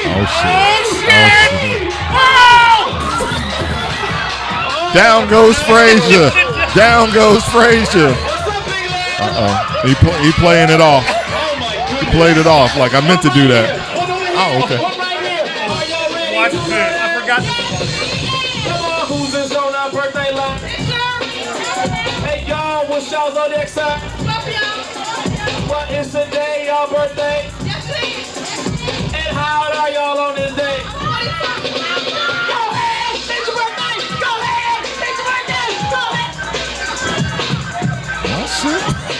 Oh shit. Down goes Frazier. Down goes Frazier. He playing it off. He played it off like I meant to do that. Oh, okay. Watch this. I forgot. Who's this on our birthday line? Hey y'all, what's y'all's on next side? What is today, y'all birthday? And how old are y'all on this day? Go ahead, it's your birthday. Go ahead, it's your birthday. Go ahead.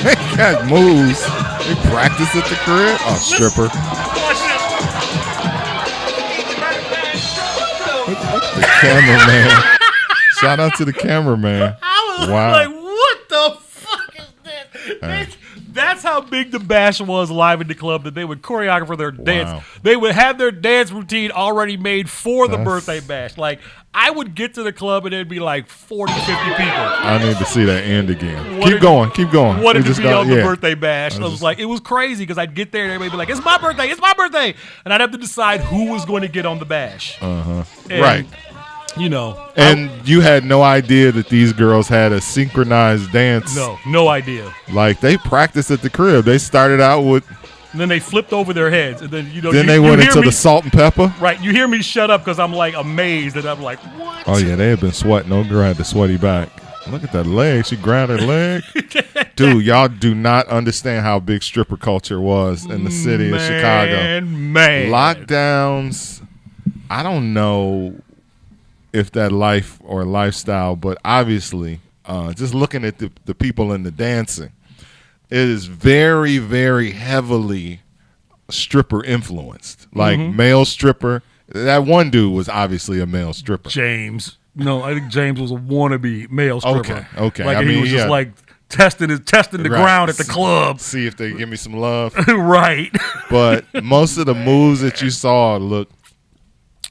They got moves. They practice at the crib. Oh, stripper. The cameraman. Shout out to the cameraman. I was Wow. like, what the fuck is this? That's how big the bash was live in the club, that they would choreograph their dance. They would have their dance routine already made for the birthday bash. Like, I would get to the club and there'd be like 40, 50 people. I need to see that end again. Keep going. Wanted to be on the birthday bash. I was like, it was crazy because I'd get there and everybody'd be like, it's my birthday. And I'd have to decide who was going to get on the bash. Right. You know. And you had no idea that these girls had a synchronized dance. No idea. Like, they practiced at the crib. They started out with... And then they flipped over their heads. And then, Then they went into the salt and pepper. Right. You hear me shut up because I'm like amazed. And I'm like, what? Oh, yeah. They had been sweating. Old girl had the sweaty back. Look at that leg. She ground her leg. Dude, y'all do not understand how big stripper culture was in the city of Chicago. Man. Lockdowns. I don't know if that life or lifestyle, but obviously, just looking at the people in the dancing, it is very, very heavily stripper influenced. Like male stripper. That one dude was obviously a male stripper. James. No, I think James was a wannabe male stripper. Okay. Like, he was just like testing the ground at the club. See if they give me some love. Right. But most of the moves that you saw look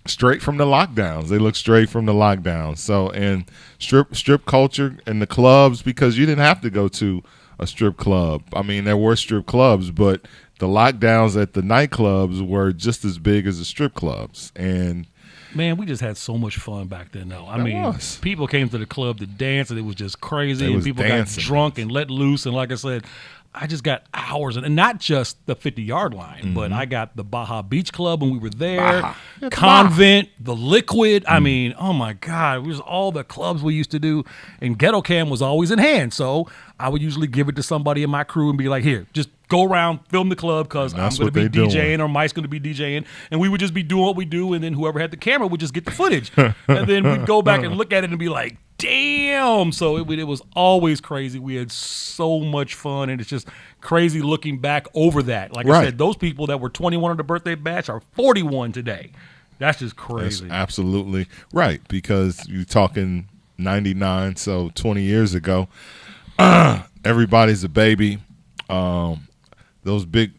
straight from the lockdowns. They look straight from the lockdowns. So, and strip culture and the clubs, because you didn't have to go to a strip club. I mean, there were strip clubs, but the lockdowns at the nightclubs were just as big as the strip clubs. And man, we just had so much fun back then, though. I mean, people came to the club to dance, and it was just crazy. And people got drunk and let loose. And like I said, I just got hours, and not just the 50-yard line, but I got the Baja Beach Club when we were there, Convent, the Liquid. I mean, oh my God, it was all the clubs we used to do, and Ghetto Cam was always in hand. So I would usually give it to somebody in my crew and be like, here, just go around, film the club, because I'm going to be DJing or Mike's going to be DJing, and we would just be doing what we do, and then whoever had the camera would just get the footage. And then we'd go back and look at it and be like, damn. So it was always crazy. We had so much fun, and it's just crazy looking back over that. Like I said, those people that were 21 on the birthday bash are 41 today. That's just crazy. That's absolutely right, because you're talking 99, so 20 years ago. Everybody's a baby. Those big,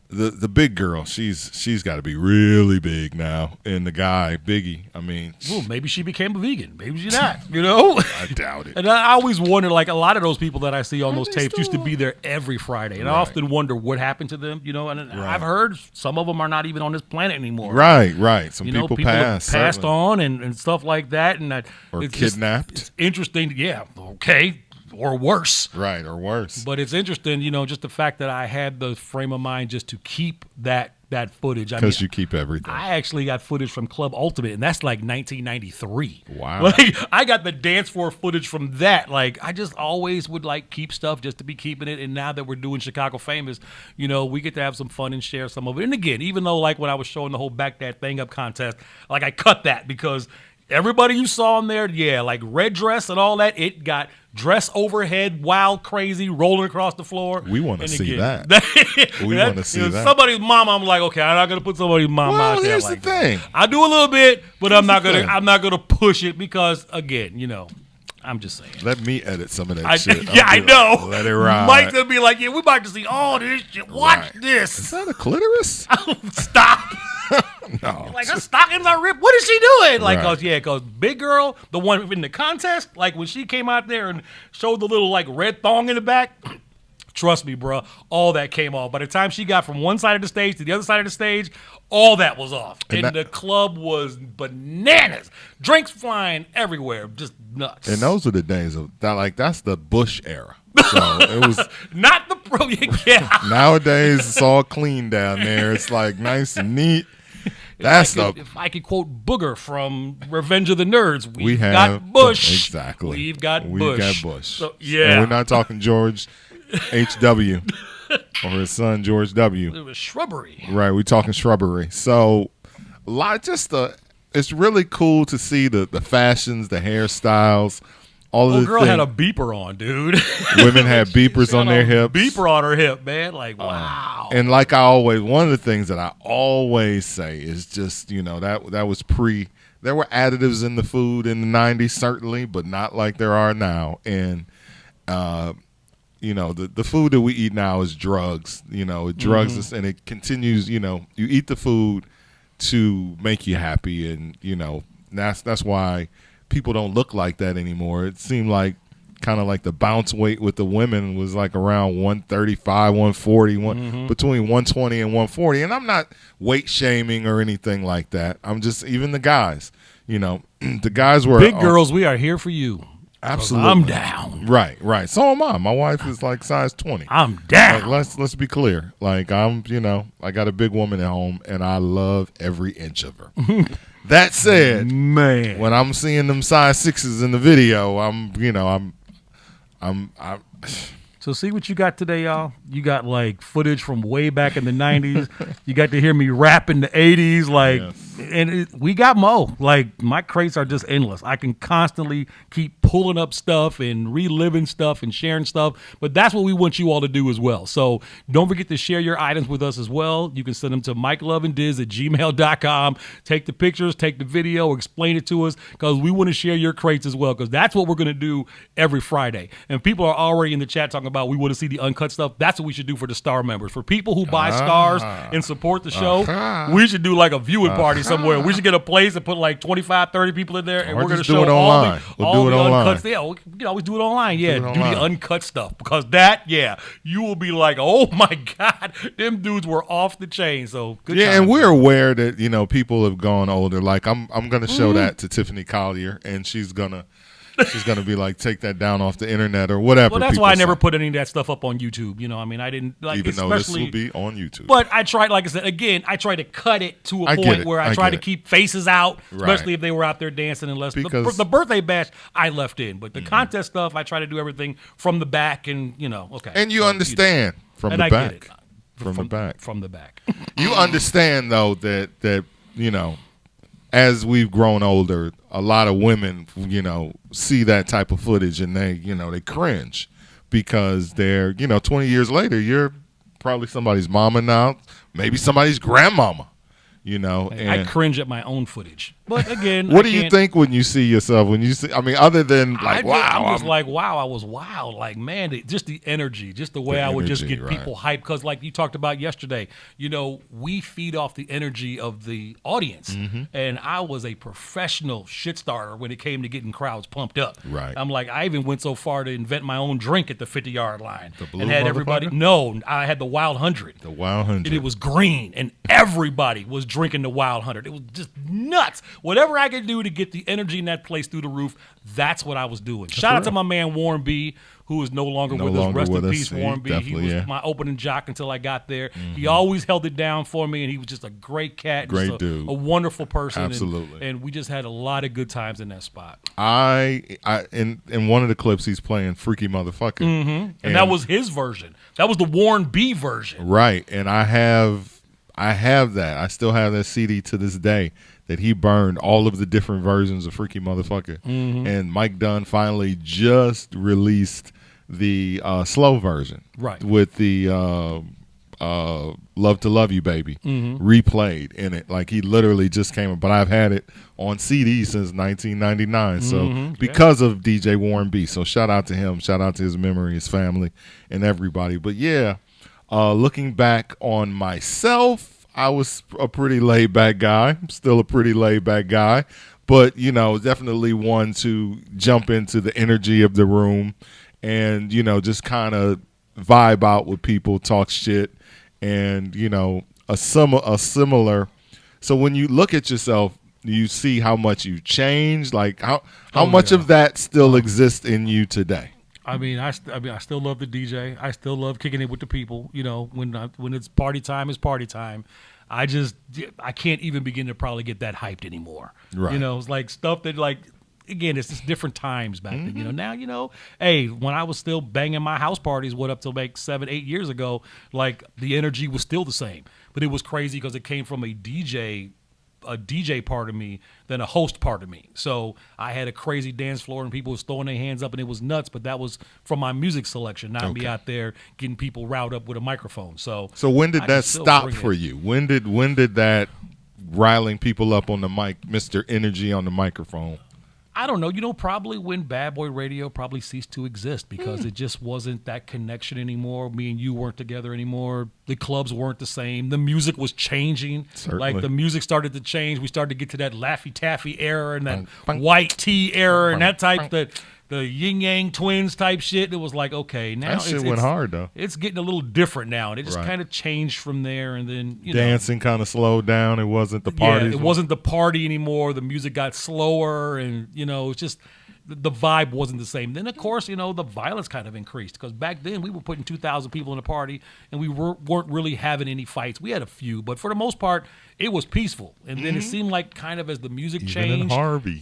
the big girl, she's got to be really big now. And the guy, Biggie, I mean, well, maybe she became a vegan. Maybe she's not. You know, I doubt it. And I always wonder, like, a lot of those people that I see on those tapes used to be there every Friday, and I often wonder what happened to them. You know, and I've heard some of them are not even on this planet anymore. Right. Some people passed on and stuff like that, and or it's kidnapped. It's interesting. Yeah. Okay. Or worse. Right, or worse. But it's interesting, you know, just the fact that I had the frame of mind just to keep that footage. Because you keep everything. I actually got footage from Club Ultimate, and that's like 1993. Wow. Like, I got the dance floor footage from that. Like, I just always would, like, keep stuff just to be keeping it. And now that we're doing Chicago Famous, you know, we get to have some fun and share some of it. And again, even though, like, when I was showing the whole Back That Thing Up contest, like, I cut that because everybody you saw in there, like red dress and all that, it got dress overhead, wild, crazy, rolling across the floor. We want to see that. We want to see that. Somebody's mama, I'm like, okay, I'm not gonna put somebody's mama out there. Here's like the thing. I do a little bit, but I'm not gonna push it because, again, you know, I'm just saying. Let me edit some of that shit. I know. Let it ride. Mike's gonna be like, yeah, we're about to see all this shit. Watch this. Is that a clitoris? Stop. No. Like, her stockings are ripped. What is she doing? Like, cause Big Girl, the one in the contest, like when she came out there and showed the little like red thong in the back, trust me, bro, all that came off. By the time she got from one side of the stage to the other side of the stage, all that was off. And the club was bananas. Drinks flying everywhere. Just nuts. And those are the days of that, like, that's the Bush era. So it was not the pro. Yeah. Nowadays it's all clean down there. It's like nice and neat. If I could quote Booger from Revenge of the Nerds, we've got Bush. Exactly. We've got Bush. So, yeah. And we're not talking George H.W. or his son George W. It was Shrubbery. Right. We're talking Shrubbery. So it's really cool to see the fashions, the hairstyles. all of Oh, the girl thing- had a beeper on, dude. Women had beepers on their hips. Beeper on her hip, man. Like, wow. And like I always, one of the things that I always say is just, that was there were additives in the food in the 90s, certainly, but not like there are now. And, the food that we eat now is drugs. It drugs us, and it continues, you eat the food to make you happy. And, that's why people don't look like that anymore. It seemed like kind of like the bounce weight with the women was like around 135, 140, between 120 and 140. And I'm not weight shaming or anything like that. I'm just, even the guys, the guys were big girls. We are here for you. Absolutely. I'm down. Right. So am I. My wife is like size 20. I'm down. Like, let's be clear. Like I got a big woman at home and I love every inch of her. That said, man, when I'm seeing them size 6s in the video, I'm So see what you got today, y'all? You got like footage from way back in the 90s. You got to hear me rap in the 80s. Like, and we got Mo. Like, my crates are just endless. I can constantly keep pulling up stuff and reliving stuff and sharing stuff. But that's what we want you all to do as well. So don't forget to share your items with us as well. You can send them to mikeloveanddiz@gmail.com. Take the pictures, take the video, explain it to us, because we want to share your crates as well, because that's what we're going to do every Friday. And people are already in the chat talking about we want to see the uncut stuff. That's what we should do for the star members. For people who buy stars and support the show, we should do like a viewing party somewhere. We should get a place and put like 25, 30 people in there, and Or we're going to just do show it all online. We'll do it the online. uncuts. Yeah, we can always do it online. Yeah, it do online. the uncut stuff, because that, you will be like, oh my God, them dudes were off the chain. So good Yeah, time. and we're aware that, people have gone older. Like I'm gonna show that to Tiffany Collier, and she's gonna be like, take that down off the internet or whatever. Well, that's people why I never say. put any of that stuff up on YouTube. I didn't like, Even though this especially will be on YouTube. But I tried, like I said, again, I tried to cut it to a I get point it. where I I tried get to it. keep faces out, Right. especially if they were out there dancing. Unless Because- the birthday bash I left in, but the contest stuff I try to do everything from the back, and okay. And you So, understand from and the I back. get it. From the back. From the back. You understand though that as we've grown older, a lot of women, see that type of footage and they cringe, because they're, 20 years later, you're probably somebody's mama now, maybe somebody's grandmama, I and cringe at my own footage. But again, what I do you can't- think when you see yourself? Other than like, I'm just like, wow, I was wild. Like, man, just the energy, just the way I would just energy, get right. people hyped. Because like you talked about yesterday, we feed off the energy of the audience. Mm-hmm. And I was a professional shit starter when it came to getting crowds pumped up. Right. I'm like, I even went so far to invent my own drink at the 50-yard line. The blue and had everybody. motherfucker? No, I had the Wild 100. The Wild 100. And it was green, and everybody was drinking the Wild 100. It was just nuts. Whatever I could do to get the energy in that place through the roof, that's what I was doing. Shout out to my man Warren B., who is no longer with us. Rest in peace, Warren B. He was my opening jock until I got there. He always held it down for me, and he was just a great cat. Great just dude. A wonderful person. Absolutely. And we just had a lot of good times in that spot. In one of the clips, he's playing Freaky Motherfucker. Mm-hmm. And that was his version. That was the Warren B. version. Right. And I have that. I still have that CD to this day, that he burned all of the different versions of Freaky Motherfucker. Mm-hmm. And Mike Dunn finally just released the slow version. Right. With the Love to Love You Baby replayed in it. Like, he literally just came up. But I've had it on CD since 1999. So because of DJ Warren B. So shout out to him. Shout out to his memory, his family, and everybody. But yeah, looking back on myself, I was a pretty laid back guy. I'm still a pretty laid back guy. But, definitely one to jump into the energy of the room and, just kind of vibe out with people, talk shit, and, a similar. So when you look at yourself, you see how much you changed. Like, how much of that still exists in you today? I still love the DJ. I still love kicking it with the people. When it's party time, it's party time. I can't even begin to probably get that hyped anymore. Right. It's like stuff that, like, again, it's just different times back then. Now, hey, when I was still banging my house parties, up till like 7-8 years ago, like, the energy was still the same. But it was crazy because it came from a DJ a DJ part of me than a host part of me. So I had a crazy dance floor and people was throwing their hands up and it was nuts, but that was from my music selection, not me out there getting people riled up with a microphone. So when did that stop for you? When did that riling people up on the mic, Mr. Energy on the microphone? I don't know. Probably when Bad Boy Radio probably ceased to exist because it just wasn't that connection anymore. Me and you weren't together anymore. The clubs weren't the same. The music was changing. Certainly. Like the music started to change. We started to get to that Laffy Taffy era and that white tee era and that type, the Yin Yang Twins type shit. It was like, okay, now that shit went hard though. It's getting a little different now, and it just kind of changed from there. And then dancing kind of slowed down. It wasn't the party. It wasn't the party anymore. The music got slower, and it's just the vibe wasn't the same. Then of course, the violence kind of increased because back then we were putting 2,000 people in a party, and we weren't really having any fights. We had a few, but for the most part, it was peaceful. And then it seemed like kind of as the music changed,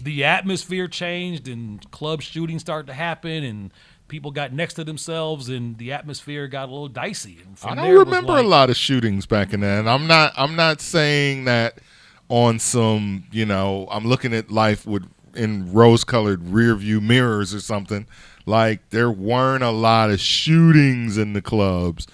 the atmosphere changed, and club shootings started to happen, and people got next to themselves, and the atmosphere got a little dicey. And I don't remember a lot of shootings back in then. I'm not saying that on some, I'm looking at life in rose-colored rear-view mirrors or something. Like there weren't a lot of shootings in the clubs.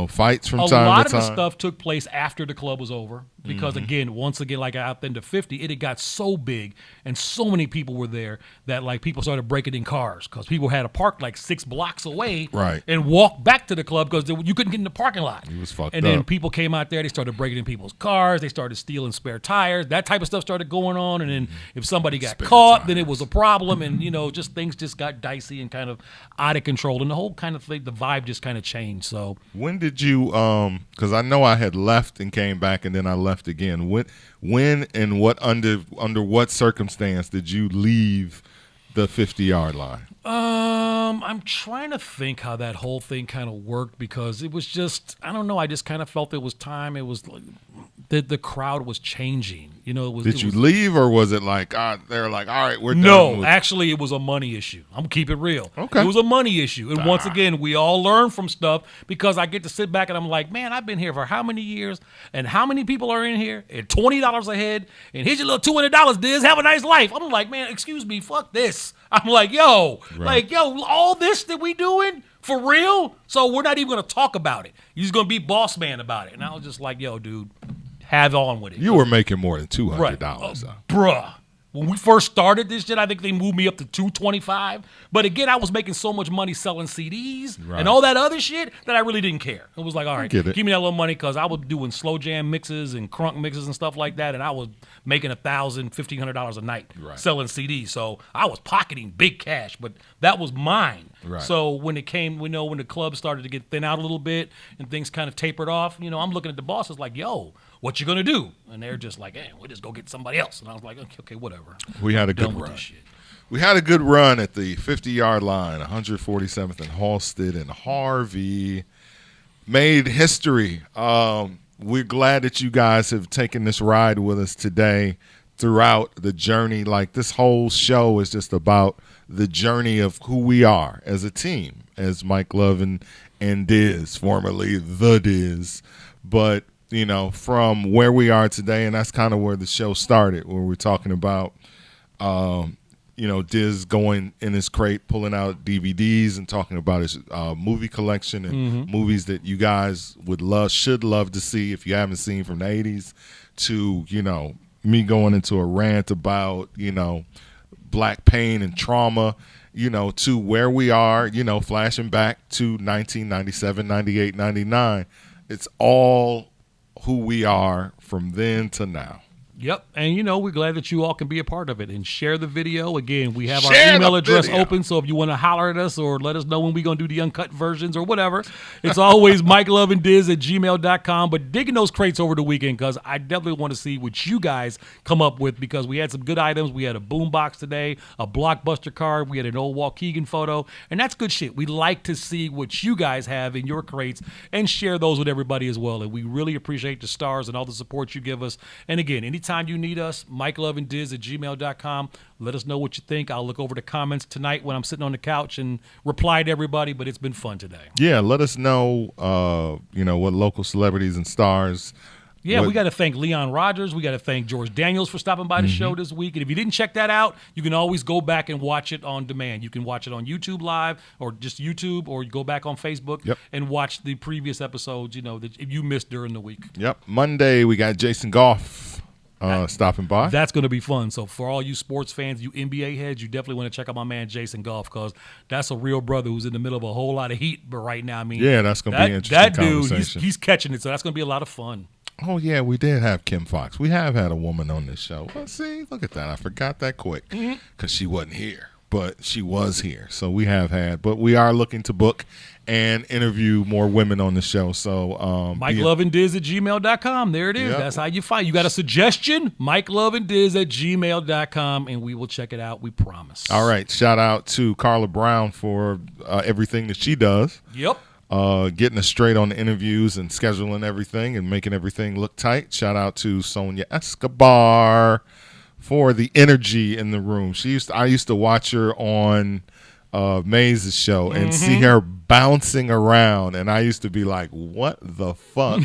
Fights from time to time. A lot of the stuff took place after the club was over because, once again, like out into 50, it had got so big and so many people were there that, like, people started breaking in cars because people had to park, like, 6 blocks away and walk back to the club because you couldn't get in the parking lot. It was fucked up. And then people came out there. They started breaking in people's cars. They started stealing spare tires. That type of stuff started going on. And then if somebody got caught, then it was a problem. And, just things just got dicey and kind of out of control. And the whole kind of thing, the vibe just kind of changed. So when did you because I know I had left and came back and then I left again. When and what under what circumstance did you leave the 50-yard line? I'm trying to think how that whole thing kind of worked because it was just, I don't know, I just kind of felt it was time. It was like the crowd was changing. Did you leave or was it like they're like, all right, we're done? No, actually it was a money issue. I'm keep it real. Okay. It was a money issue. And once again, we all learn from stuff because I get to sit back and I'm like, man, I've been here for how many years and how many people are in here at $20 a head and here's your little $200, Dizz. Have a nice life. I'm like, man, excuse me, fuck this. I'm like, yo, all this that we doing for real? So we're not even going to talk about it. You're just going to be boss man about it. And I was just like, yo, dude, have on with it. You were making more than $200. Bruh. When we first started this shit, I think they moved me up to $225. But again, I was making so much money selling CDs and all that other shit that I really didn't care. It was like, all right, give me that little money because I was doing slow jam mixes and crunk mixes and stuff like that, and I was making $1,000, $1,500 a night selling CDs. So I was pocketing big cash, but that was mine. Right. So when it came, when the club started to get thin out a little bit and things kind of tapered off, I'm looking at the bosses like, yo, what you gonna do? And they're just like, hey, we'll just go get somebody else. And I was like, okay, whatever. We had a good run. We had a good run at the 50-yard line, 147th and Halsted and Harvey. Made history. We're glad that you guys have taken this ride with us today throughout the journey. Like this whole show is just about the journey of who we are as a team, as Mike Love and Dizz, formerly The Dizz. But from where we are today, and that's kind of where the show started, where we're talking about, Dizz going in his crate, pulling out DVDs and talking about his movie collection and movies that you guys should love to see if you haven't seen from the 80s, to, me going into a rant about, black pain and trauma, to where we are, flashing back to 1997, 98, 99. It's all who we are from then to now. Yep. And, we're glad that you all can be a part of it and share the video. Again, we have our email address open, so if you want to holler at us or let us know when we're going to do the uncut versions or whatever, it's always MikeLoveandDizz@gmail.com. But digging those crates over the weekend because I definitely want to see what you guys come up with because we had some good items. We had a boombox today, a Blockbuster card. We had an old Waukegan photo, and that's good shit. We like to see what you guys have in your crates and share those with everybody as well. And we really appreciate the stars and all the support you give us. And again, anytime you need us, MikeLoveandDizz@gmail.com. Let us know what you think. I'll look over the comments tonight when I'm sitting on the couch and reply to everybody, but it's been fun today. Yeah, let us know, what local celebrities and stars Yeah, we got to thank Leon Rogers. We got to thank George Daniels for stopping by the show this week. And if you didn't check that out, you can always go back and watch it on demand. You can watch it on YouTube Live or just YouTube, or you go back on Facebook and watch the previous episodes, that you missed during the week. Yep. Monday, we got Jason Goff stopping by. That's going to be fun. So for all you sports fans, you NBA heads, you definitely want to check out my man Jason Goff, because that's a real brother who's in the middle of a whole lot of heat. But right now, I mean, that's going to be an interesting that conversation. Dude, he's catching it. So that's going to be a lot of fun. Oh, yeah, we did have Kim Fox. We have had a woman on this show. Well, see, look at that. I forgot that quick because she wasn't here, but she was here. So we have had, but we are looking to book and interview more women on the show. So Mike Love and Dizz at gmail.com. There it is. Yep. That's how you find. You got a suggestion? Mike Love and Dizz at gmail.com, and we will check it out. We promise. All right. Shout out to Carla Brown for everything that she does. Yep. Getting us straight on the interviews and scheduling everything and making everything look tight. Shout out to Sonia Escobar for the energy in the room. I used to watch her on Maze's show and see her bouncing around, and I used to be like, "What the fuck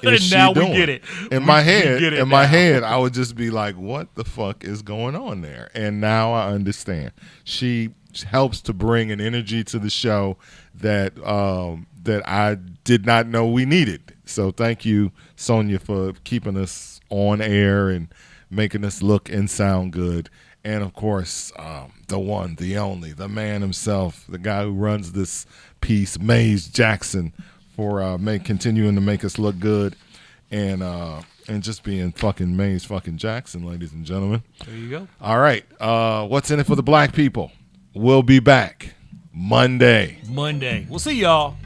is she now doing?" We get it. In my head, I would just be like, "What the fuck is going on there?" And now I understand. She helps to bring an energy to the show that I did not know we needed. So thank you, Sonia, for keeping us on air and making us look and sound good. And, of course, the one, the only, the man himself, the guy who runs this piece, Maze Jackson, for continuing to make us look good and just being fucking Maze fucking Jackson, ladies and gentlemen. There you go. All right. What's in it for the black people? We'll be back Monday. We'll see y'all.